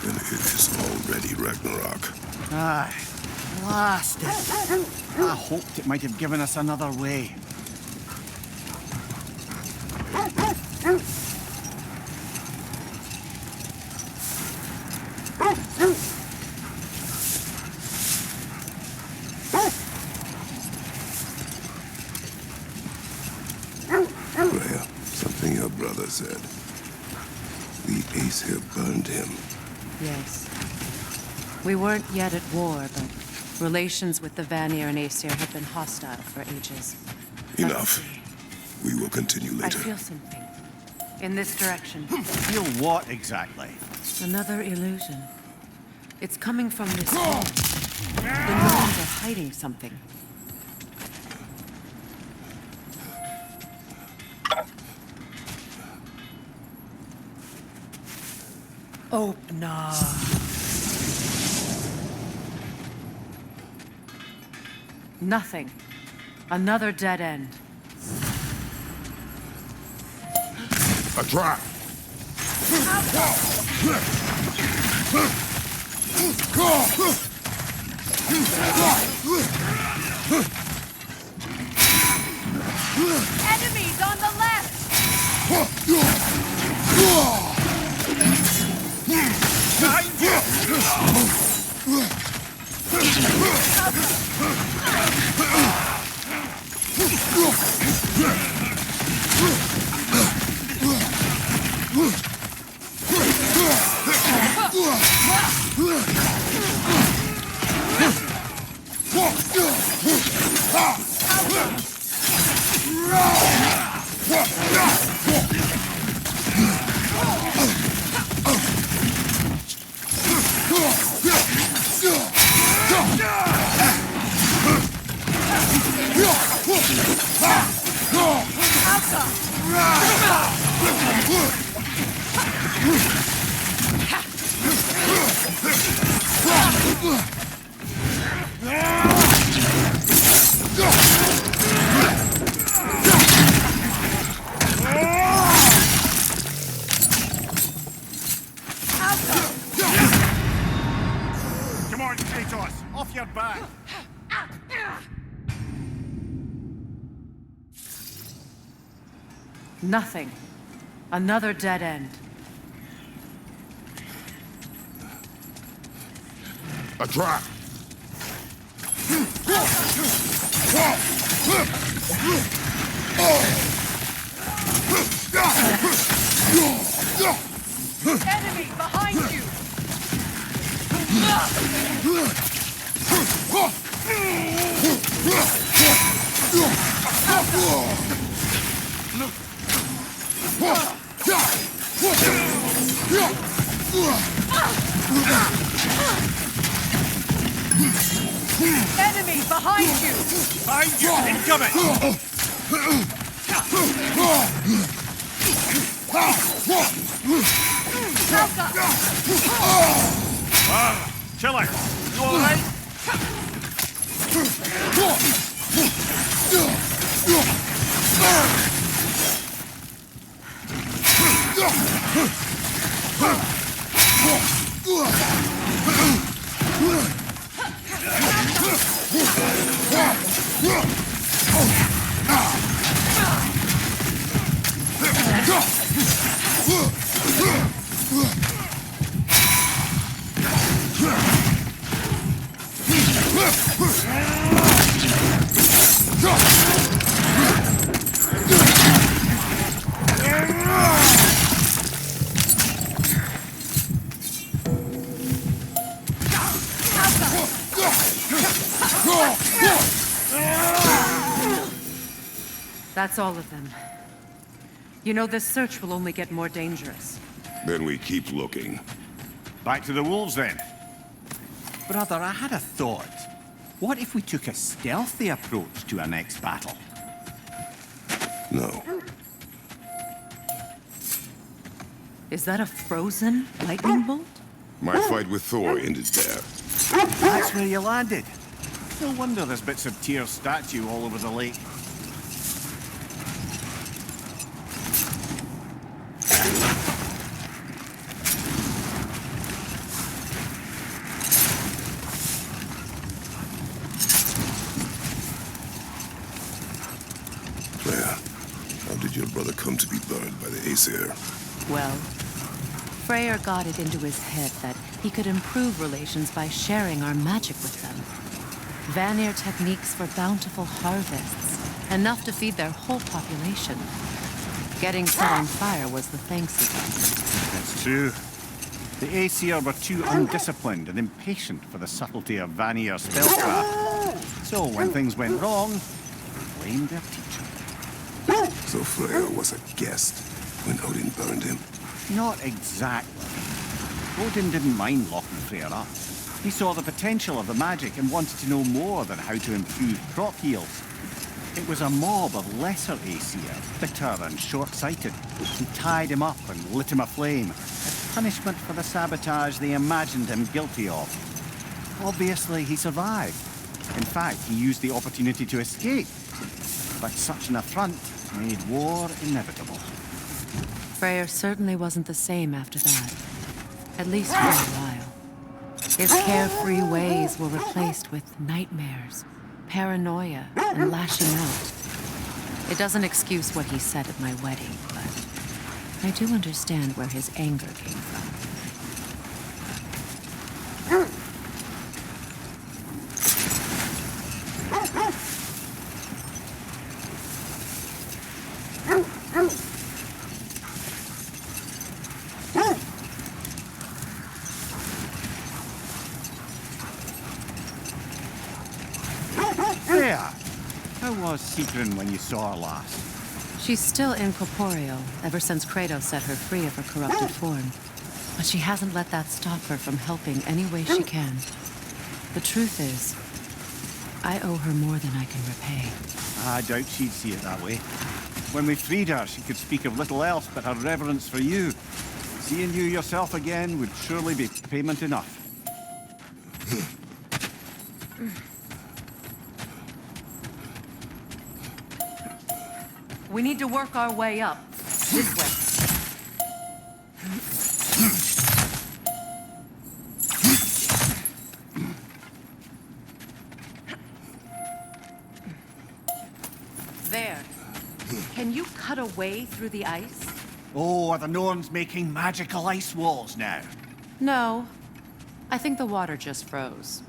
And it is already Ragnarok. Aye. Blasted. I hoped it might have given us another way. brother said. The Aesir burned him. Yes. We weren't yet at war, but relations with the Vanir and Aesir have been hostile for ages. Enough. We will continue I later. feel something. In this direction. Feel what exactly? Another illusion. It's coming from this wall. The gnomes are hiding something. Opener. Nothing. Another dead end. A trap! Enemies on the left! Behind Come on, Kratos! Off your back! Nothing. Another dead end. A trap! Enemy behind you! Enemy behind you! Behind you! Incoming! Killer! You alright? That's all of them. You know, this search will only get more dangerous. Then we keep looking. Back to the wolves, then. Brother, I had a thought. What if we took a stealthy approach to our next battle? No. Is that a frozen lightning bolt? My fight with Thor ended there. That's where you landed. No wonder there's bits of Tyr's statue all over the lake. Your brother come to be burned by the Aesir? Well, Freyr got it into his head that he could improve relations by sharing our magic with them. Vanir techniques for bountiful harvests, enough to feed their whole population. Getting set on fire was the thanks he got. That's true. The Aesir were too undisciplined and impatient for the subtlety of Vanir spellcraft. So when things went wrong, they blamed their teacher. So Freyr was a guest when Odin burned him? Not exactly. Odin didn't mind locking Freyr up. He saw the potential of the magic and wanted to know more than how to improve crop yields. It was a mob of lesser Aesir, bitter and short-sighted, who tied him up and lit him aflame, as punishment for the sabotage they imagined him guilty of. Obviously, he survived. In fact, he used the opportunity to escape. But such an affront made war inevitable. Freyr certainly wasn't the same after that. At least for a while. His carefree ways were replaced with nightmares, paranoia, and lashing out. It doesn't excuse what he said at my wedding, but I do understand where his anger came from. There! How was Sigrun when you saw her last? She's still incorporeal, ever since Kratos set her free of her corrupted form. But she hasn't let that stop her from helping any way she can. The truth is, I owe her more than I can repay. I doubt she'd see it that way. When we freed her, she could speak of little else but her reverence for you. Seeing you yourself again would surely be payment enough. We need to work our way up. This way. There. Can you cut a way through the ice? Oh, are the Norns making magical ice walls now? No. I think the water just froze.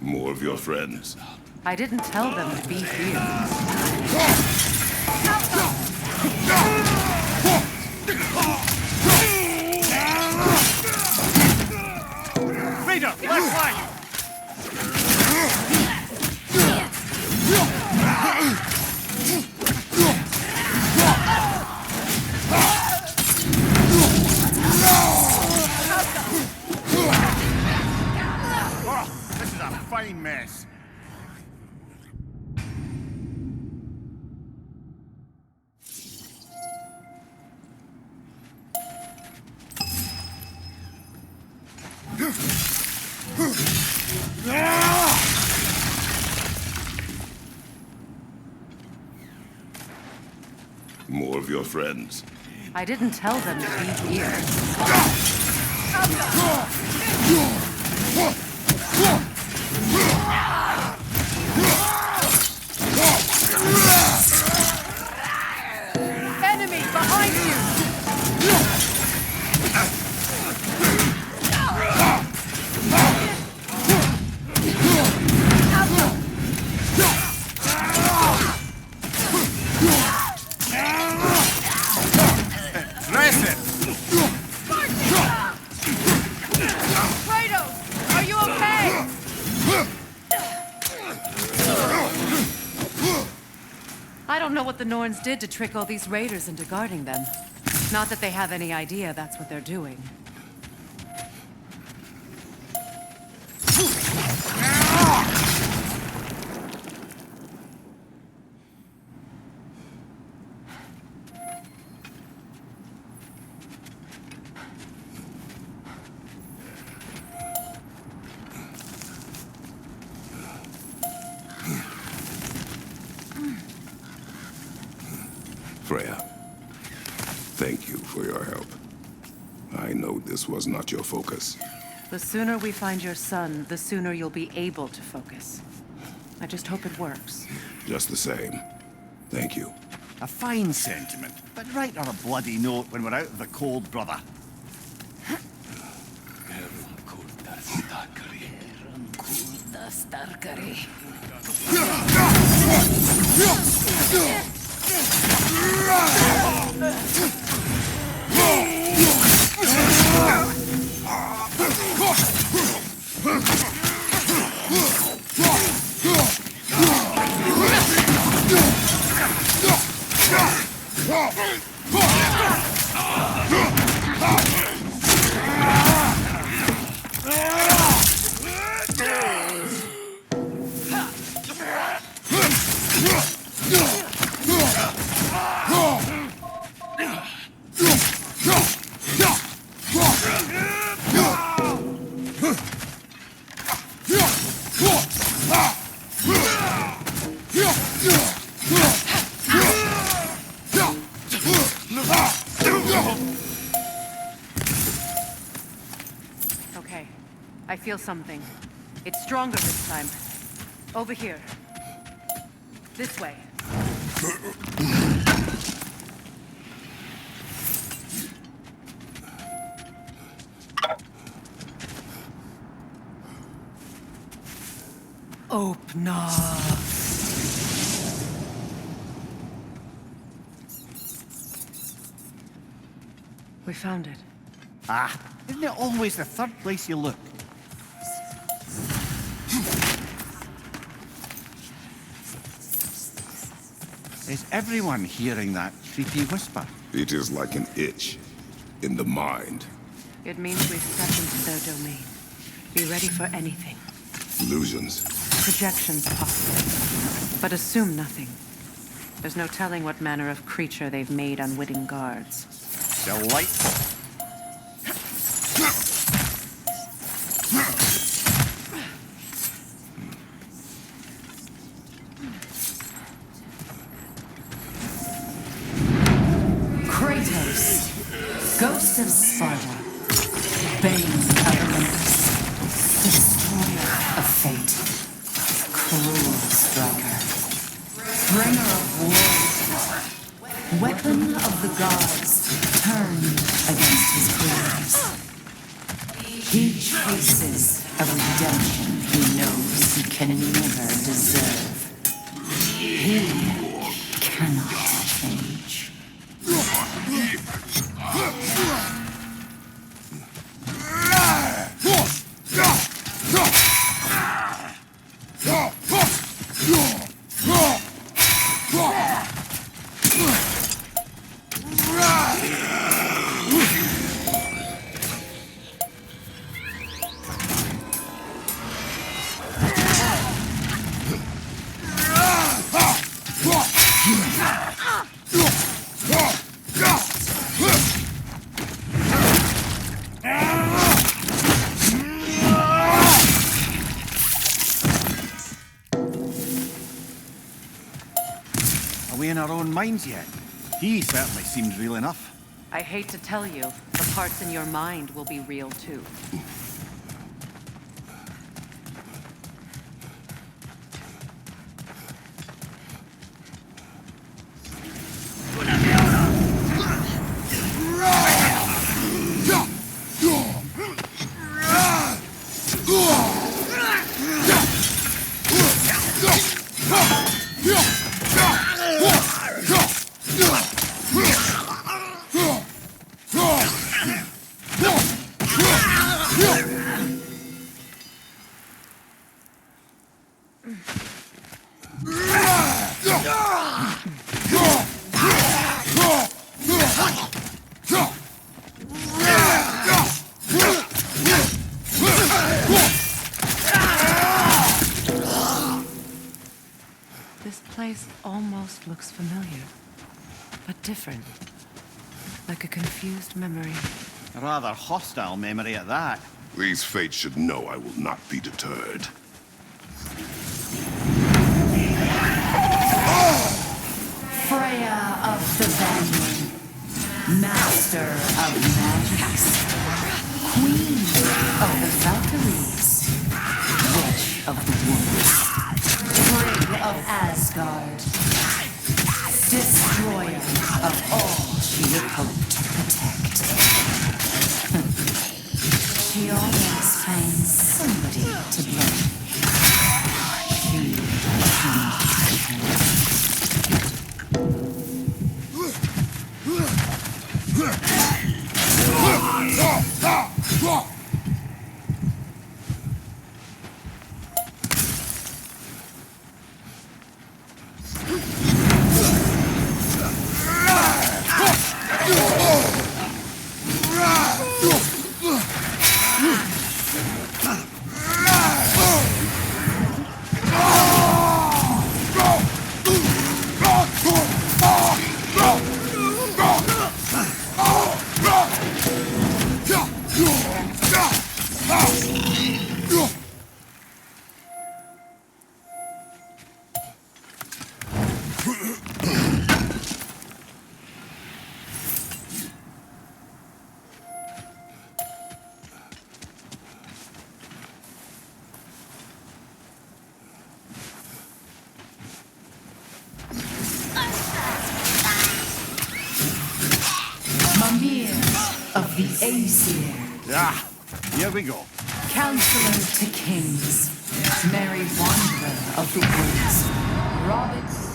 More of your friends. I didn't tell them to be here. Raider, left flank! Oh, this is a fine mess. More of your friends. I didn't tell them to be here. Enemy behind you! Kratos, are you okay? I don't know what the Norns did to trick all these raiders into guarding them. Not that they have any idea that's what they're doing. you for your help. I know this was not your focus. The sooner we find your son, the sooner you'll be able to focus. I just hope it works. Just the same. Thank you. A fine sentiment, but write her a bloody note when we're out of the cold, brother. Okay, I feel something. It's stronger this time. Over here. This way. Open up. We found it. Ah, isn't it always the third place you look? Is everyone hearing that creepy whisper? It is like an itch in the mind. It means we've stepped into their domain. Be ready for anything. Illusions. Projections possible. But assume nothing. There's no telling what manner of creature they've made unwitting guards. Delightful. Kratos, Ghost of Sparta, Bane of Olympus, Destroyer of Fate, Cruel Striker, Bringer of War, Weapon of the Gods, turned against his creators. He chases a redemption he knows he can never deserve. He cannot change. Are we in our own minds yet? He certainly seems real enough. I hate to tell you, the parts in your mind will be real too. This place almost looks familiar, but different. Like a confused memory. A rather hostile memory at that. These fates should know I will not be deterred. Freya of the Vanguard, Master of magic, Queen of the Valkyries, Witch of the Woods, Sprig of Asgard, Destroyer of all she would hope to protect. She always finds somebody to blame. She cannot. Of the Aesir. Ah, here we go. Counselor to kings, merry wanderer of the woods, Robert